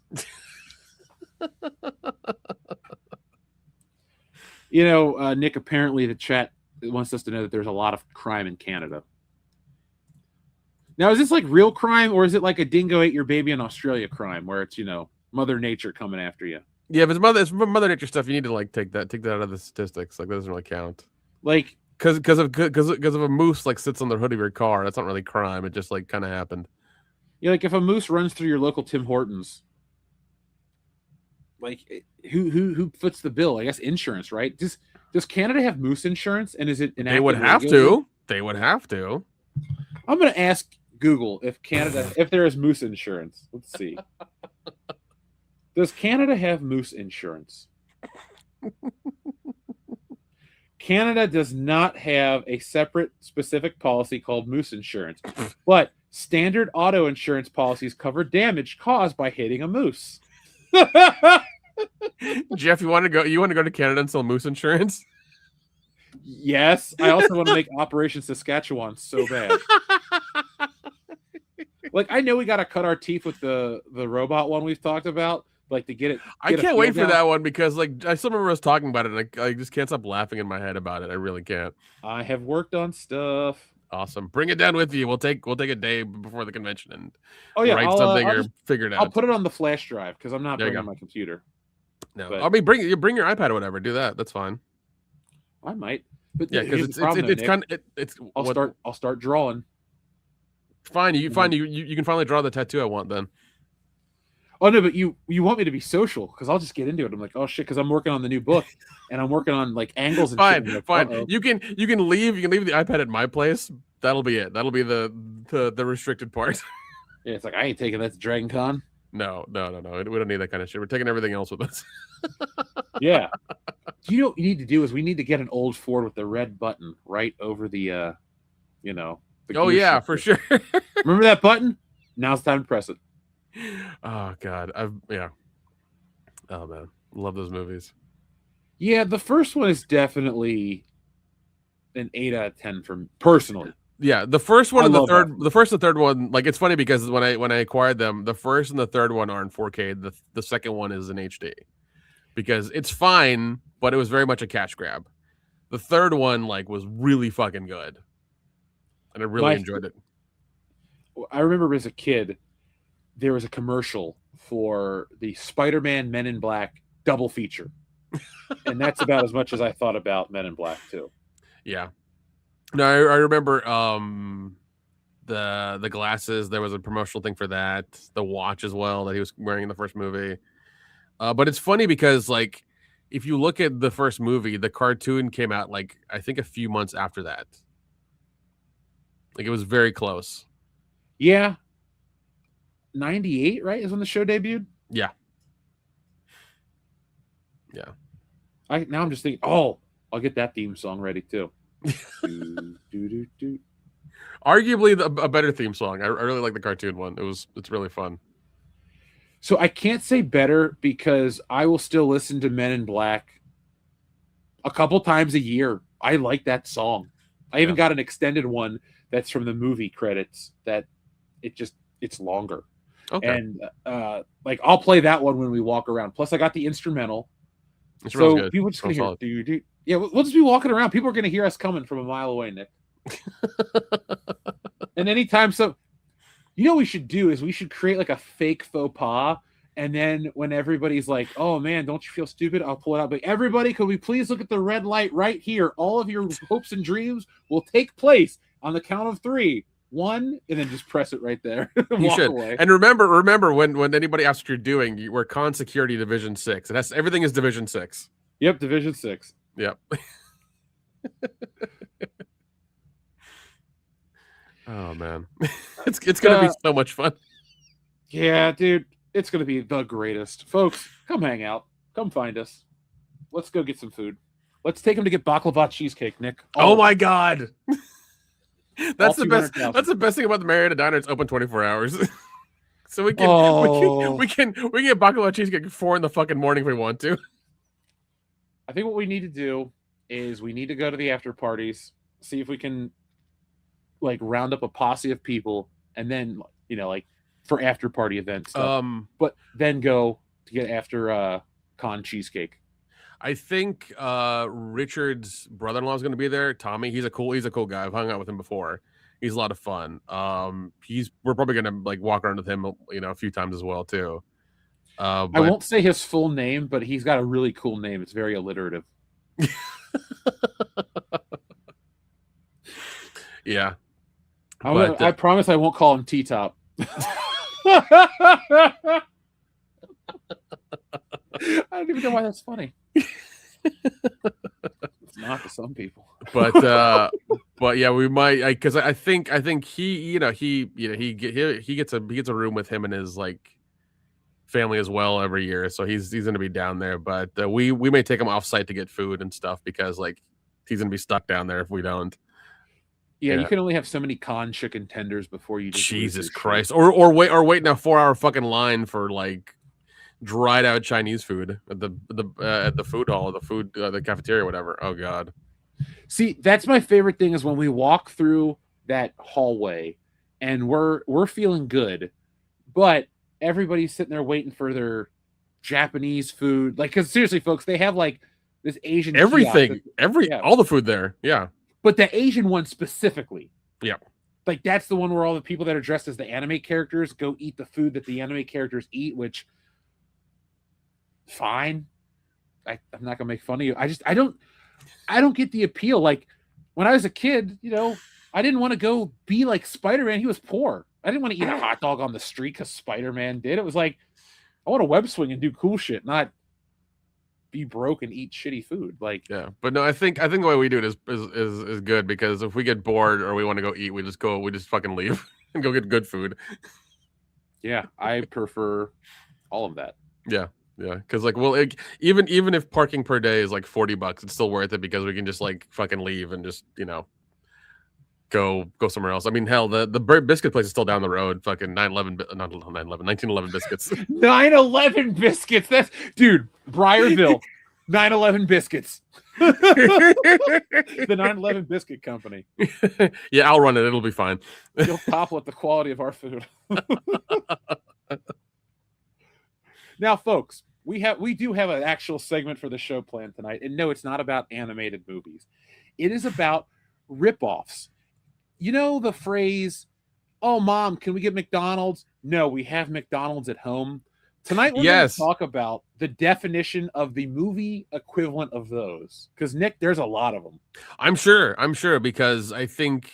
You know, Nick, apparently the chat wants us to know that there's a lot of crime in Canada. Now, is this like real crime, or is it like a dingo ate your baby in Australia crime, where it's, you know, Mother Nature coming after you? Yeah, if it's Mother Nature stuff, you need to like take that out of the statistics. Like, that doesn't really count. Like, because of a moose like sits on the hood of your car, that's not really crime. It just like kind of happened. Yeah, like if a moose runs through your local Tim Hortons, like who foots the bill? I guess insurance, right? Does Canada have moose insurance, and is it enacted? They would have to. They would have to. I'm going to ask Google if there is moose insurance. Let's see. Does Canada have moose insurance? Canada does not have a separate specific policy called moose insurance, but standard auto insurance policies cover damage caused by hitting a moose. Jeff, you want to go to Canada and sell moose insurance? Yes, I also want to make Operation Saskatchewan so bad. Like, I know we got to cut our teeth with the robot one we've talked about, like to get it. I can't wait for that one because, like, I still remember us talking about it, and I just can't stop laughing in my head about it. I really can't. I have worked on stuff. Awesome. Bring it down with you. We'll take a day before the convention and write I'll, something or figure it out. I'll put it on the flash drive because I'm not bringing my computer. No, but I mean bring your iPad or whatever. Do that. That's fine. I might. But yeah, because it's kind of it's. I'll start drawing. Fine. You can finally draw the tattoo I want then. Oh no, but you want me to be social because I'll just get into it. I'm like, oh shit, because I'm working on the new book and I'm working on like angles and fine, shit. Like, fine. uh-oh. You can leave the iPad at my place. That'll be it. That'll be the restricted part. Yeah, it's like I ain't taking that to Dragon Con. No. We don't need that kind of shit. We're taking everything else with us. Yeah. You know what you need to do is we need to get an old Ford with the red button right over the oh yeah, for sure. Remember that button? Now's the time to press it. Oh god. Oh man. Love those movies. Yeah, the first one is definitely an 8 out of 10 for me, personally. Yeah, the first one and the first and third one, like it's funny because when I acquired them, the first and the third one are in 4K. The second one is in HD. Because it's fine, but it was very much a cash grab. The third one like was really fucking good. And I really enjoyed it. I remember as a kid, there was a commercial for the Spider-Man Men in Black double feature. And that's about as much as I thought about Men in Black too. Yeah. No, I remember the glasses. There was a promotional thing for that. The watch as well that he was wearing in the first movie. But it's funny because like if you look at the first movie, the cartoon came out like I think a few months after that. Like it was very close. Yeah. 98, right? Is when the show debuted? Yeah. Yeah. Now I'm just thinking, oh, I'll get that theme song ready too. Do. Arguably a better theme song. I really like the cartoon one. It's really fun. So I can't say better because I will still listen to Men in Black a couple times a year. I like that song. I even got an extended one that's from the movie credits that it's longer. Okay. And like I'll play that one when we walk around. Plus I got the instrumental. It's so good. people just gonna hear do. Yeah, we'll just be walking around. People are gonna hear us coming from a mile away, Nick. And anytime you know what we should do is we should create like a fake faux pas. And then when everybody's like, oh man, don't you feel stupid? I'll pull it out. But everybody, could we please look at the red light right here? All of your hopes and dreams will take place on the count of 3. 1, and then just press it right there. You should. Away. And remember when anybody asks what you're doing, we're Con Security Division 6. Everything is Division 6. Yep, Division 6. Yep. Oh man. It's gonna be so much fun. Yeah, dude. It's going to be the greatest. Folks, come hang out. Come find us. Let's go get some food. Let's take them to get baklava cheesecake, Nick. Oh my God. That's the best. 200,000. That's the best thing about the Marietta Diner. It's open 24 hours. So we can get baklava cheesecake at 4 in the fucking morning if we want to. I think what we need to do is we need to go to the after parties, see if we can like round up a posse of people, and then like for after party events stuff. But then go to get after con cheesecake. I think Richard's brother-in-law is going to be there. Tommy, he's a cool guy. I've hung out with him before. He's a lot of fun. We're probably going to like walk around with him, a few times as well too. But I won't say his full name, but he's got a really cool name. It's very alliterative. Yeah. I promise I won't call him T-Top. I don't even know why that's funny. It's not to some people. But yeah, we might, because I think he gets a room with him and his like family as well every year, so he's gonna be down there. But we may take him off site to get food and stuff because like he's gonna be stuck down there if we don't. Yeah, you can only have so many con chicken tenders before you just Jesus Christ. Or wait in a 4-hour fucking line for like dried out Chinese food at the food hall, the cafeteria, whatever. Oh God. See, that's my favorite thing is when we walk through that hallway and we're feeling good, but everybody's sitting there waiting for their Japanese food. Like, because seriously, folks, they have like this Asian everything, all the food there. Yeah. But the Asian one specifically. Yeah. Like that's the one where all the people that are dressed as the anime characters go eat the food that the anime characters eat, which fine. I'm not gonna make fun of you. I don't get the appeal. Like when I was a kid, I didn't want to go be like Spider-Man. He was poor. I didn't want to eat a hot dog on the street because Spider-Man did. It was like I want to web swing and do cool shit, not be broke and eat shitty food. Like yeah, but no, I think the way we do it is good because if we get bored or we want to go eat, we just fucking leave and go get good food. Yeah, I prefer all of that. Yeah, because like even if parking per day is like $40, it's still worth it because we can just like fucking leave and just go somewhere else. I mean, hell, the biscuit place is still down the road. Fucking 1911 biscuits. 911 biscuits. That's dude. Briarville, 911 biscuits. The 911 biscuit company. Yeah, I'll run it. It'll be fine. You'll topple at the quality of our food. Now, folks, we do have an actual segment for the show planned tonight, and no, it's not about animated movies. It is about ripoffs. You know the phrase, "Oh, Mom, can we get McDonald's?" No, we have McDonald's at home. Tonight we're going to talk about the definition of the movie equivalent of those. Because, Nick, there's a lot of them. I'm sure, because I think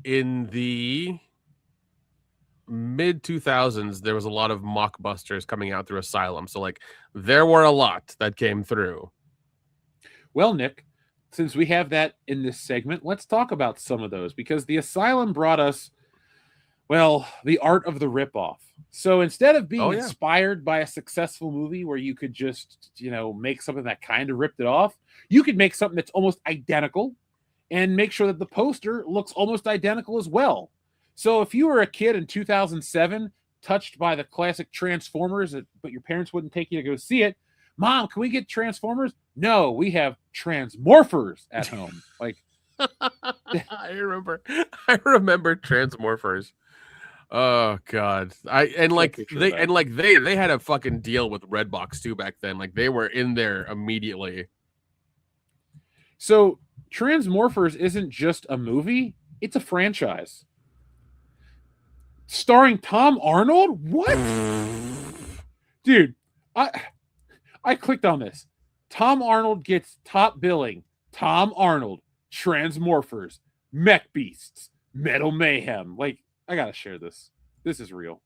in the mid-2000s, there was a lot of mockbusters coming out through Asylum. So, like, there were a lot that came through. Well, Nick, since we have that in this segment, let's talk about some of those. Because the Asylum brought us Well, the art of the ripoff. So instead of being Oh, yeah. inspired by a successful movie where you could just, make something that kind of ripped it off, you could make something that's almost identical and make sure that the poster looks almost identical as well. So if you were a kid in 2007 touched by the classic Transformers, but your parents wouldn't take you to go see it, Mom, can we get Transformers? No, we have Transmorphers at home. Like, I remember Transmorphers. Oh God. They had a fucking deal with Redbox too back then. Like they were in there immediately. So Transmorphers isn't just a movie, it's a franchise. Starring Tom Arnold? What? Dude, I clicked on this. Tom Arnold gets top billing. Tom Arnold, Transmorphers, Mech Beasts, Metal Mayhem. Like, I gotta share this. This is real.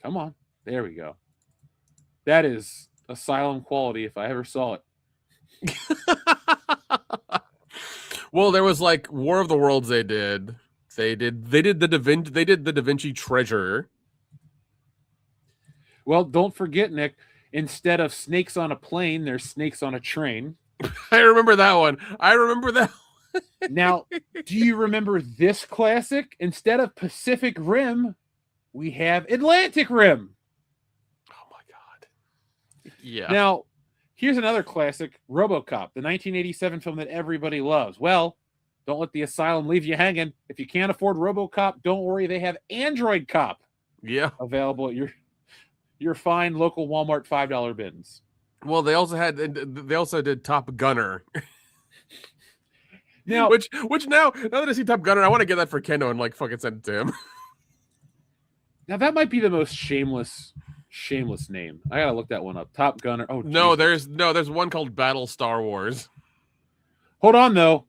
Come on. There we go. That is Asylum quality if I ever saw it. Well, there was like War of the Worlds they did the Da Vinci Treasure. Well, don't forget, Nick, instead of snakes on a plane, there's snakes on a train. I remember that one. Now, do you remember this classic? Instead of Pacific Rim, we have Atlantic Rim. Oh my God. Yeah. Now, here's another classic, RoboCop, the 1987 film that everybody loves. Well, don't let the Asylum leave you hanging. If you can't afford RoboCop, don't worry. They have Android Cop available at your fine local Walmart $5 bins. Well, they also did Top Gunner. Now, which now that I see Top Gunner, I want to get that for Kendo and like fucking send it to him. Now that might be the most shameless name. I gotta look that one up. Top Gunner. Oh no, Jesus. there's one called Battle Star Wars. Hold on though.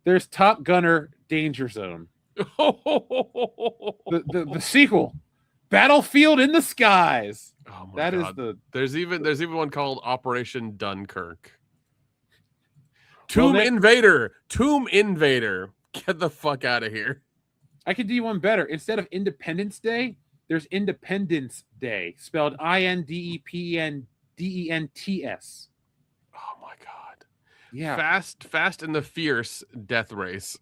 There's Top Gunner Danger Zone. the sequel. Battlefield in the Skies. Oh my that God. Is there's even one called Operation Dunkirk. Tomb Invader. Get the fuck out of here. I could do you one better. Instead of Independence Day, there's Independence Day, spelled INDEPENDENTS. Oh my God. Yeah. Fast and the Fierce Death Race.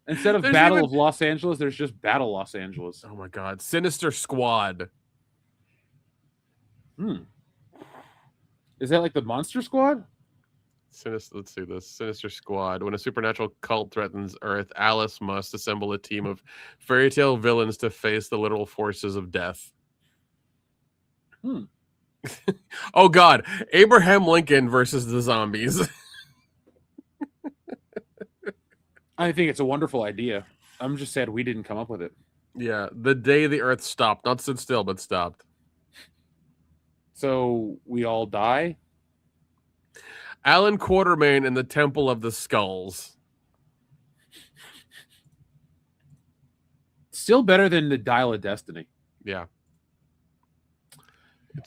Instead of Battle of Los Angeles, there's just Battle Los Angeles. Oh my God. Sinister Squad. Is that like the Monster Squad? Let's see this. Sinister Squad. When a supernatural cult threatens Earth, Alice must assemble a team of fairy tale villains to face the literal forces of death. Oh God. Abraham Lincoln versus the zombies. I think it's a wonderful idea. I'm just sad we didn't come up with it. Yeah. The day the Earth stopped. Not stood still, but stopped. So we all die? Alan Quatermain and the Temple of the Skulls. Still better than the Dial of Destiny. Yeah.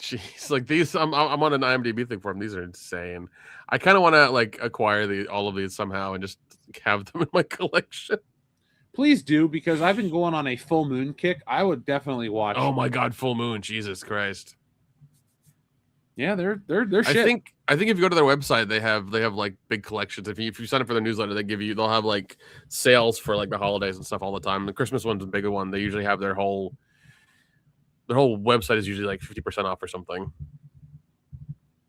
Jeez, like these, I'm on an IMDb thing for them. These are insane. I kind of want to like acquire all of these somehow and just have them in my collection. Please do, because I've been going on a Full Moon kick. I would definitely watch. Oh my God, Full Moon! Jesus Christ. Yeah, they're shit. I think if you go to their website, they have like big collections. If you sign up for their newsletter, they'll have like sales for like the holidays and stuff all the time. The Christmas one's a bigger one. They usually have their whole website is usually like 50% off or something.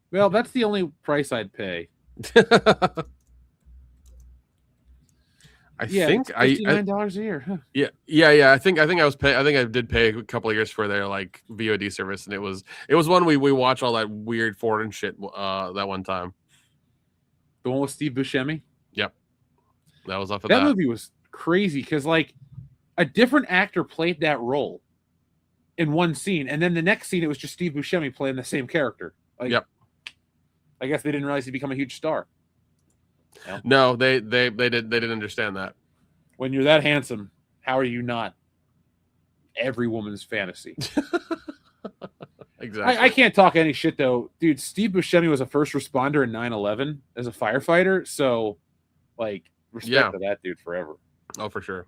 Well, that's the only price I'd pay. I think $59 a year. Huh. Yeah. I think I did pay a couple of years for their like VOD service, and it was one we watched all that weird foreign shit that one time. The one with Steve Buscemi? Yep. That was off of that. That movie was crazy because like a different actor played that role in one scene, and then the next scene it was just Steve Buscemi playing the same character. Like, yep. I guess they didn't realize he'd become a huge star. No, they didn't understand that. When you're that handsome, how are you not every woman's fantasy? Exactly. I can't talk any shit though, dude. Steve Buscemi was a first responder in 9/11 as a firefighter, so like Respect to that dude forever. Oh, for sure.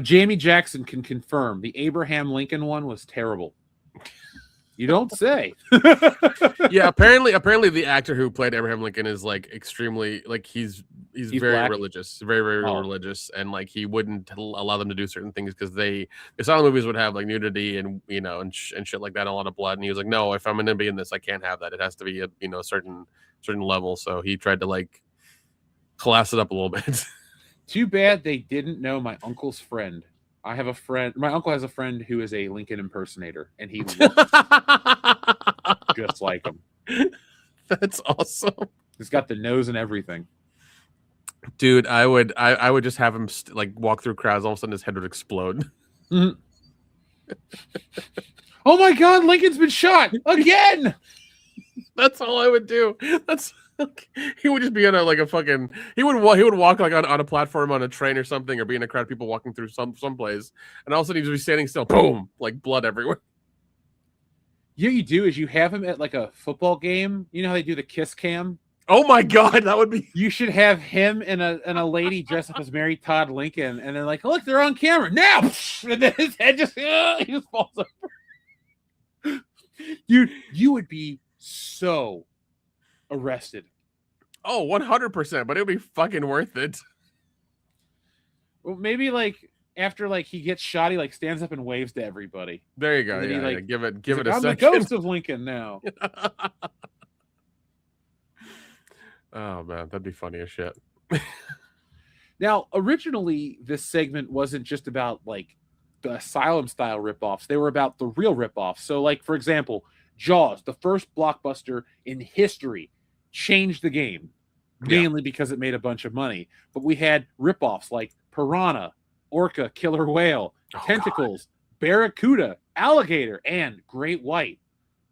Jamie Jackson can confirm the Abraham Lincoln one was terrible. You don't say. Yeah, apparently the actor who played Abraham Lincoln is like extremely like he's very black? religious, very religious, and like he wouldn't allow them to do certain things because the silent movies would have like nudity and and shit like that, a lot of blood, and he was like, no, if I'm gonna be in this, I can't have that. It has to be a certain level. So he tried to like class it up a little bit. Too bad they didn't know my uncle's friend. I have a friend. My uncle has a friend who is a Lincoln impersonator, and he looks just like him. That's awesome. He's got the nose and everything. Dude, I would just have him like walk through crowds. All of a sudden, his head would explode. Mm-hmm. Oh my God! Lincoln's been shot again. That's all I would do. He would just be on a fucking. He would walk like on a platform on a train or something, or be in a crowd of people walking through someplace, and all of a sudden he'd just be standing still. Boom! Like blood everywhere. You know what you do is you have him at like a football game. You know how they do the kiss cam? Oh my God, that would be. You should have him and a lady dressed up as Mary Todd Lincoln, and they're like, "Look, they're on camera now!" And then his head he just falls over. Dude, you would be so arrested. Oh, 100%, but it would be fucking worth it. Well, maybe like after like he gets shot, he like stands up and waves to everybody. There you go. Yeah, yeah. Give it a I'm second. the ghost of Lincoln now. Oh man, that'd be funny as shit. Now, originally, this segment wasn't just about like the Asylum style ripoffs. They were about the real ripoffs. So, like for example, Jaws, the first blockbuster in history, changed the game, mainly because it made a bunch of money. But we had ripoffs like Piranha, Orca, Killer Whale, Tentacles, Barracuda, Alligator, and Great White.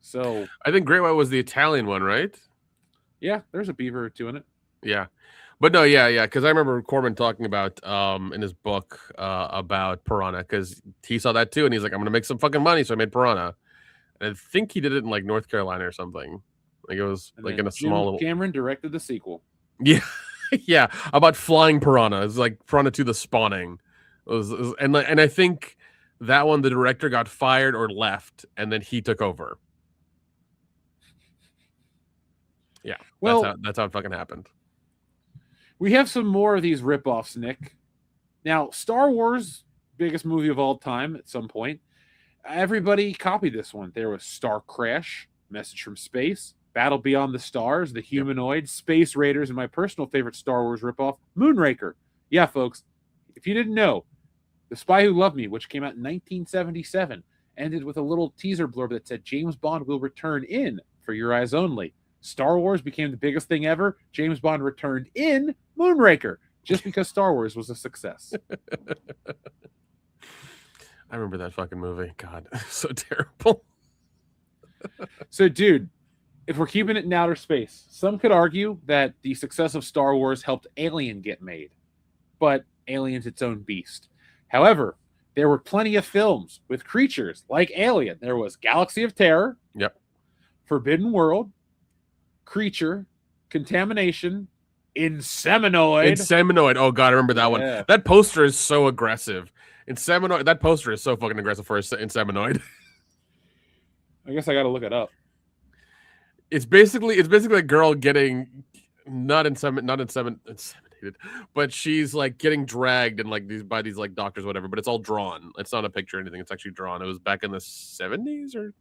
So I think Great White was the Italian one, right? Yeah, there's a beaver or two in it. Yeah. But no, yeah, because I remember Corbin talking about in his book about Piranha, because he saw that too, and he's like, I'm gonna make some fucking money, so I made Piranha. And I think he did it in like North Carolina or something. Like it was like in a small little. Cameron directed the sequel. Yeah, yeah, about flying piranha. It's like Piranha 2: The Spawning. And I think that one the director got fired or left, and then he took over. Yeah, well, that's how it fucking happened. We have some more of these ripoffs, Nick. Now, Star Wars, biggest movie of all time at some point. Everybody copied this one. There was Star Crash, Message from Space, Battle Beyond the Stars, The Humanoid, Space Raiders, and my personal favorite Star Wars ripoff, Moonraker. Yeah, folks, if you didn't know, The Spy Who Loved Me, which came out in 1977, ended with a little teaser blurb that said James Bond will return in For Your Eyes Only. Star Wars became the biggest thing ever. James Bond returned in Moonraker just because Star Wars was a success. I remember that fucking movie. God, so terrible. So, dude, if we're keeping it in outer space, some could argue that the success of Star Wars helped Alien get made, but Alien's its own beast. However, there were plenty of films with creatures like Alien. There was Galaxy of Terror, Forbidden World, Creature, Contamination, Inseminoid. Oh god, I remember that one. That poster is so aggressive. Inseminoid. That poster is so fucking aggressive for Inseminoid. I guess I got to look it up. It's basically a girl getting not inseminated, but she's like getting dragged and like by these like doctors, whatever. But it's all drawn. It's not a picture or anything. It's actually drawn. It was back in the 70s or.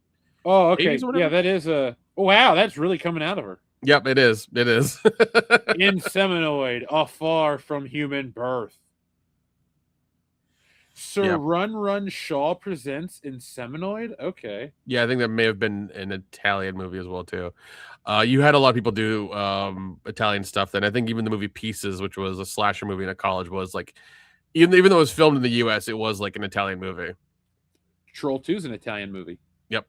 Oh, okay. Yeah, that is a. Oh, wow, that's really coming out of her. Yep, it is. It is. Inseminoid, a far from human birth. Sir Run Shaw presents Inseminoid. Okay. Yeah, I think that may have been an Italian movie as well too. You had a lot of people do Italian stuff. Then I think even the movie Pieces, which was a slasher movie in a college, was like even though it was filmed in the U.S., it was like an Italian movie. Troll 2 is an Italian movie. Yep.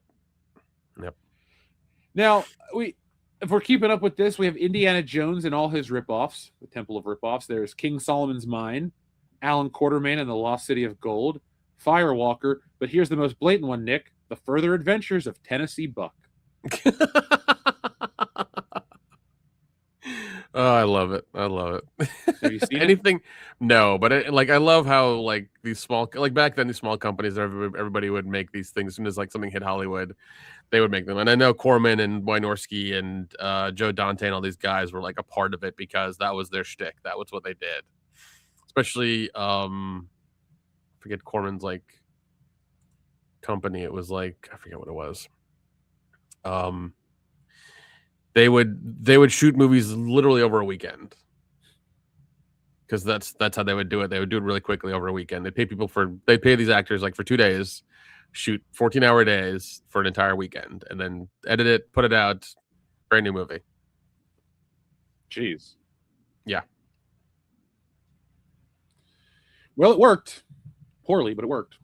Now if we're keeping up with this, we have Indiana Jones and all his ripoffs, the Temple of Ripoffs. There's King Solomon's Mine, Alan Quartermain and the Lost City of Gold, Firewalker, but here's the most blatant one, Nick, The Further Adventures of Tennessee Buck. Oh, I love it. I love it. Have you seen anything? No, but I love how like these small, like back then, these small companies, everybody would make these things. As soon as like something hit Hollywood, they would make them. And I know Corman and Wynorski and Joe Dante and all these guys were like a part of it because that was their shtick. That was what they did. Especially, I forget Corman's like company. It was like I forget what it was. They would shoot movies literally over a weekend because that's how they would do it. They would do it really quickly over a weekend. They'd pay these actors like for 2 days, shoot 14-hour days for an entire weekend, and then edit it, put it out, brand new movie. Jeez. Yeah. Well, it worked. Poorly, but it worked.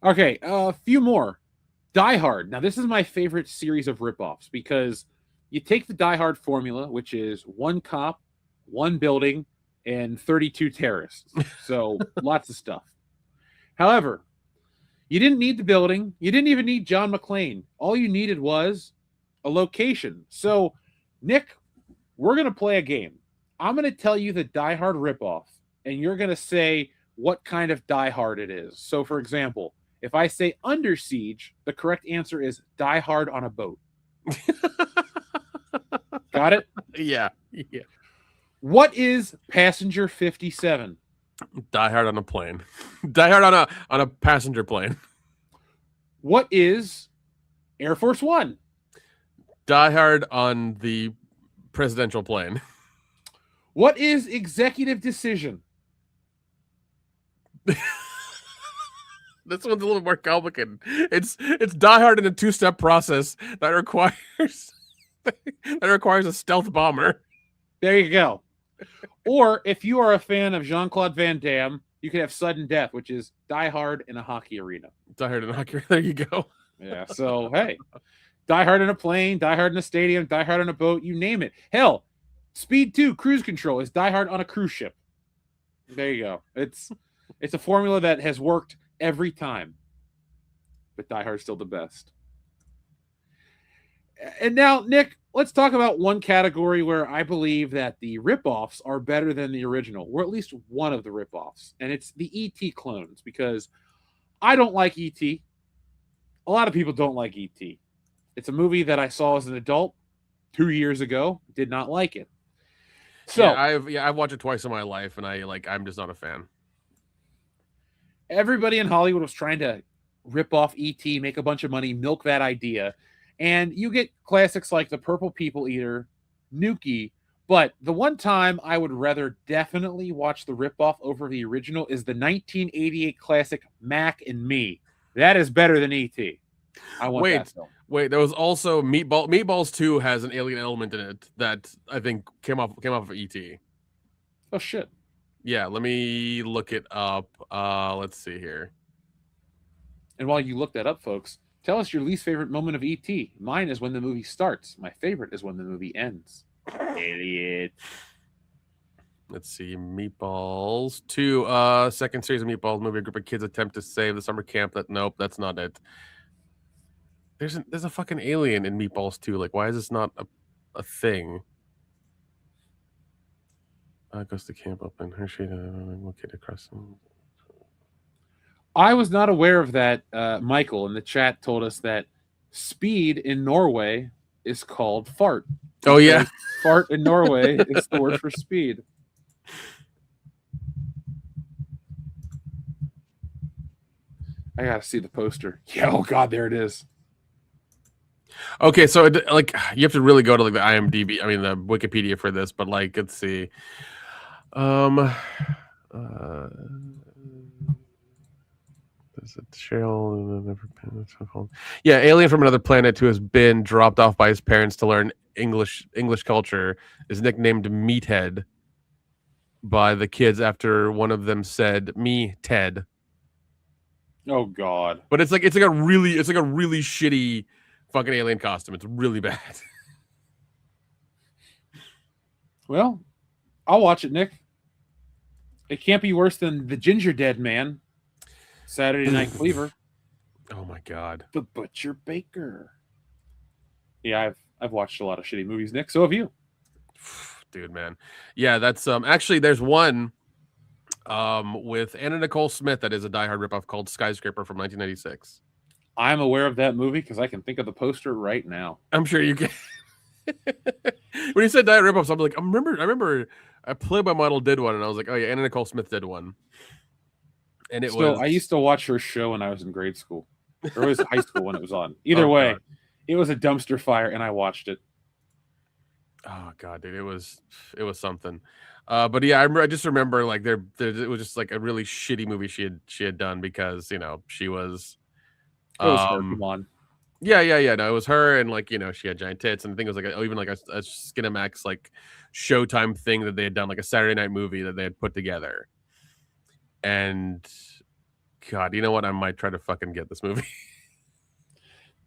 Okay, a few more. Die Hard. Now, this is my favorite series of ripoffs because you take the Die Hard formula, which is one cop, one building, and 32 terrorists. So lots of stuff. However, you didn't need the building. You didn't even need John McClane. All you needed was a location. So, Nick, we're going to play a game. I'm going to tell you the Die Hard ripoff, and you're going to say what kind of Die Hard it is. So, for example, if I say Under Siege, the correct answer is Die Hard on a boat. Got it? Yeah. What is Passenger 57? Die Hard on a plane. Die Hard on a passenger plane. What is Air Force One? Die Hard on the presidential plane. What is Executive Decision? This one's a little more complicated. It's Die Hard in a 2-step process that requires a stealth bomber. There you go. Or if you are a fan of Jean-Claude Van Damme, you could have Sudden Death, which is Die Hard in a hockey arena. Die Hard in a hockey arena. There you go. Yeah. So hey, Die Hard in a plane, Die Hard in a stadium, Die Hard on a boat, you name it. Hell, Speed 2 Cruise Control is Die Hard on a cruise ship. There you go. It's a formula that has worked every time, but Die Hard's still the best. And now, Nick, let's talk about one category where I believe that the ripoffs are better than the original, or at least one of the ripoffs, and it's the E.T. clones, because I don't like E.T. A lot of people don't like E.T. It's a movie that I saw as an adult 2 years ago, did not like it. So I've watched it twice in my life, and I'm just not a fan. Everybody in Hollywood was trying to rip off E.T., make a bunch of money, milk that idea. And you get classics like The Purple People Eater, Nuki. But the one time I would rather definitely watch the ripoff over the original is the 1988 classic Mac and Me. That is better than E.T. I want that film. Wait, there was also Meatballs 2 has an alien element in it that I think came off of E.T. Oh, shit. Yeah, let me look it up. Let's see here. And while you look that up, folks, tell us your least favorite moment of E.T. Mine is when the movie starts. My favorite is when the movie ends. Idiot. Let's see. Meatballs 2. Second series of Meatballs movie. A group of kids attempt to save the summer camp. Nope, that's not it. There's a fucking alien in Meatballs 2. Like, why is this not a thing? Goes to camp up in Hershey. Located across. I was not aware of that. Michael in the chat told us that speed in Norway is called fart. Oh, yeah. Fart in Norway is the word for speed. I gotta see the poster. Yeah, oh god, there it is. Okay, so you have to really go to the IMDb, the Wikipedia for this, but let's see. Is it Cheryl? Yeah, alien from another planet who has been dropped off by his parents to learn English culture is nicknamed Meathead by the kids after one of them said "Me, Ted." Oh god! But it's like a really shitty fucking alien costume. It's really bad. Well, I'll watch it, Nick. It can't be worse than The Ginger Dead Man, Saturday Night Fever. Oh my god. The Butcher Baker. Yeah, I've watched a lot of shitty movies, Nick. So have you. dude, man. Yeah, that's actually there's one with Anna Nicole Smith that is a Die Hard ripoff called Skyscraper from 1996. I'm aware of that movie because I can think of the poster right now. I'm sure you can. When you said Die Hard ripoffs, I'm like, I remember a Playboy model did one, and I was like, oh yeah, Anna Nicole Smith did one. And it was. I used to watch her show when I was in grade school, or it was high school when it was on. Either Oh, way, God. it was a dumpster fire, and I watched it. Oh god, dude, it was something. But yeah, I just remember like there it was just like a really shitty movie she had done because she was. It was her, come on. Yeah. No, it was her, and like she had giant tits, and I think it was like even like a Skinamax like Showtime thing that they had done, like a Saturday night movie that they had put together. And God, you know what? I might try to fucking get this movie.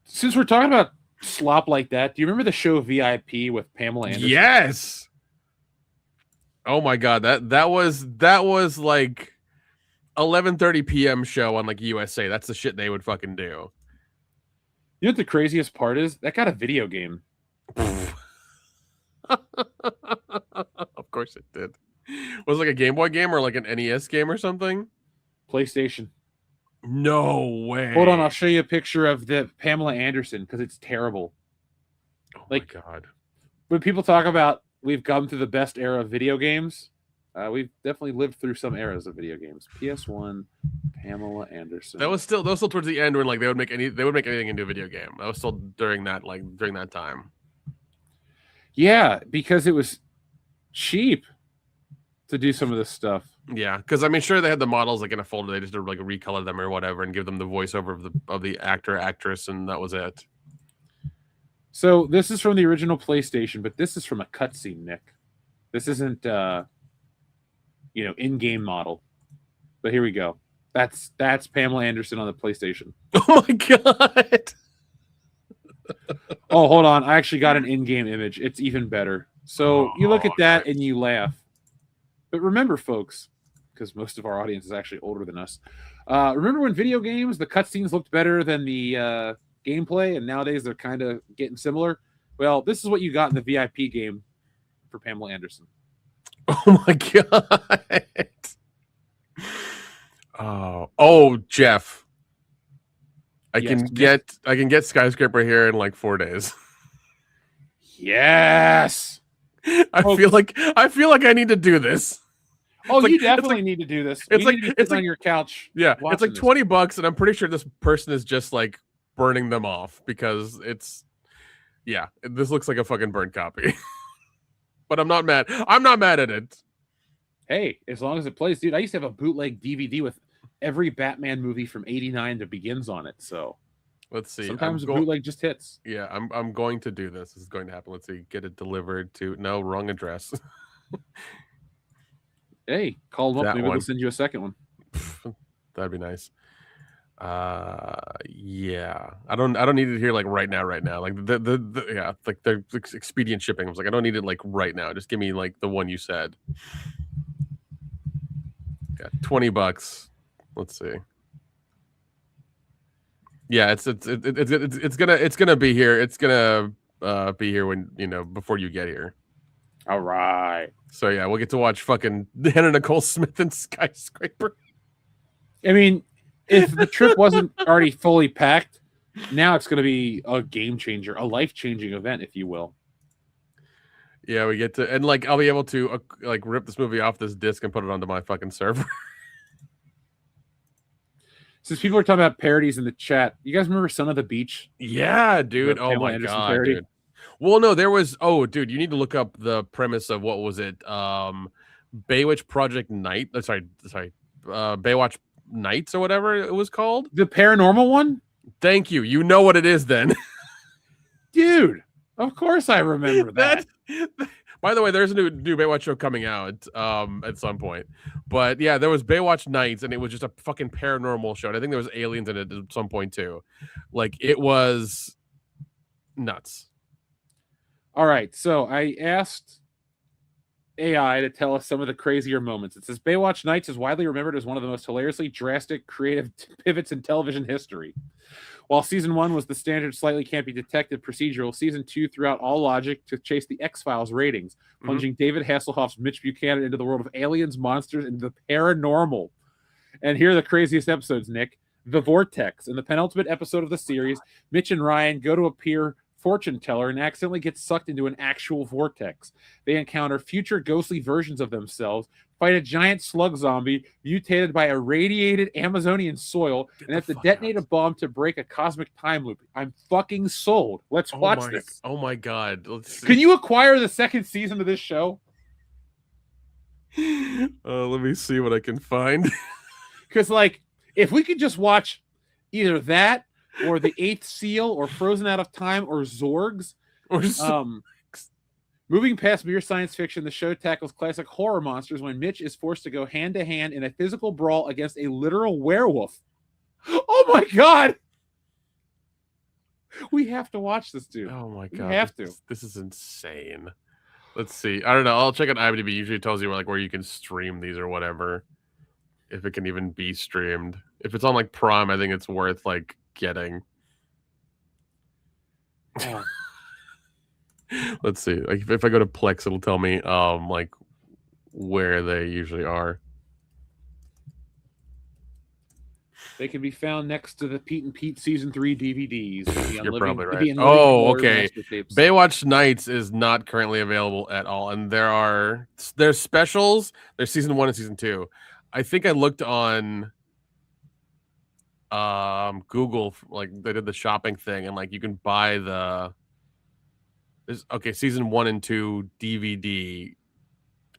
Since we're talking about slop like that, do you remember the show VIP with Pamela Anderson? Yes. Oh my god, that was like 11:30 p.m. show on like USA. That's the shit they would fucking do. You know what the craziest part is? That got a video game. Of course it did. Was it like a Game Boy game or like an NES game or something? PlayStation. No way. Hold on, I'll show you a picture of the Pamela Anderson because it's terrible. Oh like, my god. When people talk about we've come through the best era of video games, we've definitely lived through some eras of video games. PS1, Pamela Anderson. That was still towards the end when like they would make anything into a video game. That was still during that time. Yeah, because it was cheap to do some of this stuff. Yeah, because I mean, sure they had the models like in a folder. They just did like recolor them or whatever and give them the voiceover of the actor actress, and that was it. So this is from the original PlayStation, but this is from a cutscene, Nick. This isn't in-game model. But here we go. That's Pamela Anderson on the PlayStation. Oh my god. Oh, hold on. I actually got an in-game image. It's even better. So you look at that and you laugh. But remember, folks, because most of our audience is actually older than us. Remember when video games, the cutscenes looked better than the gameplay, and nowadays they're kind of getting similar? Well, this is what you got in the VIP game for Pamela Anderson. Oh my god. Oh, Jeff. I can get Skyscraper here in like 4 days. Yes. I feel like I need to do this. Oh, you definitely need to do this. It's on your couch. Yeah, it's like $20, and I'm pretty sure this person is just like burning them off because this looks like a fucking burnt copy. But I'm not mad. I'm not mad at it. Hey, as long as it plays, dude. I used to have a bootleg DVD with every Batman movie from '89 that begins on it. So let's see. Sometimes a bootleg just hits. Yeah, I'm going to do this. This is going to happen. Let's see. Get it delivered to wrong address. Hey, call them up. Maybe they'll send you a second one. That'd be nice. Yeah. I don't need it here like right now. Like like the expedient shipping. I was like, I don't need it like right now. Just give me like the one you said. Yeah, $20. Let's see. Yeah, it's gonna be here. It's gonna be here when before you get here. All right. So yeah, we'll get to watch fucking Hannah Nicole Smith and Skyscraper. I mean, if the trip wasn't already fully packed, now it's going to be a game changer, a life-changing event, if you will. Yeah, we get to, and like I'll be able to like rip this movie off this disc and put it onto my fucking server. Since people are talking about parodies in the chat, you guys remember Son of the Beach? Yeah, dude. Oh my god, parody? Dude. Well, no, there was. Oh, dude, you need to look up the premise of what was it? Baywatch Project Night. Baywatch Nights or whatever it was called. The paranormal one. Thank you. You know what it is, then, dude. Of course, I remember that. By the way, there's a new Baywatch show coming out at some point. But yeah, there was Baywatch Nights, and it was just a fucking paranormal show. And I think there was aliens in it at some point too. Like it was nuts. All right, so I asked AI to tell us some of the crazier moments. It says Baywatch Nights is widely remembered as one of the most hilariously drastic creative pivots in television history. While season 1 was the standard slightly campy detective procedural, season 2 threw out all logic to chase the X-Files ratings, plunging David Hasselhoff's Mitch Buchanan into the world of aliens, monsters, and the paranormal. And here are the craziest episodes, Nick. The Vortex. In the penultimate episode of the series, Mitch and Ryan go to a peer fortune teller and accidentally get sucked into an actual vortex. They encounter future ghostly versions of themselves, fight a giant slug zombie mutated by irradiated Amazonian soil, and have to detonate a bomb to break a cosmic time loop. I'm fucking sold. Let's watch this. Oh my god. Let's see. Can you acquire the second season of this show? Let me see what I can find. Because, like, if we could just watch either that or The Eighth Seal or Frozen Out of Time or Zorgs. Moving past mere science fiction, the show tackles classic horror monsters when Mitch is forced to go hand-to-hand in a physical brawl against a literal werewolf. Oh my god! We have to watch this, dude. Oh my god. We have to. This is insane. Let's see. I don't know. I'll check out IMDb. Usually it tells you where you can stream these or whatever. If it can even be streamed. If it's on like Prime, I think it's worth like getting. Oh. Let's see. Like if I go to Plex, it'll tell me like where they usually are. They can be found next to the Pete and Pete season 3 DVDs. You're probably right. Oh, okay. Baywatch Nights is not currently available at all, and there's specials. There's season 1 and season 2. I think I looked on Google, like they did the shopping thing, and like you can buy season 1 and 2 DVD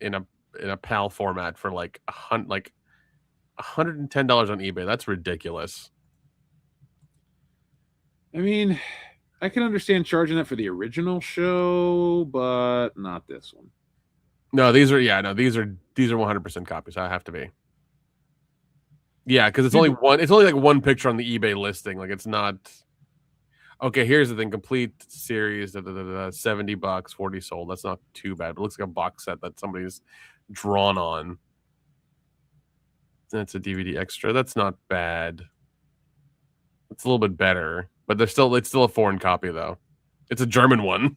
in a PAL format for like $110 on eBay. That's ridiculous. I mean, I can understand charging that for the original show, but not this one. No, these are 100% copies. I have to be. Yeah, because it's only one. It's only like one picture on the eBay listing. Like it's not. Okay, here's the thing. Complete series, $70, 40 sold. That's not too bad. It looks like a box set that somebody's drawn on. That's a DVD extra. That's not bad. It's a little bit better, but it's still a foreign copy though. It's a German one.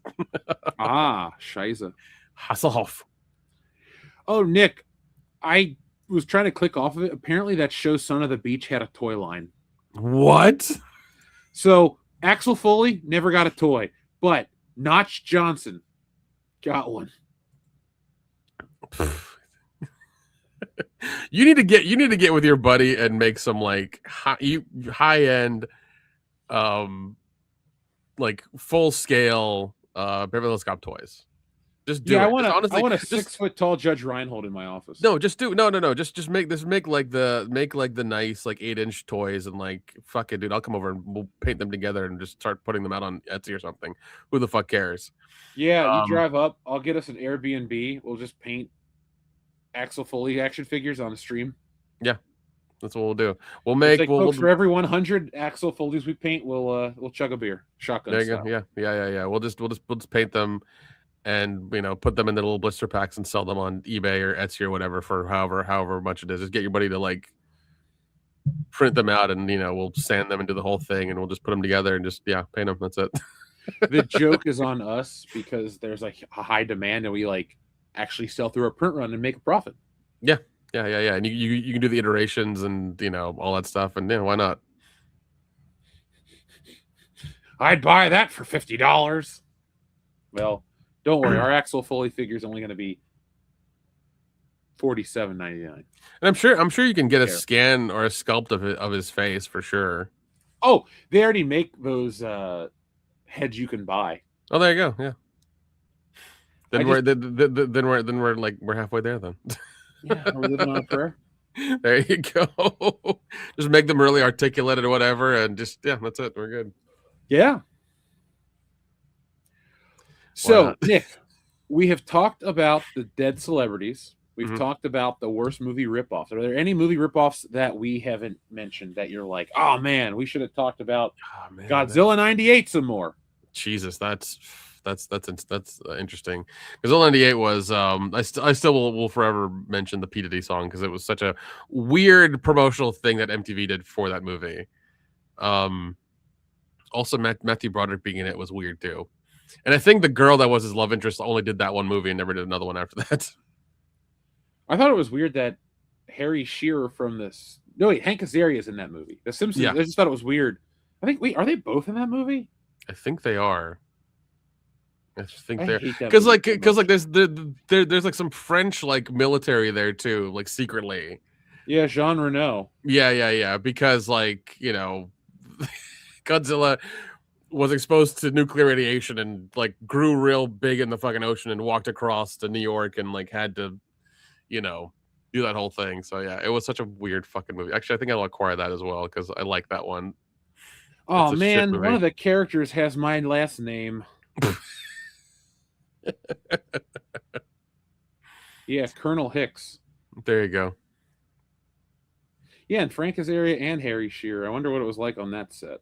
Scheiße. Hasselhoff. Oh, Nick, I was trying to click off of it. Apparently that show Son of the Beach had a toy line. What? So Axel Foley never got a toy, but Notch Johnson got one. You need to get with your buddy and make some like high end, like full scale Beverly Hills Cop toys. Just do it. I want a 6 foot tall Judge Reinhold in my office. No, just do Just make like the nice like 8-inch toys and like fuck it, dude. I'll come over and we'll paint them together and just start putting them out on Etsy or something. Who the fuck cares? Yeah, you drive up. I'll get us an Airbnb. We'll just paint Axel Foley action figures on a stream. Yeah, that's what we'll do. We'll make for every 100 Axel Foleys we paint, we'll chug a beer, shotgun. There you style. go. Yeah. We'll just paint them, and put them in the little blister packs and sell them on eBay or Etsy or whatever for however much it is. Just get your buddy to like print them out, and we'll sand them into the whole thing, and we'll just put them together and just paint them. That's it. The joke is on us because there's like a high demand, and we like actually sell through a print run and make a profit. Yeah. And you can do the iterations and all that stuff, and why not? I'd buy that for $50. Well, don't worry, our Axel Foley figure is only going to be $47.99. And I'm sure you can get a scan or a sculpt of his face for sure. Oh, they already make those heads you can buy. Oh, there you go. Yeah. Then we're halfway there then. Yeah, we're living on a prayer. There you go. Just make them really articulate or whatever, and just that's it. We're good. Yeah. So, Nick, we have talked about the dead celebrities. We've talked about the worst movie ripoffs. Are there any movie ripoffs that we haven't mentioned that you're like, oh man, we should have talked about Godzilla 98 some more? Jesus, that's interesting. Godzilla 98 was I still will forever mention the P. Diddy song because it was such a weird promotional thing that MTV did for that movie. Also, Matthew Broderick being in it was weird too. And I think the girl that was his love interest only did that one movie and never did another one after that. I thought it was weird that Harry Shearer from this. No, wait, Hank Azaria is in that movie. The Simpsons. Yeah. I just thought it was weird. I think. Wait, are they both in that movie? I think they are. I just think I they're hate that because movie like so because much. like there's like some French like military there too, like secretly. Yeah, Jean Reno. Yeah. Because like Godzilla was exposed to nuclear radiation and like grew real big in the fucking ocean and walked across to New York and like had to, do that whole thing. So yeah, it was such a weird fucking movie. Actually, I think I'll acquire that as well because I like that one. Oh It's a shit man, movie. one of the characters has my last name. Yeah, Colonel Hicks. There you go. Yeah, and Frank Azaria and Harry Shearer. I wonder what it was like on that set.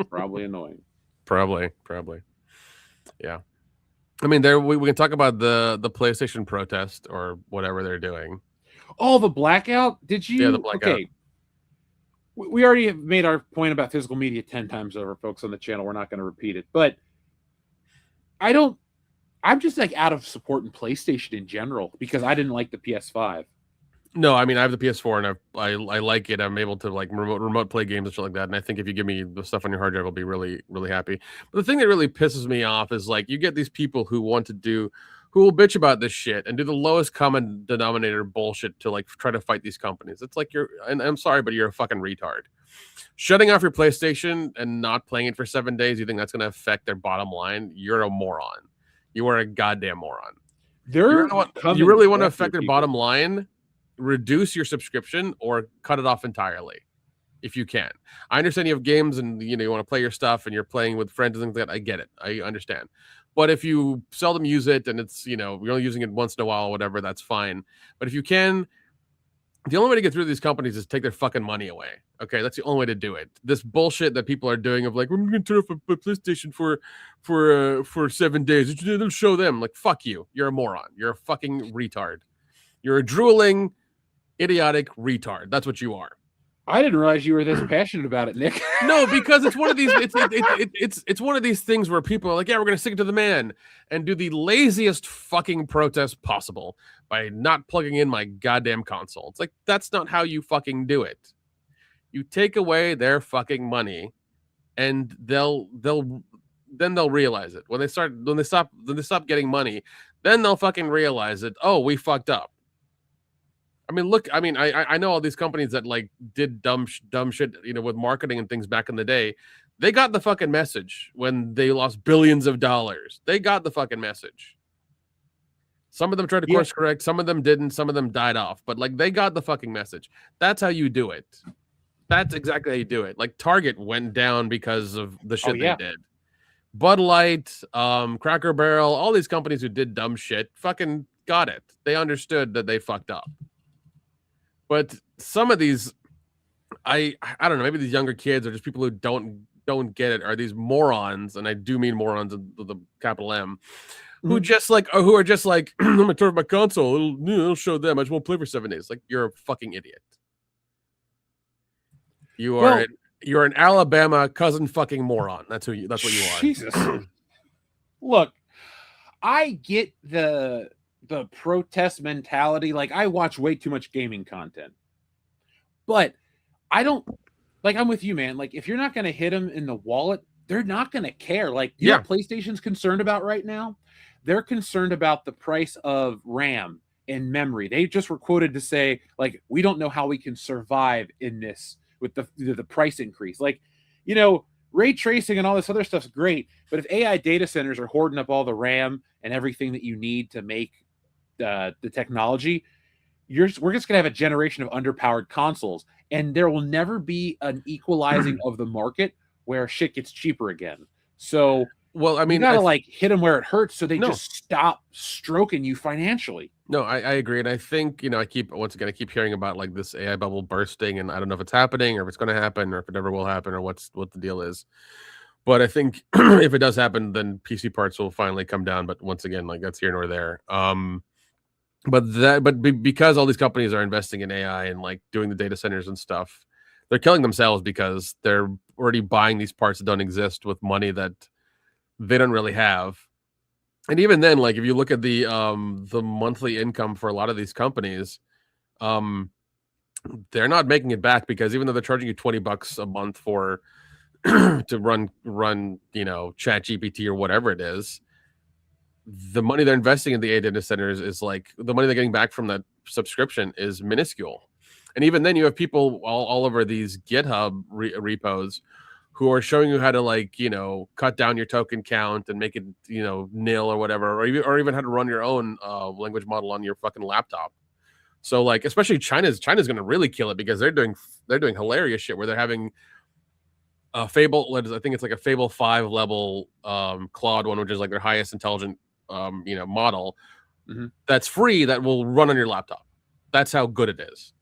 Probably annoying. Probably. Yeah. I mean, we can talk about the PlayStation protest or whatever they're doing. Oh, the blackout? Did you? Yeah, the blackout. Okay. We already have made our point about physical media 10 times over, folks, on the channel. We're not going to repeat it. But I'm just like out of support in PlayStation in general because I didn't like the PS5. No, I mean I have the PS4 and I like it. I'm able to like remote play games and shit like that. And I think if you give me the stuff on your hard drive, I'll be really, really happy. But the thing that really pisses me off is like you get these people who will bitch about this shit and do the lowest common denominator bullshit to like try to fight these companies. It's like and I'm sorry, but you're a fucking retard. Shutting off your PlayStation and not playing it for 7 days, you think that's going to affect their bottom line? You're a moron. You are a goddamn moron. You really want to affect their bottom line? Reduce your subscription or cut it off entirely if you can. I understand you have games and you want to play your stuff and you're playing with friends and things like that. I get it. I understand. But if you seldom use it and it's, you're only using it once in a while or whatever, that's fine. But if you can, the only way to get through these companies is take their fucking money away. Okay, that's the only way to do it. This bullshit that people are doing of like, we're going to turn off a PlayStation for 7 days. Don't show them. Like, fuck you. You're a moron. You're a fucking retard. You're a drooling, idiotic retard. That's what you are. I didn't realize you were this passionate about it, Nick. No, because it's one of these. It's one of these things where people are like, "Yeah, we're gonna stick it to the man," and do the laziest fucking protest possible by not plugging in my goddamn console. It's like that's not how you fucking do it. You take away their fucking money, and they'll realize it when they stop getting money. Then they'll fucking realize it. Oh, we fucked up. I mean, look. I mean, I know all these companies that like did dumb shit, with marketing and things back in the day. They got the fucking message when they lost billions of dollars. They got the fucking message. Some of them tried to course correct. Some of them didn't. Some of them died off. But like, they got the fucking message. That's how you do it. That's exactly how you do it. Like Target went down because of the shit they did. Bud Light, Cracker Barrel, all these companies who did dumb shit fucking got it. They understood that they fucked up. But some of these, I don't know, maybe these younger kids or just people who don't get it are these morons, and I do mean morons with the capital M, who are just like, I'm gonna turn off my console. It'll show them. I just won't play for 7 days. Like, you're a fucking idiot. You're an Alabama cousin fucking moron. That's what you are. Jesus. Look, I get the protest mentality. Like, I watch way too much gaming content, but I don't like, I'm with you, man. Like, if you're not going to hit them in the wallet, they're not going to care. Like, you know what PlayStation's concerned about right now? They're concerned about the price of RAM and memory. They just were quoted to say, like, we don't know how we can survive in this with the price increase. Like, ray tracing and all this other stuff's great, but if AI data centers are hoarding up all the RAM and everything that you need to make the technology, we're just going to have a generation of underpowered consoles, and there will never be an equalizing of the market where shit gets cheaper again. So, well, I mean, you gotta hit them where it hurts so they just stop stroking you financially. No, I agree. And I think, I keep hearing about like this AI bubble bursting, and I don't know if it's happening or if it's going to happen or if it ever will happen or what the deal is. But I think if it does happen, then PC parts will finally come down. But once again, like, that's here nor there. But because all these companies are investing in AI and like doing the data centers and stuff, they're killing themselves because they're already buying these parts that don't exist with money that they don't really have. And even then, like if you look at the monthly income for a lot of these companies, they're not making it back, because even though they're charging you $20 a month for to run Chat GPT or whatever it is, the money they're investing in the AI data centers is like the money they're getting back from that subscription is minuscule. And even then, you have people all over these GitHub repos who are showing you how to cut down your token count and make it nil or whatever, or even how to run your own language model on your fucking laptop. So like, especially China's going to really kill it, because they're doing hilarious shit where they're having a Fable, I think it's like a Fable 5 level Claude one, which is like their highest intelligent model that's free, that will run on your laptop. That's how good it is.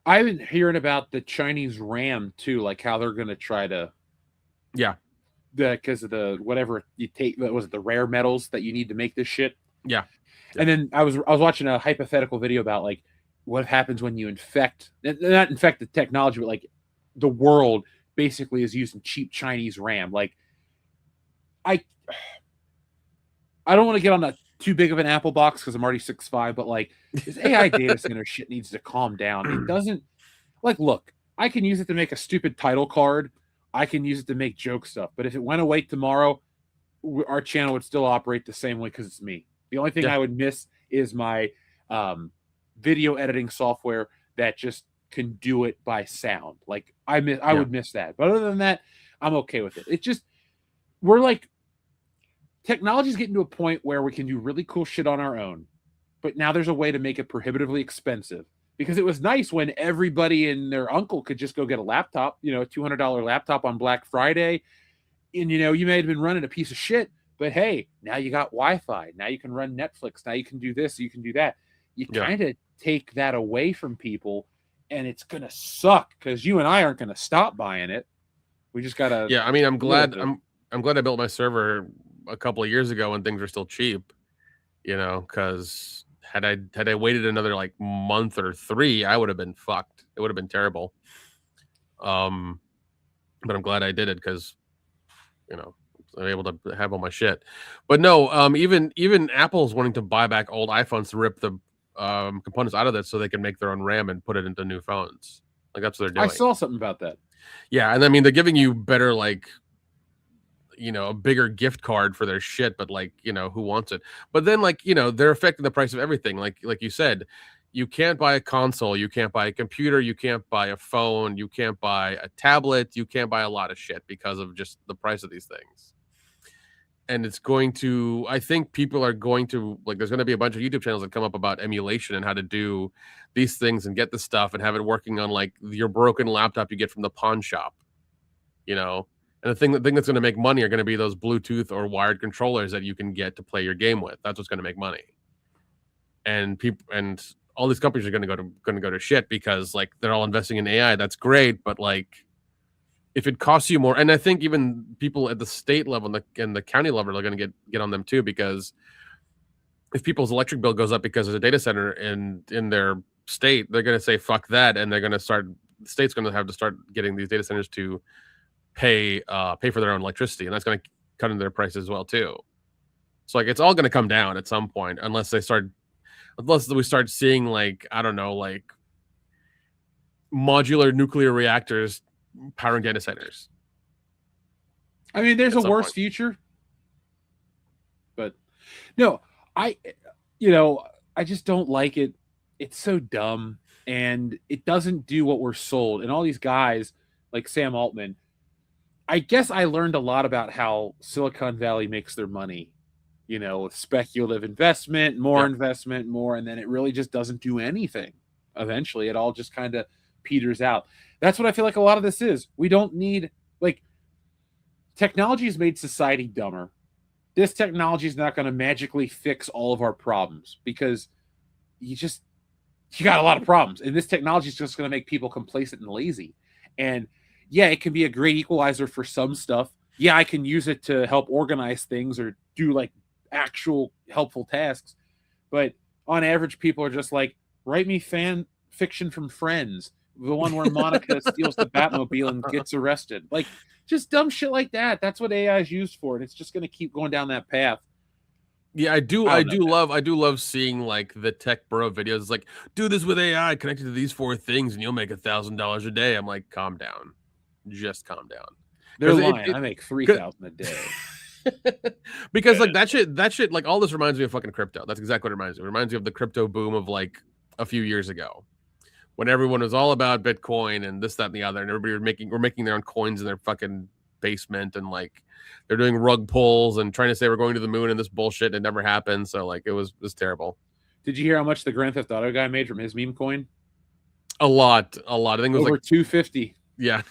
I've been hearing about the Chinese RAM too, like how they're going to try to, because of the whatever you take, was it the rare metals that you need to make this shit? Yeah. And then I was watching a hypothetical video about like what happens when you not infect the technology, but like the world basically is using cheap Chinese RAM. Like I don't want to get on too big of an Apple box because I'm already 6'5", but like this AI data center shit needs to calm down. It doesn't, like, look, I can use it to make a stupid title card. I can use it to make joke stuff. But if it went away tomorrow, our channel would still operate the same way because it's me. The only thing I would miss is my video editing software that just can do it by sound. Like I would miss that. But other than that, I'm okay with it. It's just, we're like, technology's getting to a point where we can do really cool shit on our own, but now there's a way to make it prohibitively expensive, because it was nice when everybody and their uncle could just go get a laptop, a $200 laptop on Black Friday. And, you may have been running a piece of shit, but hey, now you got Wi-Fi. Now you can run Netflix. Now you can do this. You can do that. You kind of take that away from people, and it's going to suck because you and I aren't going to stop buying it. We just got to. Yeah. I mean, I'm glad I built my server a couple of years ago when things were still cheap, because had I waited another like month or 3, I would have been fucked. It would have been terrible. But I'm glad I did it, because I'm able to have all my shit. But no, even Apple's wanting to buy back old iPhones to rip the components out of it so they can make their own RAM and put it into new phones. Like that's what they're doing. I saw something about that. Yeah, and I mean they're giving you better a bigger gift card for their shit, but who wants it? But then they're affecting the price of everything. Like you said, you can't buy a console, you can't buy a computer, you can't buy a phone, you can't buy a tablet, you can't buy a lot of shit because of just the price of these things. And it's going to, I think people are going to, there's going to be a bunch of YouTube channels that come up about emulation and how to do these things and get the stuff and have it working on your broken laptop you get from the pawn shop, And the thing that's going to make money are going to be those Bluetooth or wired controllers that you can get to play your game with. That's what's going to make money. And people and all these companies are going to go to shit because they're all investing in AI. That's great, but if it costs you more, and I think even people at the state level and the county level are going to get on them too, because if people's electric bill goes up because there's a data center in their state, they're going to say fuck that, and they're going to start. The state's going to have to start getting these data centers to pay for their own electricity, and that's going to cut into their prices as well too. So it's all going to come down at some point, unless we start seeing modular nuclear reactors powering data centers. I mean, there's a worse future, but no, I just don't like it. It's so dumb, and it doesn't do what we're sold. And all these guys like Sam Altman, I guess I learned a lot about how Silicon Valley makes their money, with speculative investment, more investment, more, and then it really just doesn't do anything. Eventually, it all just kind of peters out. That's what I feel like a lot of this is. We don't need, technology has made society dumber. This technology is not going to magically fix all of our problems, because you got a lot of problems. And this technology is just going to make people complacent and lazy. And yeah, it can be a great equalizer for some stuff. Yeah, I can use it to help organize things or do actual helpful tasks. But on average, people are just write me fan fiction from Friends, The one where Monica steals the Batmobile and gets arrested. Like, just dumb shit like that. That's what AI is used for, and it's just going to keep going down that path. Yeah, I do love seeing like the tech bro videos. It's like, do this with AI connected to these 4 things, and you'll make $1,000 a day. I'm like, calm down, just calm down. They're lying. I make $3,000 a day. Because like that shit, like all this reminds me of fucking crypto. That's exactly what it reminds me. It reminds me of the crypto boom of like a few years ago, when everyone was all about Bitcoin and this, that, and the other, and everybody were making their own coins in their fucking basement, and like they're doing rug pulls and trying to say we're going to the moon and this bullshit. It never happened. So like it was terrible. Did you hear how much the Grand Theft Auto guy made from his meme coin? A lot. I think it was over like $250. Yeah.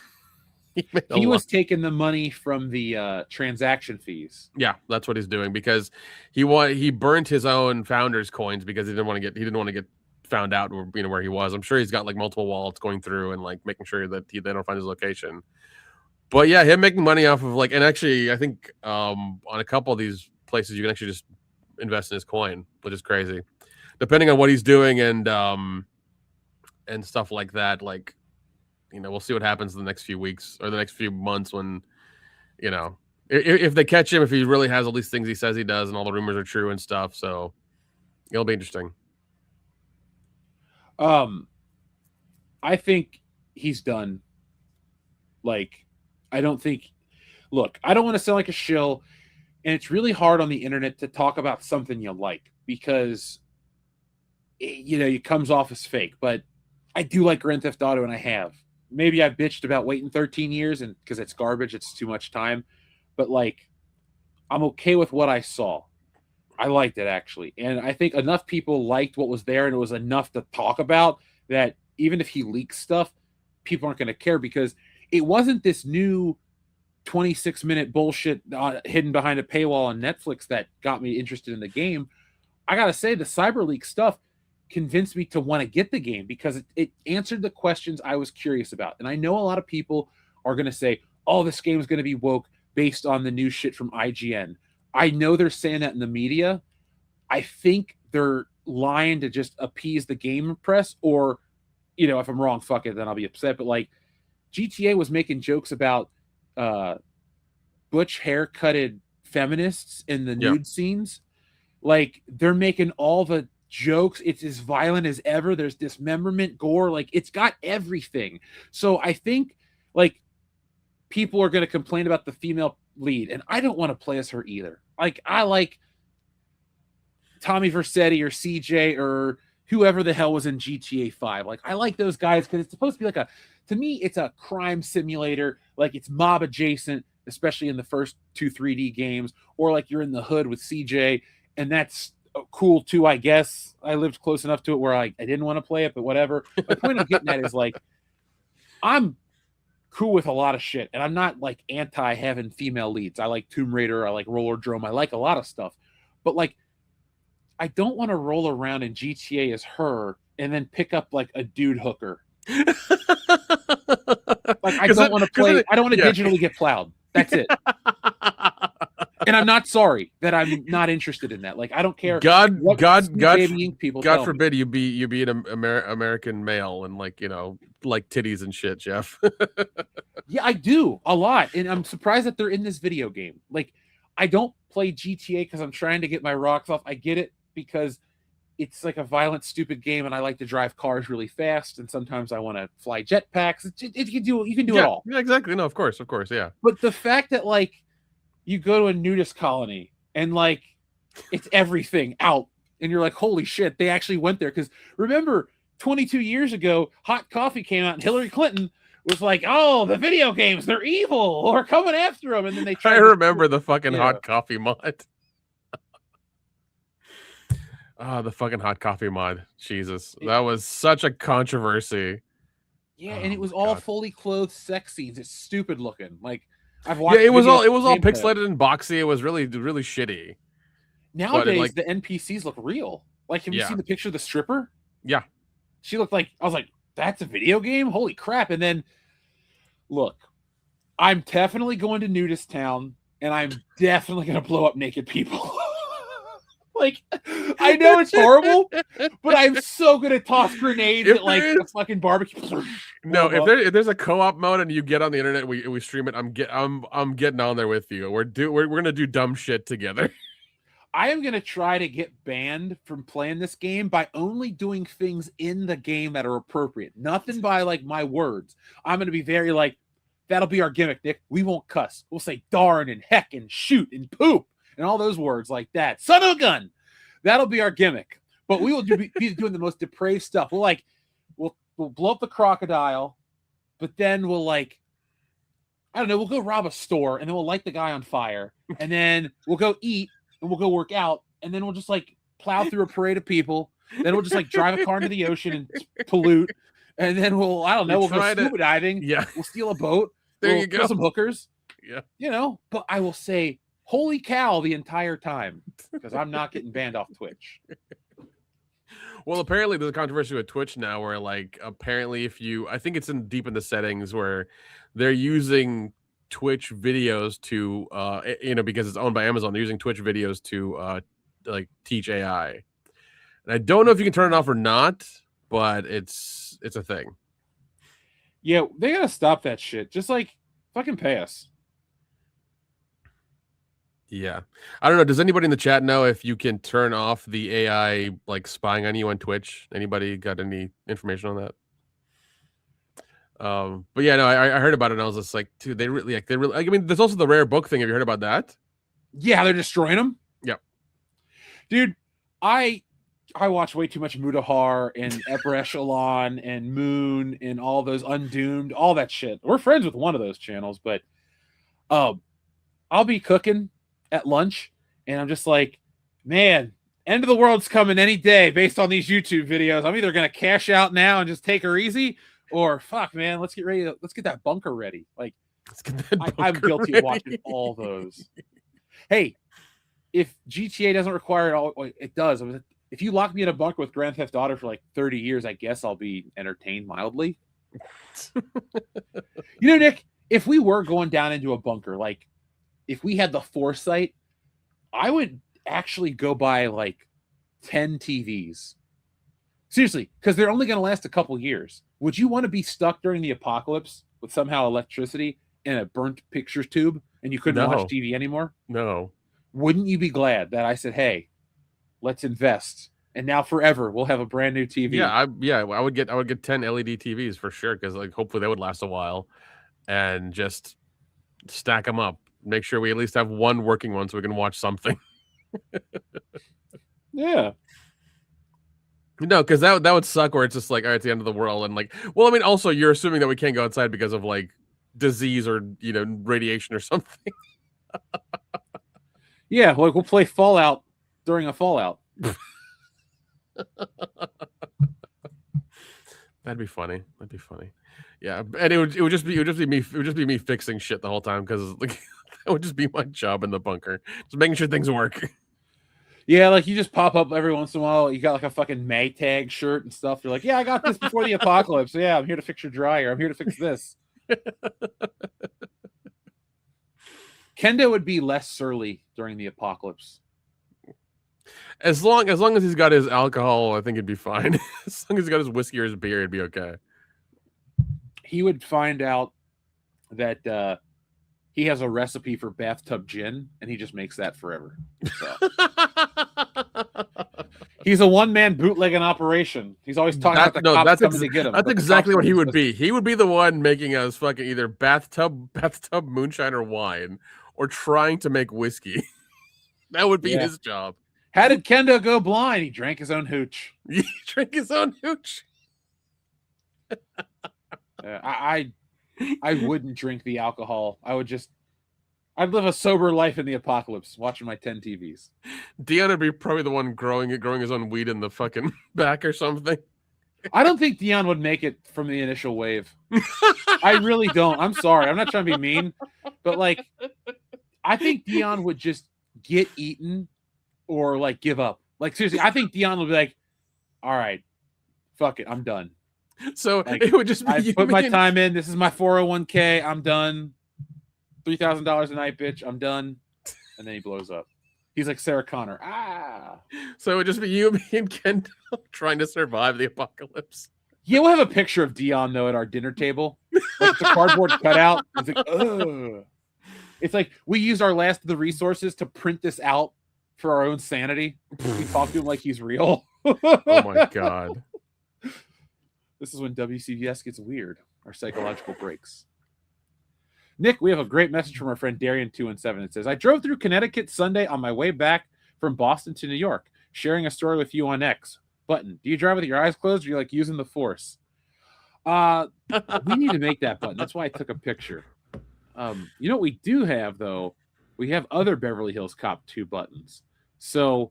He was taking the money from the transaction fees. Yeah, that's what he's doing, because he burnt his own founders coins because he didn't want to get found out where he was. I'm sure he's got like multiple wallets going through and like making sure that they don't find his location. But yeah, him making money off of like, and actually I think on a couple of these places you can actually just invest in his coin, which is crazy. Depending on what he's doing and stuff like that, like, we'll see what happens in the next few weeks or the next few months when, if they catch him, if he really has all these things he says he does and all the rumors are true and stuff. So it'll be interesting. I think he's done. Like, I don't want to sound like a shill, and it's really hard on the internet to talk about something you like because, it comes off as fake, but I do like Grand Theft Auto, and I have. Maybe I bitched about waiting 13 years and because it's garbage, it's too much time, but like, I'm okay with what I saw. I liked it, actually. And I think enough people liked what was there, and it was enough to talk about that even if he leaks stuff, people aren't going to care because it wasn't this new 26-minute bullshit hidden behind a paywall on Netflix that got me interested in the game. I got to say, the CyberLeak stuff convinced me to want to get the game because it answered the questions I was curious about. And I know a lot of people are going to say, oh, this game is going to be woke based on the new shit from IGN. I know they're saying that in the media. I think they're lying to just appease the game press, or, if I'm wrong, fuck it, then I'll be upset. But like, GTA was making jokes about butch haircutted feminists in the nude scenes. Like, they're making all the jokes. It's as violent as ever. There's dismemberment, gore. Like, it's got everything. So I think, like, people are going to complain about the female lead, and I don't want to play as her either. Like, I like Tommy Vercetti or CJ or whoever the hell was in GTA 5. Like, I like those guys because it's supposed to be like to me, it's a crime simulator. Like, it's mob adjacent, especially in the first 2 3D games, or like you're in the hood with CJ, and that's cool too, I guess. I lived close enough to it where I didn't want to play it, but whatever. The point I'm getting at is, like, I'm cool with a lot of shit, and I'm not like anti having female leads. I like Tomb Raider, I like Roller Drome, I like a lot of stuff, but like, I don't want to roll around in GTA as her and then pick up like a dude hooker. Like, I don't want to play. I don't want to digitally get plowed. That's it. And I'm not sorry that I'm not interested in that. Like, I don't care. God forbid me. you be an American male and like titties and shit, Jeff. Yeah, I do a lot, and I'm surprised that they're in this video game. Like, I don't play GTA because I'm trying to get my rocks off. I get it because it's like a violent, stupid game, and I like to drive cars really fast, and sometimes I want to fly jetpacks. You can do it all. Yeah, exactly. No, of course, yeah. But the fact that like you go to a nudist colony and like it's everything out, and you're like, holy shit, they actually went there. Because remember, 22 years ago, Hot Coffee came out, and Hillary Clinton was like, oh, the video games, they're evil. We're coming after them. And then they tried. I remember the fucking Hot Coffee mod. The fucking Hot Coffee mod. Jesus. That was such a controversy. Yeah, and it was all fully clothed sex scenes. It's stupid looking. Like, I've watched. Yeah, it was all pixelated and boxy. It was really, really shitty. Nowadays, the NPCs look real. Like, have you seen the picture of the stripper? Yeah. She looked like, I was like, that's a video game? Holy crap. And then, look, I'm definitely going to Nudist Town, and I'm definitely going to blow up naked people. Like, I know it's horrible, but I'm so good at toss grenades at like a fucking barbecue. No, if there's a co-op mode and you get on the internet, we stream it. I'm getting on there with you. We're gonna do dumb shit together. I am gonna try to get banned from playing this game by only doing things in the game that are appropriate. Nothing by like my words. I'm gonna be very like, that'll be our gimmick, Nick. We won't cuss. We'll say darn and heck and shoot and poop and all those words like that. Son of a gun. That'll be our gimmick. But we will be doing the most depraved stuff. We'll blow up the crocodile, but then we'll like, I don't know, we'll go rob a store and then we'll light the guy on fire. And then we'll go eat and we'll go work out. And then we'll just like plow through a parade of people. Then we'll just like drive a car into the ocean and pollute. And then we'll go scuba diving. Yeah. We'll steal a boat. There we'll you go. kill some hookers. Yeah. You know, but I will say, holy cow, the entire time, because I'm not getting banned off Twitch. Well, apparently there's a controversy with Twitch now where like apparently I think it's deep in the settings where they're using Twitch videos to because it's owned by Amazon, they're using Twitch videos to like teach AI. And I don't know if you can turn it off or not, but it's a thing. Yeah, they gotta stop that shit. Just like fucking pay us. Yeah. I don't know. Does anybody in the chat know if you can turn off the AI like spying on you on Twitch? Anybody got any information on that? But yeah, no, I heard about it and I was just like, dude, they really I mean, there's also the rare book thing. Have you heard about that? Yeah, they're destroying them. Yep. Dude, I watch way too much Mutahar and Upper Echelon and Moon and all those Undoomed, all that shit. We're friends with one of those channels, but I'll be cooking at lunch and I'm just like, man, end of the world's coming any day based on these YouTube videos. I'm either gonna cash out now and just take her easy, or fuck, man, let's get that bunker ready. Like, I'm guilty of watching all those. Hey, if GTA doesn't require it all, it does. If you lock me in a bunker with Grand Theft Auto for like 30 years, I guess I'll be entertained mildly. You know, Nick, if we were going down into a bunker, like if we had the foresight, I would actually go buy like 10 TVs. Seriously, because they're only going to last a couple years. Would you want to be stuck during the apocalypse with somehow electricity in a burnt pictures tube and you couldn't watch TV anymore? No. Wouldn't you be glad that I said, hey, let's invest, and now forever we'll have a brand new TV? Yeah, I would get 10 LED TVs for sure, because like hopefully they would last a while, and just stack them up. Make sure we at least have one working one so we can watch something. Yeah. No, because that would suck where it's just like, all right, it's the end of the world, and like, well, I mean, also you're assuming that we can't go outside because of like disease or radiation or something. Yeah, like we'll play Fallout during a Fallout. That'd be funny. Yeah, and it would just be me fixing shit the whole time, because like that would just be my job in the bunker, just making sure things work. Yeah, like you just pop up every once in a while. You got like a fucking Maytag shirt and stuff. You're like, yeah, I got this before the apocalypse. Yeah, I'm here to fix your dryer. I'm here to fix this. Kendo would be less surly during the apocalypse. As long as he's got his alcohol, I think it'd be fine. As long as he's got his whiskey or his beer, it'd be okay. He would find out that he has a recipe for bathtub gin, and he just makes that forever. So. He's a one-man bootlegging operation. He's always talking about the cops coming to get him. That's exactly what he would be. He would be the one making us fucking either bathtub moonshine or wine, or trying to make whiskey. That would be his job. How did Kendo go blind? He drank his own hooch. He drank his own hooch. I wouldn't drink the alcohol. I'd live a sober life in the apocalypse, watching my 10 TVs. Dion would be probably the one growing his own weed in the fucking back or something. I don't think Dion would make it from the initial wave. I really don't. I'm sorry. I'm not trying to be mean, but like, I think Dion would just get eaten or like give up. Like seriously, I think Dion would be like, all right, fuck it, I'm done. So like, it would just be I put my time in. This is my 401k. I'm done. $3,000 a night, bitch. I'm done. And then he blows up. He's like Sarah Connor. Ah. So it would just be you, me, and Kendo trying to survive the apocalypse. Yeah, we'll have a picture of Dion though at our dinner table. Like it's a cardboard cutout. It's like, ugh. It's like we used our last of the resources to print this out for our own sanity. We talk to him like he's real. Oh my god. This is when WCBS gets weird. Our psychological breaks. Nick, we have a great message from our friend Darian217. It says, I drove through Connecticut Sunday on my way back from Boston to New York, sharing a story with you on X. Button. Do you drive with your eyes closed or do you like using the force? We need to make that button. That's why I took a picture. You know what we do have, though? We have other Beverly Hills Cop 2 buttons. So,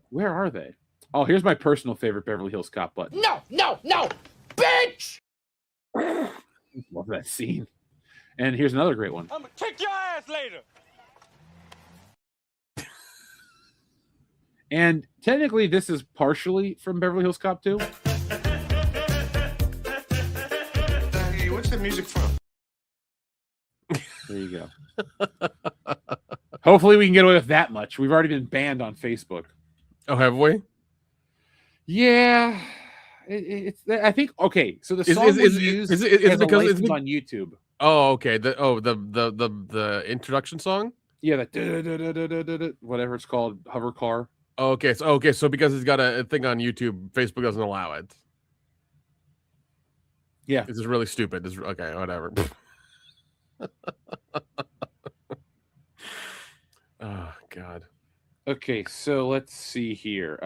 where are they? Oh, here's my personal favorite Beverly Hills Cop button. No, bitch! Love that scene. And here's another great one. I'm gonna kick your ass later. And technically, this is partially from Beverly Hills Cop 2. Hey, what's that music from? There you go. Hopefully, we can get away with that much. We've already been banned on Facebook. Oh, have we? Yeah. It's. I think. Okay, so the song is it because it's on YouTube. Oh, okay. The introduction song. Yeah, that whatever it's called, hover car. Oh, okay, so because it's got a thing on YouTube, Facebook doesn't allow it. Yeah, this is really stupid. Okay, whatever. Oh God. Okay, so let's see here.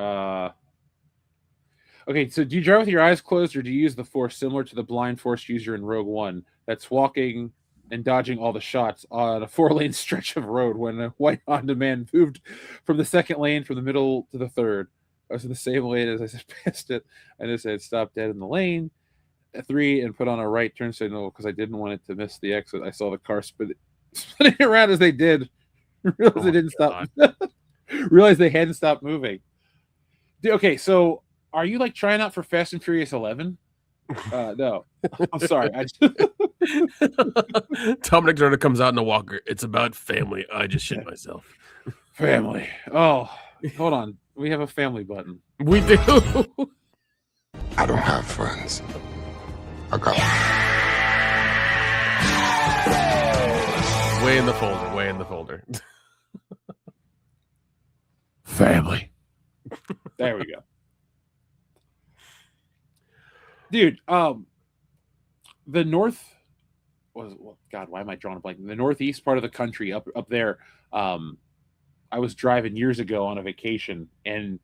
Okay, so do you drive with your eyes closed or do you use the force similar to the blind force user in Rogue One that's walking and dodging all the shots on a 4-lane stretch of road when a white Honda man moved from the second lane from the middle to the third? I was in the same lane as I just passed it. I just had stopped dead in the lane 3 and put on a right turn signal because I didn't want it to miss the exit. I saw the car spinning around as they did. Realized they didn't stop. Realized they hadn't stopped moving. Okay, so are you like trying out for Fast and Furious 11? No, I'm sorry. Dominic Jordan comes out in a walker. It's about family. I just shit myself. Family. Oh, hold on. We have a family button. We do. I don't have friends. I got way in the folder. Way in the folder. Family. There we go. Dude, the north God, why am I drawing a blank? The northeast part of the country up there, I was driving years ago on a vacation, and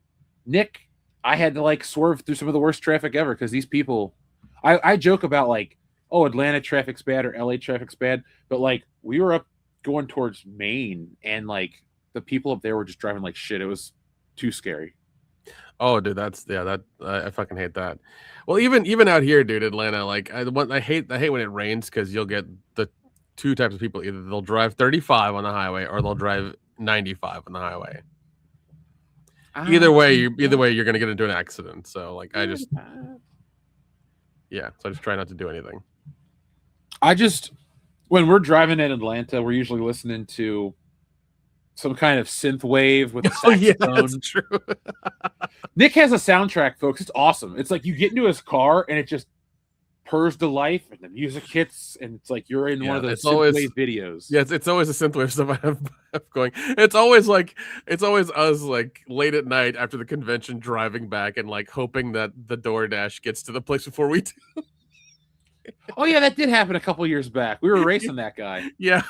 Nick, I had to like swerve through some of the worst traffic ever because these people, I joke about like, oh, Atlanta traffic's bad or LA traffic's bad, but like we were up going towards Maine and like the people up there were just driving like shit. It was too scary. Oh, dude, I fucking hate that. Well, even out here, dude, Atlanta, like I hate when it rains because you'll get the two types of people. Either they'll drive 35 on the highway or they'll drive 95 on the highway. Either way, you're gonna get into an accident. So like, so I just try not to do anything. When we're driving in Atlanta, we're usually listening to some kind of synth wave with a saxophone. Yeah, that's true. Nick has a soundtrack, folks. It's awesome. It's like you get into his car and it just purs to life, and the music hits, and it's like you're in one of those synthwave videos. Yeah, it's always a synthwave stuff I have going. It's always us like late at night after the convention driving back and like hoping that the DoorDash gets to the place before we do. Oh yeah, that did happen a couple years back. We were racing that guy. Yeah.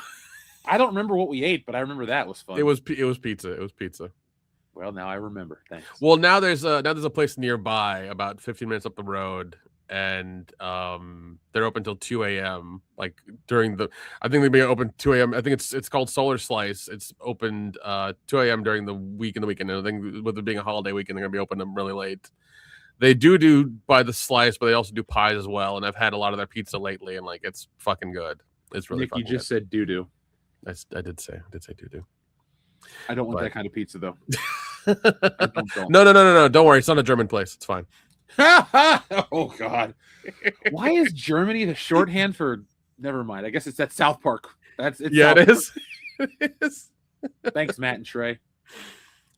I don't remember what we ate, but I remember that was fun. It was pizza. It was pizza. Well, now I remember. Thanks. Well, now there's a place nearby, about 15 minutes up the road, and they're open till 2 a.m. Like I think they'll be open 2 a.m. I think it's called Solar Slice. It's opened 2 a.m. during the week and the weekend. And I think with it being a holiday weekend, they're gonna be open really late. They do by the slice, but they also do pies as well. And I've had a lot of their pizza lately, and like it's fucking good. It's really. Nick, you just said doo-doo. I did say doo-doo. I don't want that kind of pizza though. No. Don't worry. It's not a German place. It's fine. Oh God. Why is Germany the shorthand for? Never mind. I guess it's that South Park. It is. It is. Thanks, Matt and Trey.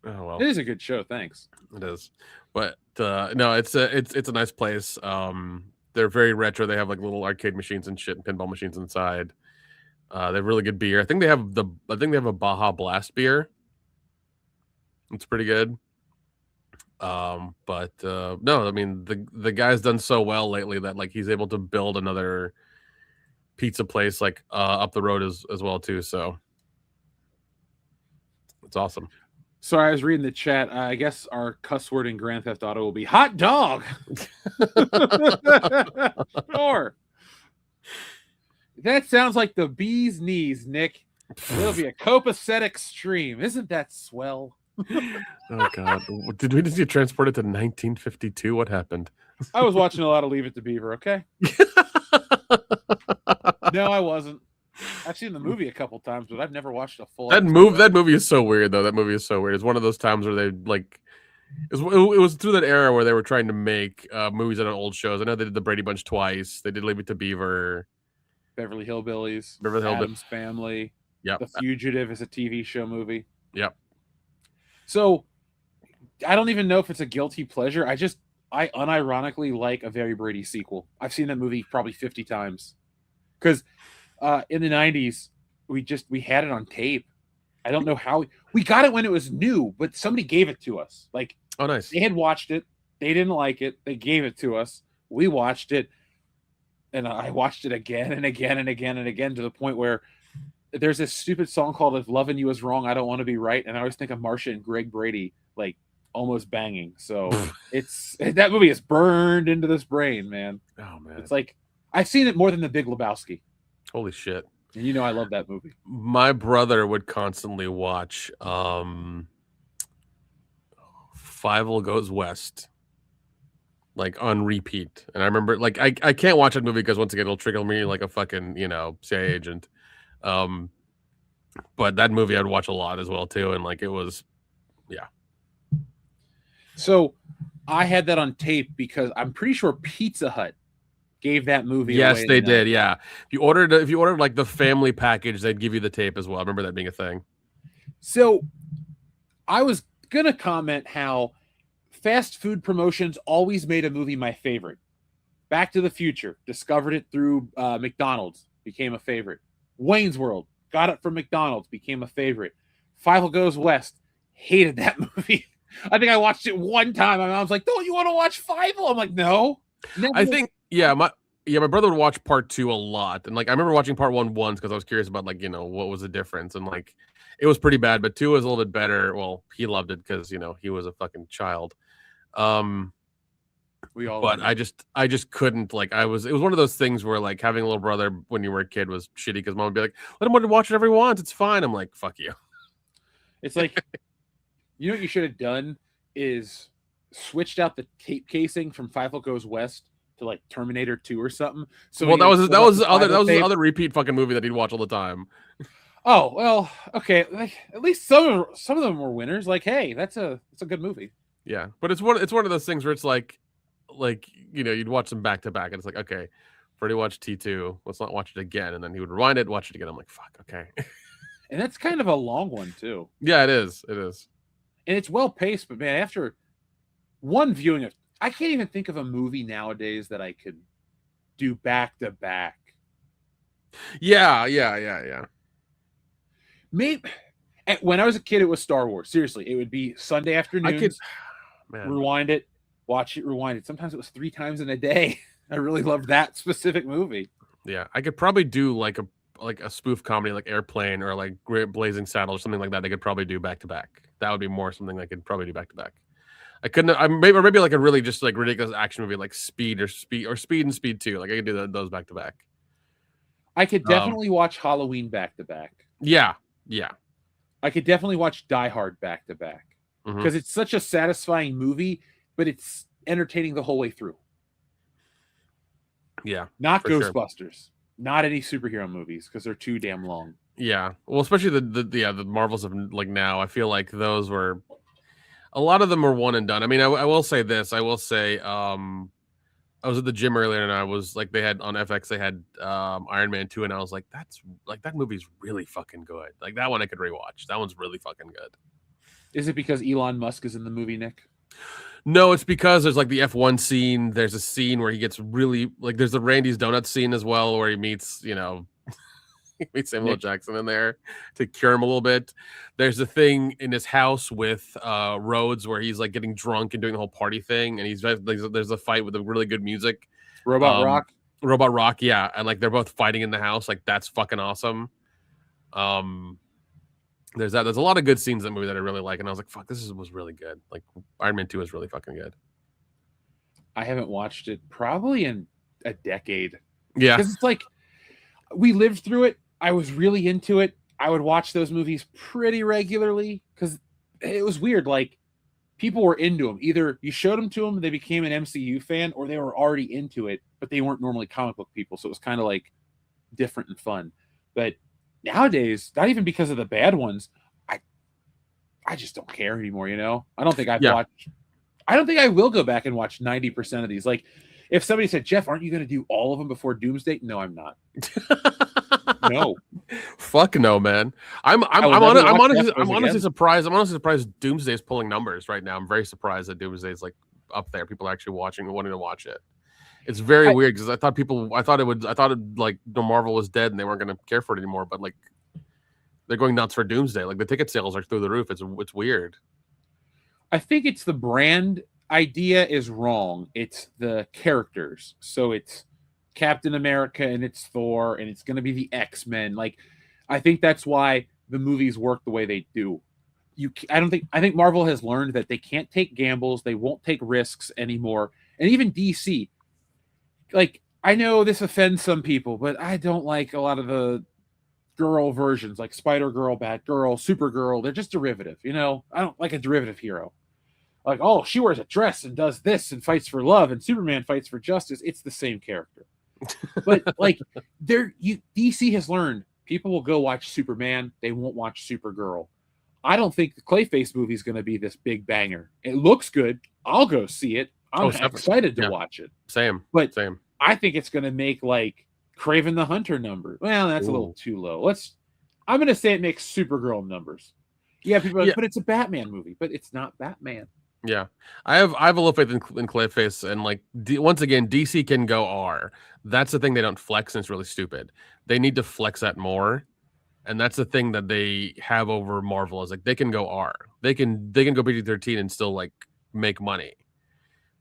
Oh well, It is a good show. Thanks. it is. But no, it's a nice place. They're very retro. They have like little arcade machines and shit, and pinball machines inside. They have really good beer. I think they have a Baja Blast beer. It's pretty good. But no, I mean the guy's done so well lately that like he's able to build another pizza place like up the road as well too. So it's awesome. Sorry, I was reading the chat. I guess our cuss word in Grand Theft Auto will be hot dog. Sure. That sounds like the bee's knees, Nick. It'll be a copacetic stream. Isn't that swell? Oh God! Did we just get transported to 1952? What happened? I was watching a lot of Leave It to Beaver. Okay. No, I wasn't. I've seen the movie a couple times, but I've never watched a full. That movie is so weird, though. That movie is so weird. It's one of those times where they like. It was through that era where they were trying to make movies out of old shows. I know they did the Brady Bunch twice. They did Leave It to Beaver. Beverly Hillbillies. Beverly Hillbillies. Addams Family. Yep. The Fugitive is a TV show movie. Yep. So I don't even know if it's a guilty pleasure. I unironically like a Very Brady sequel. I've seen that movie probably 50 times. Because in the 90s, we had it on tape. I don't know how we got it when it was new, but somebody gave it to us. Like, oh, nice. They had watched it. They didn't like it. They gave it to us. We watched it. And I watched it again and again and again and again to the point where there's this stupid song called If Loving You Is Wrong, I Don't Want to Be Right. And I always think of Marsha and Greg Brady, like almost banging. So that movie is burned into this brain, man. Oh, man. It's like, I've seen it more than The Big Lebowski. Holy shit. And you know I love that movie. My brother would constantly watch Fievel Goes West, like on repeat. And I remember, like, I can't watch that movie because once again it'll trigger me like a fucking CIA agent. But that movie I'd watch a lot as well too, and like it was, yeah. So I had that on tape because I'm pretty sure Pizza Hut gave that movie. Yes, away they tonight. did. Yeah, if you ordered like the family package, they'd give you the tape as well. I remember that being a thing. So I was gonna comment how fast food promotions always made a movie my favorite. Back to the Future, discovered it through McDonald's, became a favorite. Wayne's World, got it from McDonald's, became a favorite. Fievel Goes West, hated that movie. I think I watched it one time. My mom's like, "Don't you want to watch Fievel?" I'm like, "No." I think, my brother would watch part 2 a lot, and like I remember watching part 1 once because I was curious about like what was the difference, and like it was pretty bad, but 2 was a little bit better. Well, he loved it because he was a fucking child. We all, but I just couldn't, like, it was one of those things where like having a little brother when you were a kid was shitty because mom would be like, let him watch whatever he wants, it's fine. I'm like, fuck you. It's like, you know what you should have done is switched out the tape casing from Fievel Goes West to like Terminator 2 or something. So well, that was the other repeat fucking movie that he'd watch all the time. Oh well, okay. Like, at least some of them were winners. Like, hey, that's a good movie. Yeah, but it's one of those things where it's like you'd watch them back to back, and it's like, okay, Freddie watched T2, let's not watch it again, and then he would rewind it, watch it again. I'm like, fuck, okay. And that's kind of a long one too. Yeah, it is. And it's well paced, but man, after one viewing of, I can't even think of a movie nowadays that I could do back to back. Yeah. Maybe when I was a kid, it was Star Wars. Seriously, it would be Sunday afternoons. Rewind it, watch it, rewind it. Sometimes it was 3 times in a day. I really loved that specific movie. Yeah, I could probably do like a spoof comedy like Airplane or like Blazing Saddles or something like that. I could probably do back to back. That would be more something I could probably do back to back. I couldn't. Maybe like a really just like ridiculous action movie like Speed and Speed 2. Like I could do those back to back. I could definitely watch Halloween back to back. Yeah. I could definitely watch Die Hard back to back because it's such a satisfying movie, but it's entertaining the whole way through. Yeah, not Ghostbusters, not any superhero movies because they're too damn long. Yeah, well, especially the Marvels of like now. I feel like those were a lot of them were one and done. I mean, I will say this. I will say, I was at the gym earlier and I was like, they had on FX, they had Iron Man 2, and I was like, that's like that movie's really fucking good. Like that one I could rewatch. That one's really fucking good. Is it because Elon Musk is in the movie, Nick? No, it's because there's like the F1 scene. There's a scene where he gets really like there's the Randy's Donut scene as well, where he meets, he meets Samuel L. Jackson in there to cure him a little bit. There's a thing in his house with Rhodes where he's like getting drunk and doing the whole party thing, and there's a fight with a really good music. Robot Rock, yeah, and like they're both fighting in the house. Like that's fucking awesome. There's that. There's a lot of good scenes in the movie that I really like, and I was like, "Fuck, was really good." Like Iron Man 2 was really fucking good. I haven't watched it probably in a decade. Yeah, because it's like we lived through it. I was really into it. I would watch those movies pretty regularly because it was weird. Like people were into them. Either you showed them to them, they became an MCU fan, or they were already into it, but they weren't normally comic book people. So it was kind of like different and fun. But nowadays, not even because of the bad ones, I just don't care anymore, I don't think I don't think I will go back and watch 90% of these. Like, if somebody said, Jeff, aren't you going to do all of them before Doomsday? No, I'm not. No. Fuck no, man. I'm honestly surprised. I'm honestly surprised Doomsday is pulling numbers right now. I'm very surprised that Doomsday is like up there. People are actually watching and wanting to watch it. It's very weird because I thought like the Marvel was dead and they weren't going to care for it anymore. But like they're going nuts for Doomsday. Like the ticket sales are through the roof. It's weird. I think it's the brand idea is wrong. It's the characters. So it's Captain America and it's Thor and it's going to be the X-Men. Like I think that's why the movies work the way they do. I think Marvel has learned that they can't take gambles. They won't take risks anymore. And even DC. Like, I know this offends some people, but I don't like a lot of the girl versions, like Spider-Girl, Batgirl, Supergirl. They're just derivative, I don't like a derivative hero. Like, oh, she wears a dress and does this and fights for love, and Superman fights for justice. It's the same character. But, like, DC has learned people will go watch Superman. They won't watch Supergirl. I don't think the Clayface movie is going to be this big banger. It looks good. I'll go see it. I'm excited to watch it. Same. I think it's going to make like Kraven the Hunter numbers. Well, that's a little too low. I'm going to say it makes Supergirl numbers. Yeah, people are like, but it's a Batman movie, but it's not Batman. Yeah, I have a little faith in Clayface, and like once again, DC can go R. That's the thing they don't flex, and it's really stupid. They need to flex that more, and that's the thing that they have over Marvel is like they can go R. They can go PG-13 and still like make money.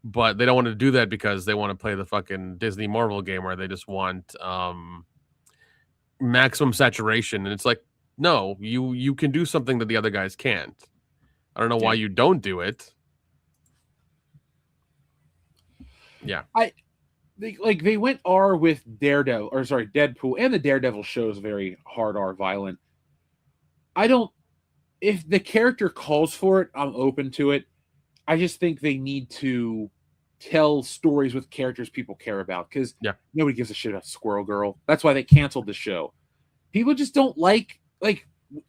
But they don't want to do that because they want to play the fucking Disney Marvel game where they just want maximum saturation. And it's like, no, you can do something that the other guys can't. I don't know why you don't do it. Yeah. They went R with Deadpool, and the Daredevil show is very hard R violent. If the character calls for it, I'm open to it. I just think they need to tell stories with characters people care about because nobody gives a shit about Squirrel Girl. That's why they canceled the show. People just don't like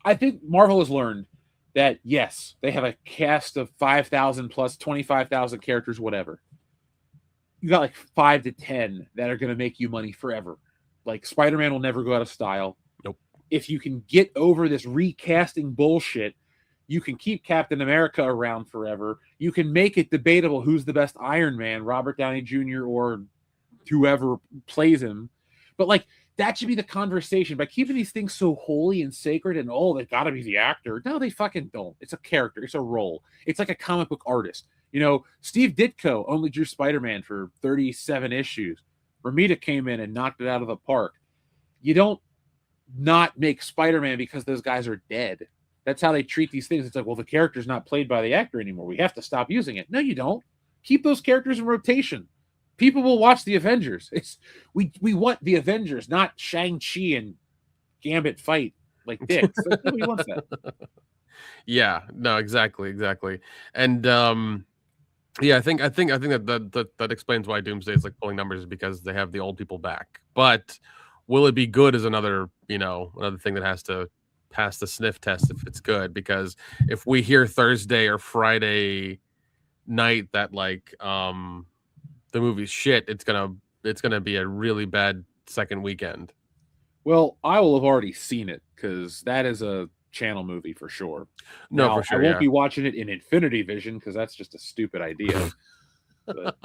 I think Marvel has learned that, yes, they have a cast of 5,000 plus 25,000 characters, whatever. You got like 5 to 10 that are going to make you money forever. Like Spider-Man will never go out of style. Nope. If you can get over this recasting bullshit, you can keep Captain America around forever. You can make it debatable who's the best Iron Man, Robert Downey Jr. or whoever plays him. But like that should be the conversation. By keeping these things so holy and sacred and they got to be the actor. No, they fucking don't. It's a character. It's a role. It's like a comic book artist. Steve Ditko only drew Spider-Man for 37 issues. Romita came in and knocked it out of the park. You don't not make Spider-Man because those guys are dead. That's how they treat these things. It's like, well, the character's not played by the actor anymore. We have to stop using it. No, you don't. Keep those characters in rotation. People will watch the Avengers. We want the Avengers, not Shang-Chi and Gambit fight like dicks. Nobody wants that. Yeah, no, exactly. And I think that explains why Doomsday is like pulling numbers, is because they have the old people back. But will it be good is another thing that has to pass the sniff test if it's good, because if we hear Thursday or Friday night that like the movie's shit, it's gonna be a really bad second weekend. Well, I will have already seen it because that is a channel movie for sure. No, Now, for sure. I won't Yeah. be watching it in Infinity Vision because that's just a stupid idea. But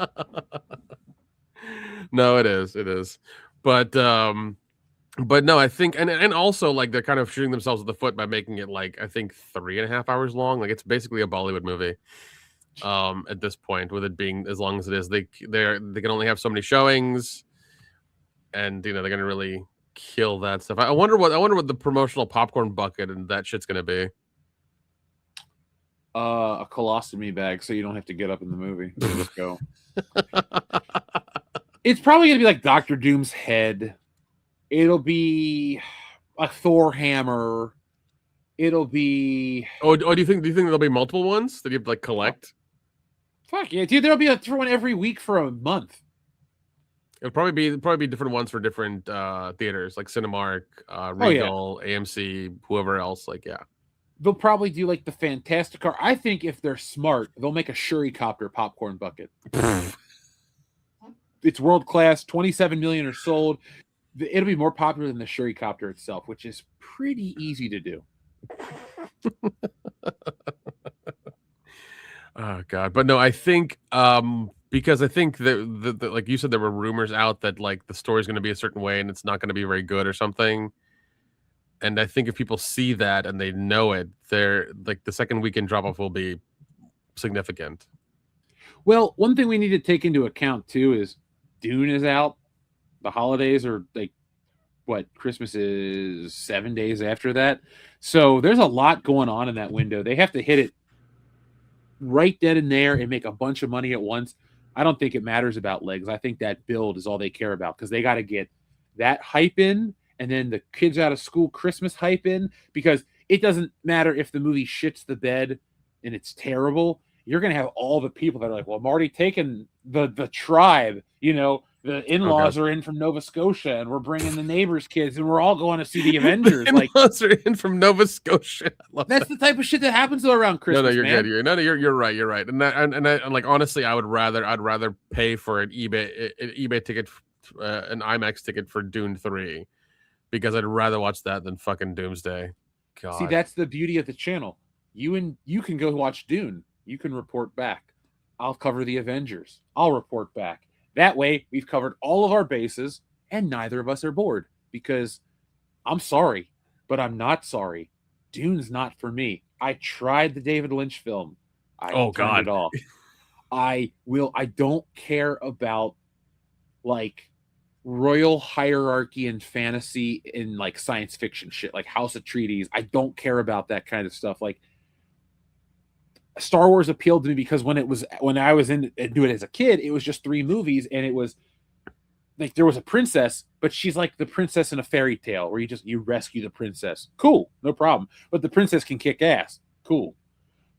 No, it is. But no, I think and also like they're kind of shooting themselves in the foot by making it like I think 3.5 hours long. Like it's basically a Bollywood movie. At this point, with it being as long as it is, they can only have so many showings, and they're gonna really kill that stuff. I wonder what the promotional popcorn bucket and that shit's gonna be. a colostomy bag, so you don't have to get up in the movie. You just go. It's probably gonna be like Doctor Doom's head. It'll be a Thor hammer. It'll be Do you think there'll be multiple ones that you have to like collect? fuck yeah, dude. There'll be a different one every week for a month. It'll probably be different ones for different theaters, like Cinemark, Regal, AMC, whoever else. Like, yeah. They'll probably do like the Fantastic Car. I think if they're smart, they'll make a Shuricopter popcorn bucket. It's world class. 27 million are sold. It'll be more popular than the Shuricopter itself, which is pretty easy to do. Oh God, but no, I think because I think that like you said, there were rumors out that like the story's going to be a certain way and it's not going to be very good or something. And I think if people see that and they know it, they're like the second weekend drop off will be significant. Well, one thing we need to take into account too is Dune is out. The holidays are like what? Christmas is 7 days after that. So there's a lot going on in that window. They have to hit it right dead in there and make a bunch of money at once. I don't think it matters about legs. I think that build is all they care about because they got to get that hype in and then the kids out of school Christmas hype in, because it doesn't matter if the movie shits the bed and it's terrible. You're going to have all the people that are like, well, I'm already taking the tribe, the in-laws are in from Nova Scotia and we're bringing the neighbors' kids and we're all going to see the Avengers. The in-laws are in from Nova Scotia. That's the type of shit that happens around Christmas. No, you're man. good. You're right. You're right. And like honestly, I'd rather pay for an eBay ticket, an IMAX ticket for Dune 3, because I'd rather watch that than fucking Doomsday. God. See, that's the beauty of the channel. You can go watch Dune. You can report back. I'll cover the Avengers. I'll report back. That way, we've covered all of our bases, and neither of us are bored. Because I'm sorry, but I'm not sorry. Dune's not for me. I tried the David Lynch film. I turned it off. I don't care about like royal hierarchy and fantasy and like science fiction shit, like House of Treaties. I don't care about that kind of stuff. Like Star Wars appealed to me because when I was into it as a kid, it was just 3 movies, and it was like there was a princess, but she's like the princess in a fairy tale where you rescue the princess. Cool, no problem. But the princess can kick ass. Cool.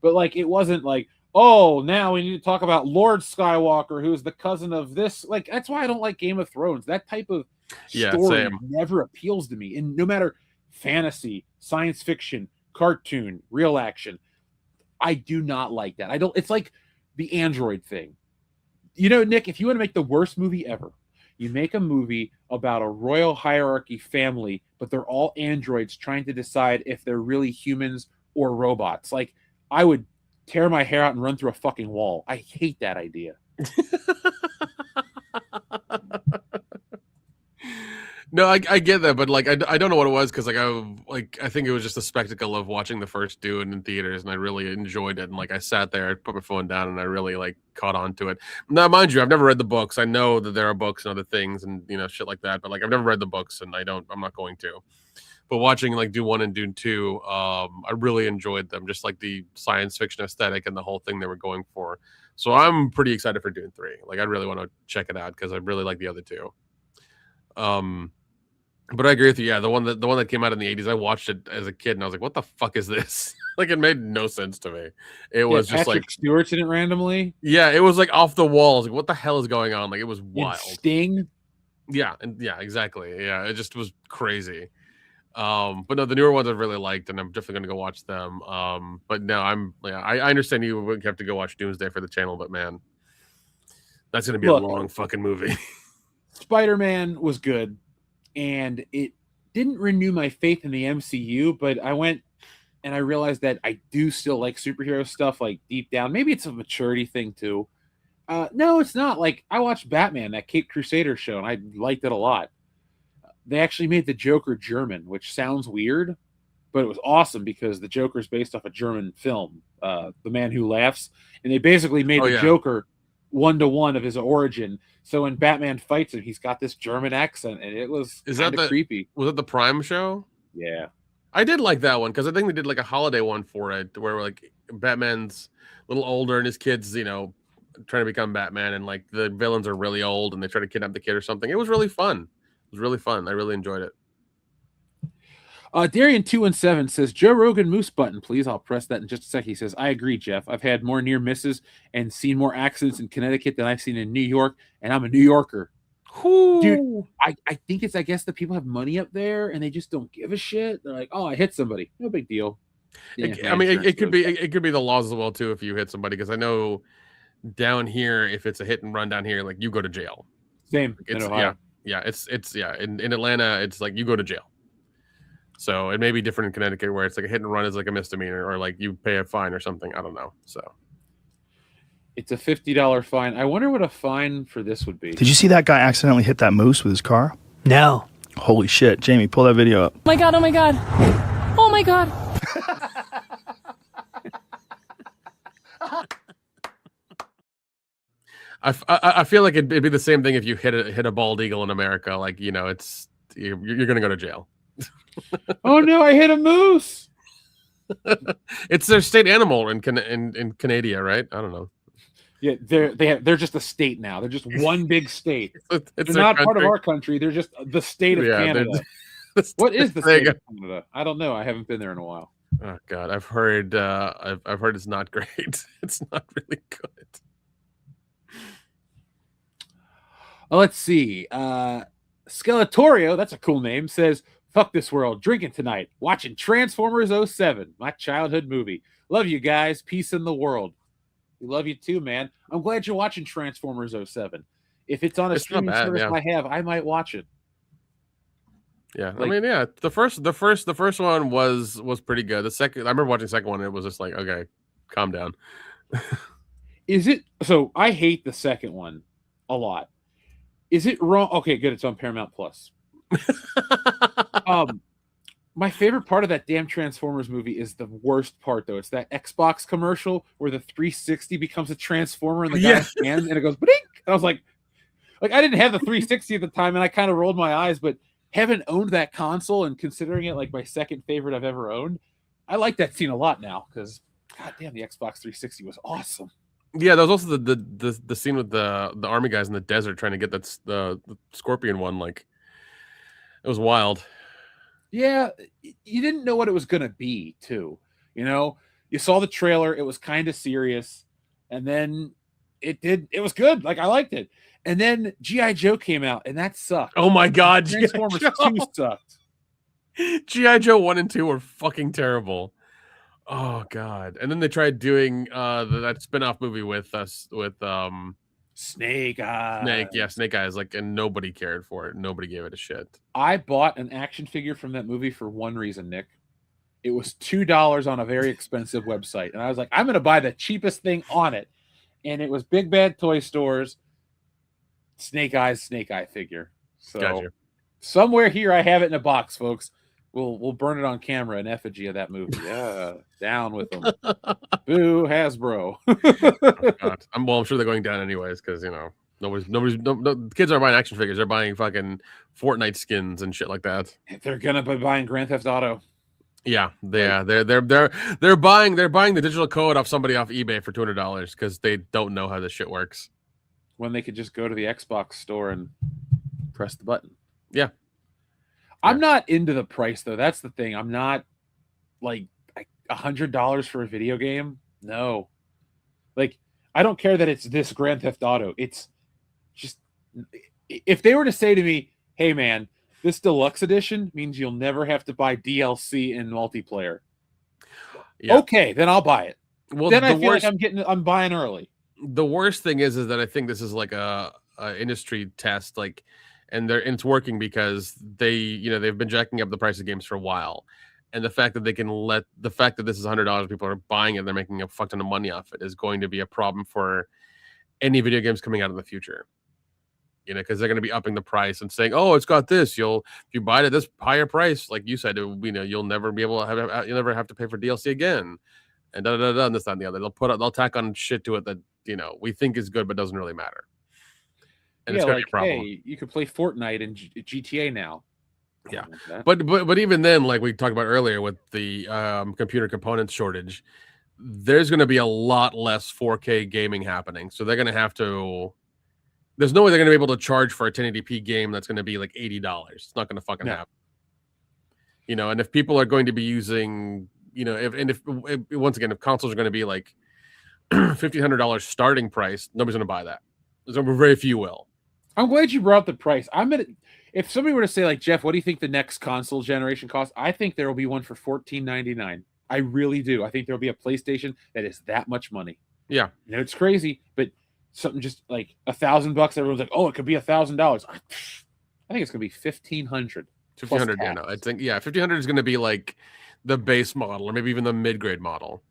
But like it wasn't like, oh, now we need to talk about Lord Skywalker, who's the cousin of this. Like that's why I don't like Game of Thrones. That type of story never appeals to me. And no matter fantasy, science fiction, cartoon, real action, I do not like that. It's like the Android thing. Nick, if you want to make the worst movie ever, you make a movie about a royal hierarchy family, but they're all androids trying to decide if they're really humans or robots. Like, I would tear my hair out and run through a fucking wall. I hate that idea. No, I get that, but like I don't know what it was because I think it was just a spectacle of watching the first Dune in theaters, and I really enjoyed it. And like I sat there, I put my phone down, and I really like caught on to it. Now, mind you, I've never read the books. I know that there are books and other things and shit like that, but like I've never read the books, and I'm not going to. But watching like Dune 1 and Dune 2, I really enjoyed them, just like the science fiction aesthetic and the whole thing they were going for. So I'm pretty excited for Dune 3. Like I really want to check it out because I really like the other 2. But I agree with you. Yeah, the one that came out in the 80s, I watched it as a kid and I was like, "What the fuck is this?" Like it made no sense to me. It was just Patrick like Stewart's in it randomly. Yeah, it was like off the walls. Like, what the hell is going on? Like it was wild. Sting. Yeah, exactly. Yeah, it just was crazy. But no, the newer ones I really liked, and I'm definitely gonna go watch them. But no, I understand you would have to go watch Doomsday for the channel, but man, that's gonna be a long fucking movie. Spider-Man was good. And it didn't renew my faith in the MCU, but I went and I realized that I do still like superhero stuff, like deep down. Maybe it's a maturity thing too. No, it's not. Like, I watched Batman, that Cape Crusader show, and I liked it a lot. They actually made the Joker German, which sounds weird, but it was awesome because the Joker's based off a German film, The Man Who Laughs, and they basically made the Joker 1-to-1 of his origin. So when Batman fights him, he's got this German accent, and it was kind of creepy. Was it the Prime show? Yeah. I did like that one because I think they did like a holiday one for it where like Batman's a little older and his kids, you know, trying to become Batman, and like the villains are really old and they try to kidnap the kid or something. It was really fun. It was really fun. I really enjoyed it. Darian217 says, Joe Rogan moose button, please. I'll press that in just a sec. He says, I agree, Jeff. I've had more near misses and seen more accidents in Connecticut than I've seen in New York, and I'm a New Yorker. Ooh. Dude, I think it's, I guess the people have money up there and they just don't give a shit. They're like, oh, I hit somebody. No big deal. Yeah, I mean, it could be the laws as well too if you hit somebody, because I know down here, if it's a hit and run down here, like you go to jail. Same in Ohio. It's in Atlanta, it's like you go to jail. So it may be different in Connecticut where it's like a hit and run is like a misdemeanor, or like you pay a fine or something. I don't know. So it's a $50 fine. I wonder what a fine for this would be. Did you see that guy accidentally hit that moose with his car? No. Holy shit. Jamie, pull that video up. Oh my god, oh my god. Oh my god. I feel like it'd be the same thing if you hit a bald eagle in America. Like, you know, it's you're going to go to jail. Oh no, I hit a moose. It's their state animal in Canada, right? I don't know. Yeah, they're just a state now. They're just one big state. They're not part of our country. They're just the state of Canada. What is the state of Canada? I don't know. I haven't been there in a while. Oh God, I've heard it's not great. It's not really good. Let's see. Skeletorio, that's a cool name, says, fuck this world, drinking tonight, watching Transformers 07, my childhood movie. Love you guys. Peace in the world. We love you too, man. I'm glad you're watching Transformers 07. If it's on a streaming service I might watch it. Yeah, like, I mean, yeah, the first one was pretty good. The second, I remember watching the second one, and it was just like, okay, calm down. Is it so? I hate the second one a lot. Is it wrong? Okay, good. It's on Paramount Plus. My favorite part of that damn Transformers movie is the worst part, though. It's that Xbox commercial where the 360 becomes a Transformer in the guy's hand, and it goes, "Ba-ding!" And I was like, I didn't have the 360 at the time, and I kind of rolled my eyes, but having owned that console and considering it like my second favorite I've ever owned, I like that scene a lot now because, god damn, the Xbox 360 was awesome. Yeah, there was also the scene with the army guys in the desert trying to get the Scorpion one. Like, it was wild. Yeah, you didn't know what it was going to be, too. You know, you saw the trailer, it was kind of serious, and then it was good. Like, I liked it. And then G.I. Joe came out, and that sucked. Oh my god, Transformers 2 sucked. G.I. Joe 1 and 2 were fucking terrible. Oh god. And then they tried doing that spin-off movie with Snake Eyes. Snake Eyes, like, and nobody cared for it. Nobody gave it a shit. I bought an action figure from that movie for one reason, Nick. It was $2 on a very expensive website. And I was like, I'm going to buy the cheapest thing on it. And it was Big Bad Toy Stores Snake Eye figure. So gotcha. Somewhere here I have it in a box, folks. We'll burn it on camera, an effigy of that movie. Yeah, down with them. Boo, Hasbro. Oh, God. I'm sure they're going down anyways because, you know, no kids aren't buying action figures. They're buying fucking Fortnite skins and shit like that. They're gonna be buying Grand Theft Auto. Yeah, they're buying the digital code off somebody off eBay for $200 because they don't know how this shit works. When they could just go to the Xbox store and press the button. Yeah. I'm not into the price though. That's the thing. I'm not like $100 for a video game. No, like I don't care that it's this Grand Theft Auto. It's just if they were to say to me, "Hey man, this deluxe edition means you'll never have to buy DLC and multiplayer." Yeah. Okay, then I'll buy it. Well, then I feel like I'm buying early. The worst thing is that I think this is like a industry test, like. And it's working because they've been jacking up the price of games for a while, And the fact that the fact that this is $100, people are buying it, they're making a fuck ton of money off it, is going to be a problem for any video games coming out in the future. Because they're going to be upping the price and saying, "Oh, it's got this. If you buy it at this higher price, like you said, you'll never be able to you'll never have to pay for DLC again." And and this, that, and the other. They'll tack on shit to it that we think is good but doesn't really matter. And it's going to be a problem. Hey, you can play Fortnite and GTA now. Yeah, but even then, like we talked about earlier with the computer components shortage, there's going to be a lot less 4K gaming happening. So they're going to have to. There's no way they're going to be able to charge for a 1080p game that's going to be like $80. It's not going to fucking happen. And if people are going to be using, if once again, if consoles are going to be like $1,500 starting price, nobody's going to buy that. There's going to be very few will. I'm glad you brought up the price. If somebody were to say, like, Jeff, what do you think the next console generation costs? I think there will be one for $14.99. I really do. I think there will be a PlayStation that is that much money. Yeah. It's crazy, but something just like $1,000, everyone's like, oh, it could be $1,000. I think it's gonna be $1,500. $1,500, yeah, no, I think $1,500 is gonna be like the base model or maybe even the mid-grade model.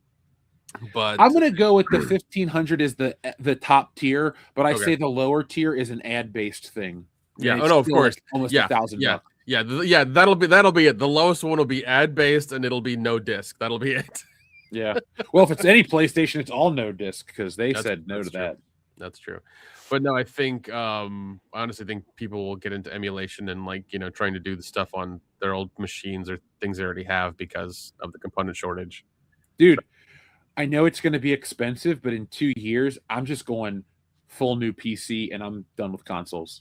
But I'm gonna go with the $1,500 is the top tier, but I say the lower tier is an ad-based thing. Yeah, of course, like almost $1,000. Yeah, that'll be it. The lowest one will be ad-based and it'll be no disc. That'll be it. Yeah. Well, if it's any PlayStation, it's all no disc because they said no to that. That's true. But no, I think I honestly think people will get into emulation and trying to do the stuff on their old machines or things they already have because of the component shortage. Dude, I know it's going to be expensive, but in 2 years, I'm just going full new PC and I'm done with consoles.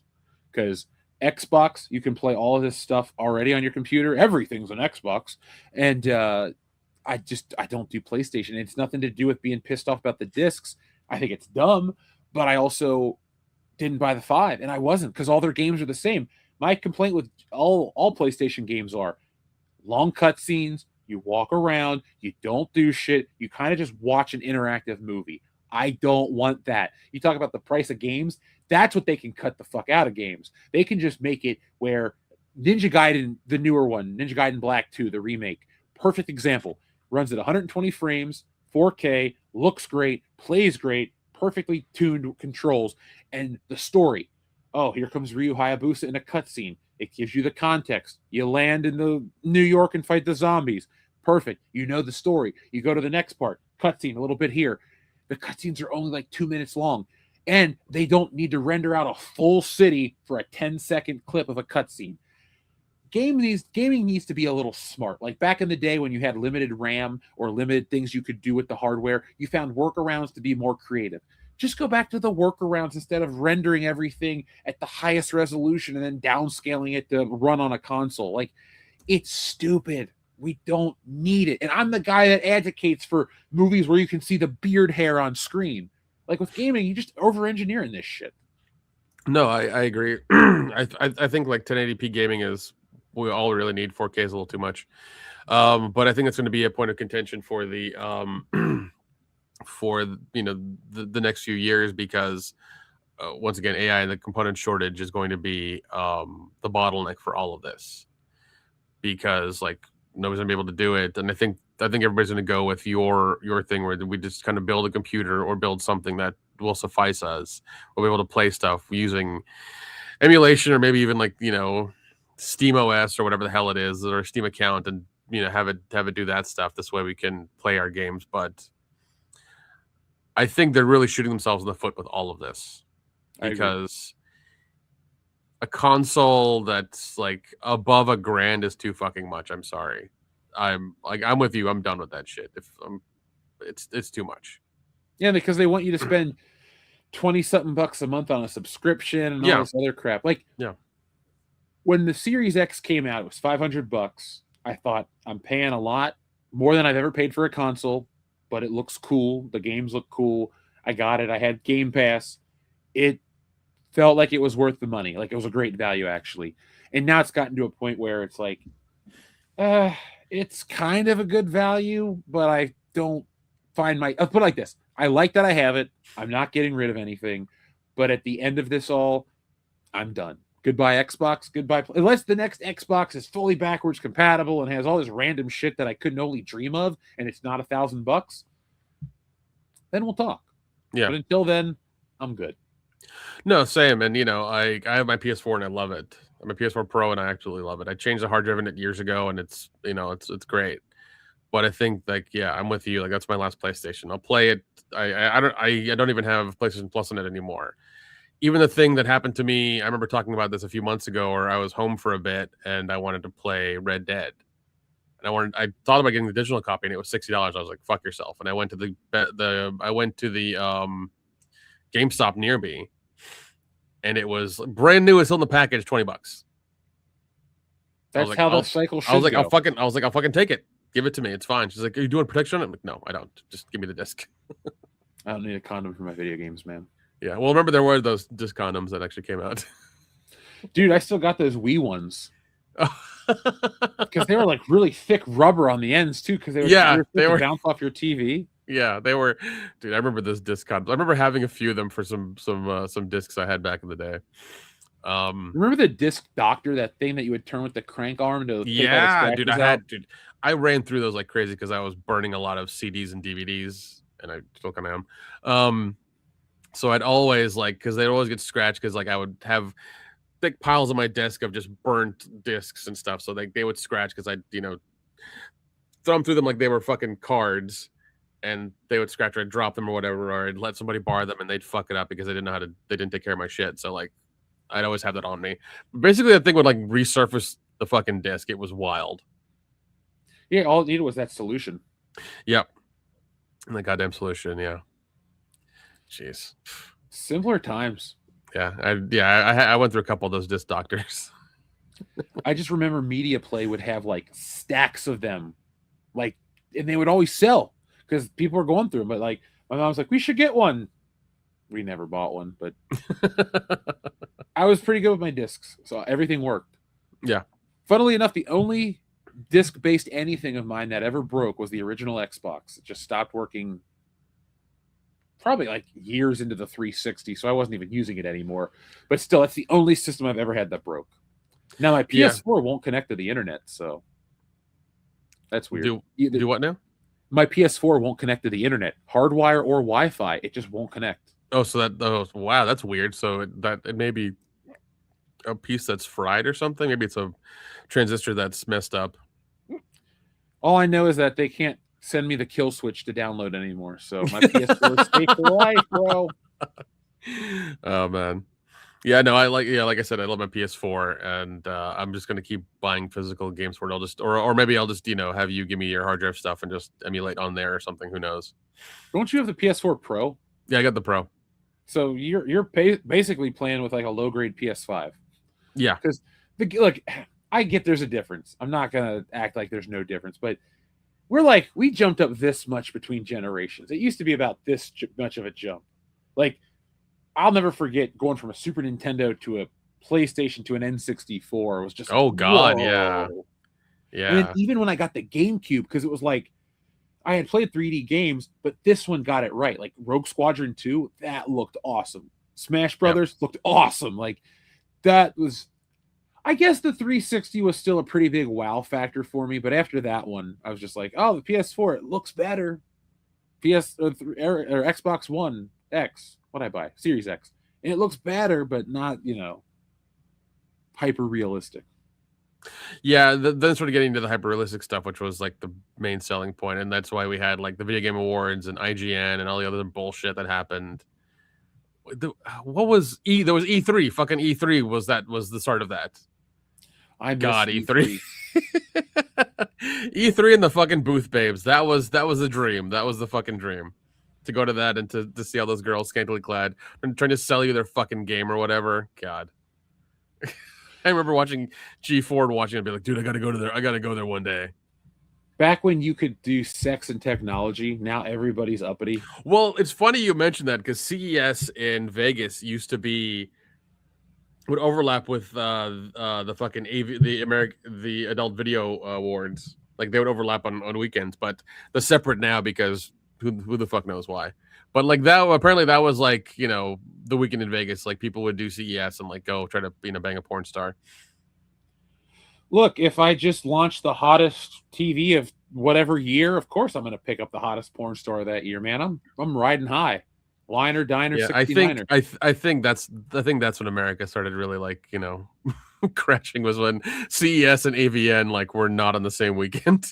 Because Xbox, you can play all of this stuff already on your computer. Everything's on Xbox. And I don't do PlayStation. It's nothing to do with being pissed off about the discs. I think it's dumb. But I also didn't buy the 5, and I wasn't because all their games are the same. My complaint with all PlayStation games are long cutscenes. You walk around, you don't do shit. You kind of just watch an interactive movie. I don't want that. You talk about the price of games. That's what they can cut the fuck out of games. They can just make it where Ninja Gaiden, the newer one, Ninja Gaiden Black 2, the remake, perfect example. Runs at 120 frames, 4K, looks great, plays great, perfectly tuned controls, and the story. Oh, here comes Ryu Hayabusa in a cutscene. It gives you the context. You land in the New York and fight the zombies. Perfect. You know the story. You go to the next part. Cutscene, a little bit here. The cutscenes are only like 2 minutes long, and they don't need to render out a full city for a 10-second clip of a cutscene. Gaming needs to be a little smart. Like back in the day when you had limited RAM or limited things you could do with the hardware, you found workarounds to be more creative. Just go back to the workarounds instead of rendering everything at the highest resolution and then downscaling it to run on a console. Like, it's stupid. We don't need it. And I'm the guy that advocates for movies where you can see the beard hair on screen. Like with gaming, you just over-engineering this shit. No, I agree. I think like 1080p gaming is we all really need. 4K is a little too much. But I think it's going to be a point of contention for the the next few years because once again, AI and the component shortage is going to be the bottleneck for all of this because like nobody's gonna be able to do it. And I think everybody's gonna go with your thing where we just kind of build a computer or build something that will suffice us. We'll be able to play stuff using emulation or maybe even like Steam OS or whatever the hell it is, or Steam account, and have it do that stuff. This way we can play our games. But I think they're really shooting themselves in the foot with all of this because a console that's like above $1,000 is too fucking much. I'm sorry. I'm with you. I'm done with that shit. It's too much. Yeah, because they want you to spend 20-something bucks a month on a subscription and all this other crap. Like, when the Series X came out, it was $500. I thought, I'm paying a lot more than I've ever paid for a console, but it looks cool. The games look cool. I got it. I had Game Pass. It felt like it was worth the money. Like it was a great value, actually. And now it's gotten to a point where it's like, it's kind of a good value, but I don't find I'll put it like this. I like that I have it. I'm not getting rid of anything. But at the end of this all, I'm done. Goodbye Xbox. Goodbye. Unless the next Xbox is fully backwards compatible and has all this random shit that I couldn't only dream of, and it's not $1,000, then we'll talk. Yeah. But until then, I'm good. No, same. And I have my PS4 and I love it. I'm a PS4 Pro and I absolutely love it. I changed the hard drive in it years ago and it's it's great. But I think I'm with you. Like that's my last PlayStation. I'll play it. I don't even have PlayStation Plus on it anymore. Even the thing that happened to me, I remember talking about this a few months ago, where I was home for a bit and I wanted to play Red Dead. And I thought about getting the digital copy and it was $60. I was like, fuck yourself. And I went to the GameStop near me, and it was brand new. It's still in the package, $20. That's how the cycle should go. I'll fucking take it. Give it to me. It's fine. She's like, are you doing protection? I'm like, no, I don't. Just give me the disc. I don't need a condom for my video games, man. Yeah. Well, remember there were those disc condoms that actually came out. Dude, I still got those Wii ones. Because they were like really thick rubber on the ends too. Because they were bounce off your TV. Yeah, they were. Dude, I remember those disc condoms. I remember having a few of them for some discs I had back in the day. Remember the disc doctor, that thing that you would turn with the crank arm to dude, I ran through those like crazy because I was burning a lot of CDs and DVDs, and I still kind of am. So I'd always because they'd always get scratched because I would have thick piles on my desk of just burnt discs and stuff. So they would scratch because I'd thumb through them like they were fucking cards, and they would scratch or I'd drop them or whatever, or I'd let somebody borrow them and they'd fuck it up because they didn't take care of my shit. So I'd always have that on me. Basically, that thing would resurface the fucking disc. It was wild. Yeah, all it needed was that solution. Yep. And the goddamn solution, yeah. Jeez. Simpler times. Yeah, I went through a couple of those disc doctors. I just remember Media Play would have stacks of them, and they would always sell because people were going through them. But my mom was like, "We should get one." We never bought one, but I was pretty good with my discs, so everything worked. Yeah. Funnily enough, the only disc-based anything of mine that ever broke was the original Xbox. It just stopped working probably years into the 360, so I wasn't even using it anymore. But still, that's the only system I've ever had that broke. Now my PS4 won't connect to the internet, so that's weird. Do what now? My PS4 won't connect to the internet, hardwire or Wi-Fi. It just won't connect. Oh, so wow, that's weird. So it may be a piece that's fried or something. Maybe it's a transistor that's messed up. All I know is that they can't send me the kill switch to download anymore. So my PS4 is safe for life, bro. Oh man. Yeah, no, like I said, I love my PS4, and I'm just gonna keep buying physical games for it. I'll just, or maybe I'll just, have you give me your hard drive stuff and just emulate on there or something. Who knows? Don't you have the PS4 Pro? Yeah, I got the Pro. So you're basically playing with a low grade PS5. Yeah, because look, I get there's a difference. I'm not gonna act like there's no difference, but we jumped up this much between generations. It used to be about this much of a jump. I'll never forget going from a Super Nintendo to a PlayStation to an N64. It was just oh god, whoa. Yeah. And then even when I got the GameCube, because it was I had played 3D games, but this one got it right. Rogue Squadron 2, that looked awesome. Smash Brothers looked awesome. That was, I guess the 360 was still a pretty big wow factor for me, but after that one, I was just the PS4, it looks better. or Xbox One X. What'd I buy? Series X. And it looks better, but not, hyper realistic. Yeah, then sort of getting into the hyper realistic stuff, which was the main selling point, and that's why we had the Video Game Awards and IGN and all the other bullshit that happened. What was There was E3. Fucking E3 was the start of that. E3. E3 and the fucking booth babes. That was a dream. That was the fucking dream. To go to that and to see all those girls scantily clad and trying to sell you their fucking game or whatever. God. I remember watching G4 and watching it and be like, dude, I gotta go there one day. Back when you could do sex and technology, now everybody's uppity. Well, it's funny you mentioned that because CES in Vegas would overlap with the fucking the Adult Video Awards. They would overlap on weekends, but they're separate now because who the fuck knows why? But like that, apparently that was like, you know, the weekend in Vegas. Like people would do CES and like go try to, you know, bang a porn star. Look, if I just launched the hottest TV of whatever year, of course I'm going to pick up the hottest porn star that year, man. I'm riding high. Liner, diner, Yeah, 69er. I think that's when America started really like, you know, crashing, was when CES and AVN like were not on the same weekend.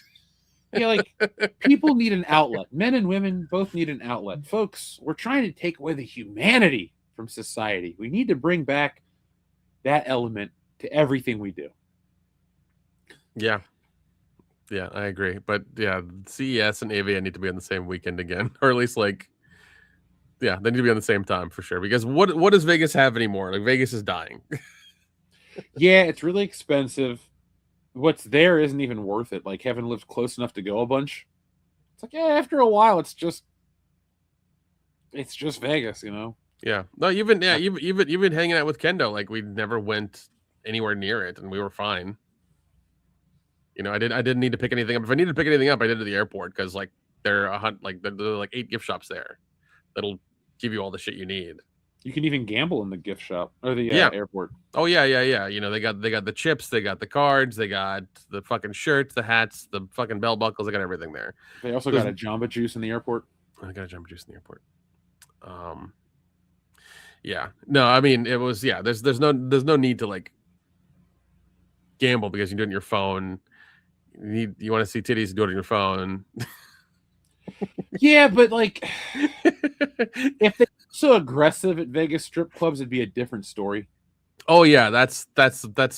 Yeah, like people need an outlet. Men and women both need an outlet. Folks, we're trying to take away the humanity from society. We need to bring back that element to everything we do. Yeah. Yeah, I agree. But yeah, CES and AVN need to be on the same weekend again. Or at least like, yeah, they need to be on the same time for sure. Because what does Vegas have anymore? Like Vegas is dying. Yeah, it's really expensive. What's there isn't even worth it. Like having lived close enough to go a bunch. It's like, yeah, after a while it's just Vegas, you know? Yeah. No, even hanging out with Kendo, like we never went anywhere near it and we were fine. You know, I didn't need to pick anything up. If I needed to pick anything up, I did at the airport because like there are like 8 gift shops there that'll give you all the shit you need. You can even gamble in the gift shop or the airport. Oh yeah. You know, they got the chips, they got the cards, they got the fucking shirts, the hats, the fucking bell buckles, they got everything there. They also got a Jamba Juice in the airport. I got a Jamba Juice in the airport. Yeah. No, I mean it was there's no need to like gamble because you do it on your phone. You want to see titties, do it on your phone. Yeah, but like if they're so aggressive at Vegas strip clubs, it'd be a different story. Oh yeah, that's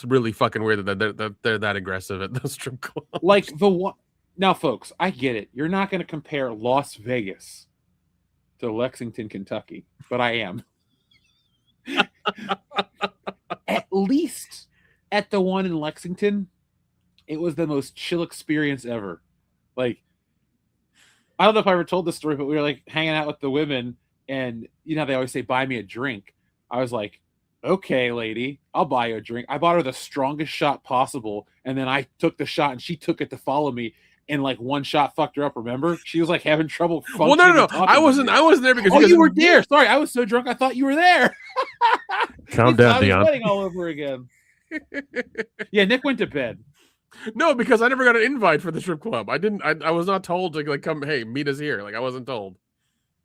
really fucking weird that they're that aggressive at those strip clubs. Like the one now, folks, I get it. You're not going to compare Las Vegas to Lexington, Kentucky, but I am. At least at the one in Lexington, it was the most chill experience ever. Like, I don't know if I ever told this story, but we were like hanging out with the women, and you know they always say, "Buy me a drink." I was like, "Okay, lady, I'll buy you a drink." I bought her the strongest shot possible, and then I took the shot, and she took it to follow me, and like one shot fucked her up. Remember, she was like having trouble. Well, no, I wasn't there because you were there. Sorry, I was so drunk I thought you were there. Calm down, Dion. Sweating all over again. Yeah, Nick went to bed. No, because I never got an invite for the strip club. I was not told to like come. Hey, meet us here. Like I wasn't told.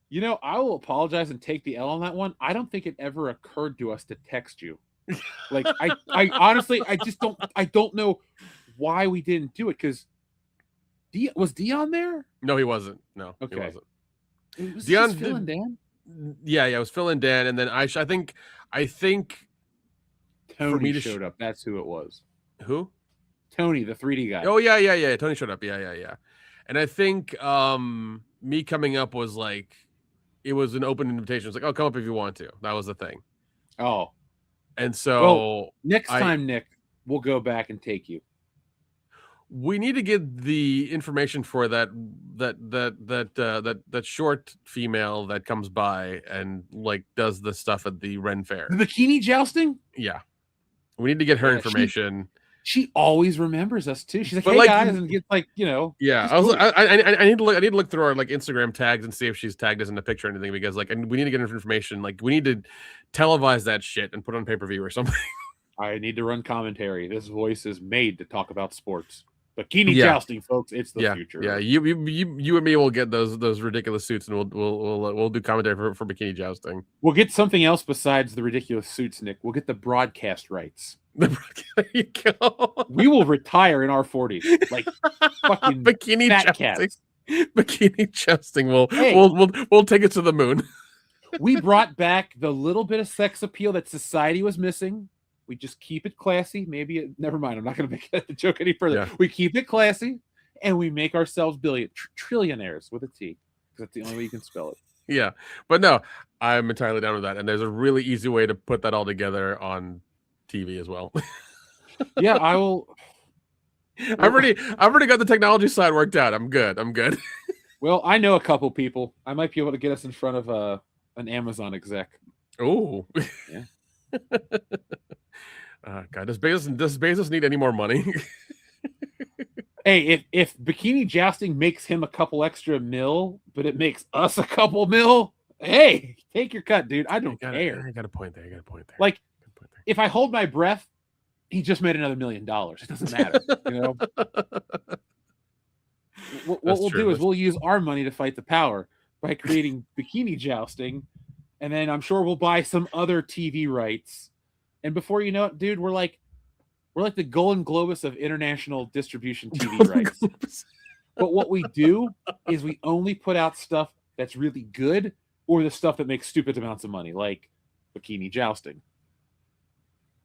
You know, I will apologize and take the L on that one. I don't think it ever occurred to us to text you. Like I honestly, I don't know why we didn't do it because was Dion there? No, he wasn't. No, okay. He wasn't. It was Dion, just Phil and Dan. Yeah, it was Phil and Dan, and then I think Tony showed up. That's who it was. Who? Tony, the 3D guy. Oh yeah. Tony showed up. Yeah. And I think me coming up was like it was an open invitation. It was like, oh, come up if you want to. That was the thing. Oh. And so next time, Nick, we'll go back and take you. We need to get the information for that short female that comes by and like does the stuff at the Ren Fair. The bikini jousting? Yeah. We need to get her information. She always remembers us too. She's like, but "Hey like, guys," and gets like, you know. Yeah, I need to look through our like Instagram tags and see if she's tagged us in the picture or anything because like, and we need to get information. Like, we need to televise that shit and put it on pay-per-view or something. I need to run commentary. This voice is made to talk about sports. Bikini jousting, folks. It's the future. Yeah, you and me will get those ridiculous suits and we'll do commentary for bikini jousting. We'll get something else besides the ridiculous suits, Nick. We'll get the broadcast rights. There you go. We will retire in our 40s, like fucking bikini fat jousting. cats. Bikini jousting. We'll take it to the moon. We brought back the little bit of sex appeal that society was missing. We just keep it classy. Never mind. I'm not going to make the joke any further. Yeah. We keep it classy, and we make ourselves trillionaires with a T, because that's the only way you can spell it. Yeah, but no, I'm entirely down with that. And there's a really easy way to put that all together on TV as well. Yeah, I will. I've already got the technology side worked out. I'm good. Well, I know a couple people. I might be able to get us in front of an Amazon exec. Oh, yeah. God, does Bezos need any more money? Hey, if bikini jousting makes him a couple extra mil, but it makes us a couple mil, hey, take your cut, dude. I don't care. I got a point there. Like, if I hold my breath, he just made another $1 million. It doesn't matter, you know. What we'll do is we'll use our money to fight the power by creating bikini jousting, and then I'm sure we'll buy some other TV rights. And before you know it, dude, we're like the Golden Globus of international distribution TV rights. But what we do is we only put out stuff that's really good, or the stuff that makes stupid amounts of money, like bikini jousting.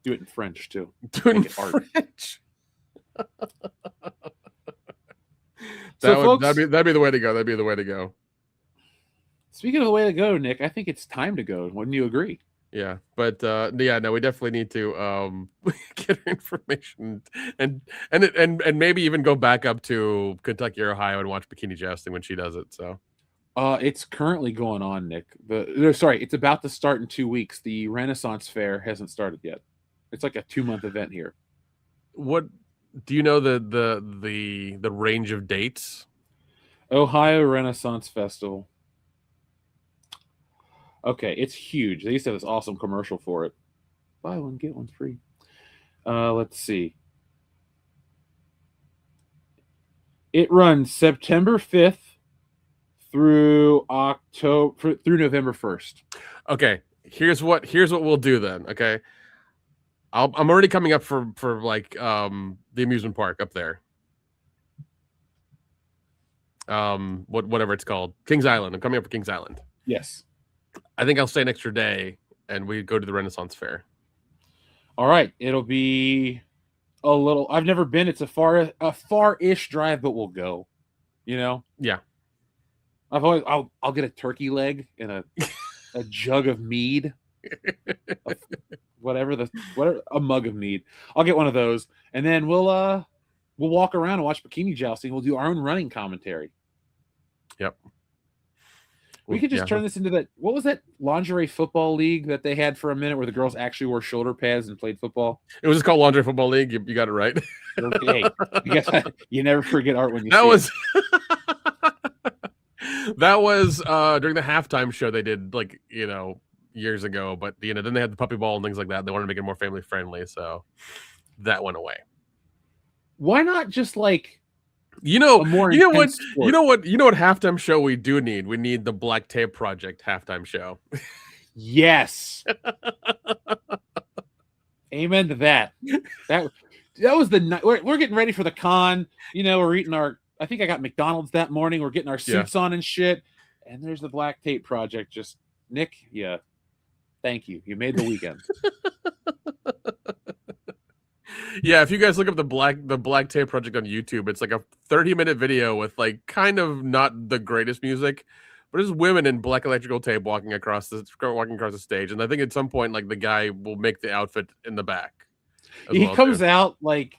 Do it in French too. Do it in French. That'd be the way to go. That'd be the way to go. Speaking of the way to go, Nick, I think it's time to go. Wouldn't you agree? Yeah, but yeah, no, we definitely need to get her information and maybe even go back up to Kentucky or Ohio and watch bikini jousting when she does it. So, it's currently going on, Nick. Sorry, it's about to start in 2 weeks. The Renaissance Fair hasn't started yet. It's like a 2-month event here. What do you know the range of dates? Ohio Renaissance Festival. Okay, it's huge. They used to have this awesome commercial for it. Buy one, get one free. Let's see. It runs September 5th through November 1st. Okay, here's what we'll do then. Okay, I'm already coming up for like the amusement park up there. Whatever it's called, Kings Island. I'm coming up for Kings Island. Yes. I think I'll stay an extra day and we go to the Renaissance Fair. All right. It'll be a little, I've never been. It's a far-ish drive, but we'll go, you know? Yeah. I'll get a turkey leg and a jug of mead, whatever, a mug of mead. I'll get one of those. And then we'll walk around and watch bikini jousting. We'll do our own running commentary. Yep. We could just turn this into that. What was that lingerie football league that they had for a minute where the girls actually wore shoulder pads and played football? It was just called Lingerie Football League. You got it right. Hey, you never forget art when you that see was it. That was during the halftime show they did, like, you know, years ago. But you know, then they had the puppy ball and things like that. They wanted to make it more family friendly, so that went away. Why not just like? You know what halftime show we do need? We need the Black Tape Project halftime show. Yes. Amen to that. That was the night. We're getting ready for the con. You know, we're eating I think I got McDonald's that morning. We're getting our suits on and shit. And there's the Black Tape Project. Just Nick, yeah. Thank you. You made the weekend. Yeah, if you guys look up the Black Tape Project on YouTube, it's like a 30-minute video with like kind of not the greatest music, but it's women in black electrical tape walking across the stage. And I think at some point, like, the guy will make the outfit in the back. He comes out like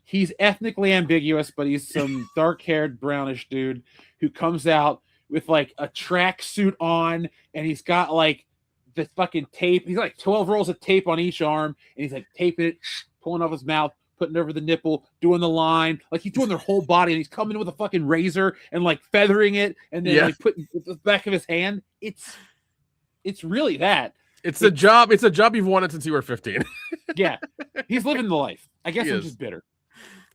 he's ethnically ambiguous, but he's some dark-haired brownish dude who comes out with like a tracksuit on, and he's got like the fucking tape. He's got like 12 rolls of tape on each arm, and he's like taping it, pulling off his mouth, putting it over the nipple, doing the line. Like, he's doing their whole body, and he's coming in with a fucking razor and like feathering it, and then like putting the back of his hand. It's really that. It's a job you've wanted since you were 15. Yeah. He's living the life. I guess I'm just bitter.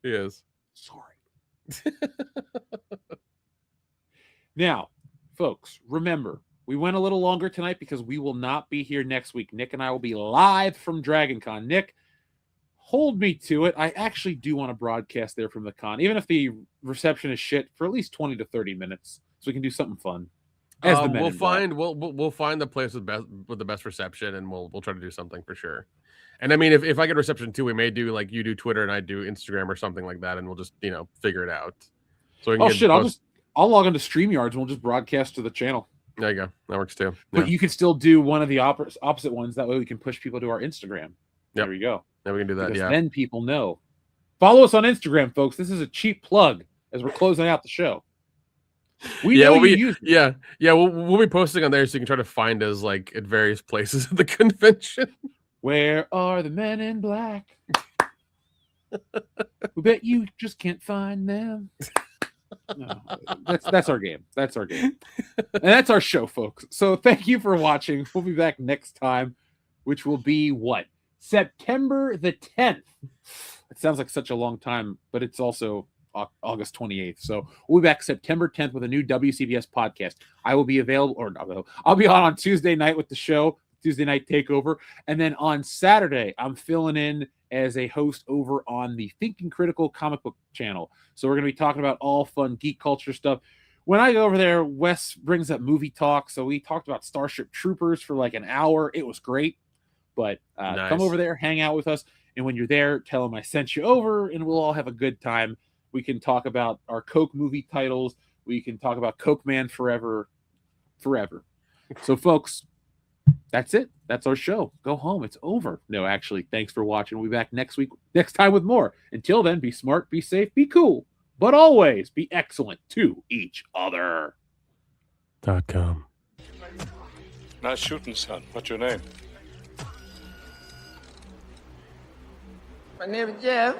He is. Sorry. Now, folks, remember, we went a little longer tonight because we will not be here next week. Nick and I will be live from Dragon Con. Nick, hold me to it. I actually do want to broadcast there from the con, even if the reception is shit, for at least 20 to 30 minutes, so we can do something fun. We'll find the place with the best reception, and we'll try to do something for sure. And I mean, if I get reception too, we may do like you do Twitter and I do Instagram or something like that, and we'll just, you know, figure it out. So we can I'll log into StreamYards and we'll just broadcast to the channel. There you go. That works too. But you can still do one of the opposite ones. That way we can push people to our Instagram. Yep. There we go. Yeah, we can do that. Because then people know. Follow us on Instagram, folks. This is a cheap plug as we're closing out the show. We'll be posting on there so you can try to find us like at various places at the convention. Where are the men in black? We bet you just can't find them. No, that's our game. That's our game. And that's our show, folks. So thank you for watching. We'll be back next time, which will be what? September the 10th. It sounds like such a long time, but it's also August 28th. So we'll be back September 10th with a new WCBS podcast. I will be available, or not available. I'll be on Tuesday night with the show, Tuesday Night Takeover. And then on Saturday, I'm filling in as a host over on the Thinking Critical comic book channel. So we're going to be talking about all fun geek culture stuff. When I go over there, Wes brings up movie talk. So we talked about Starship Troopers for like an hour. It was great. But Nice. Come over there, hang out with us. And when you're there, tell them I sent you over, and we'll all have a good time. We can talk about our Coke movie titles. We can talk about Coke Man forever. So, folks, that's it. That's our show. Go home. It's over. No, actually, thanks for watching. We'll be back next time with more. Until then, be smart, be safe, be cool, but always be excellent to each other. .com. Nice shooting, son. What's your name? My name is Jeff.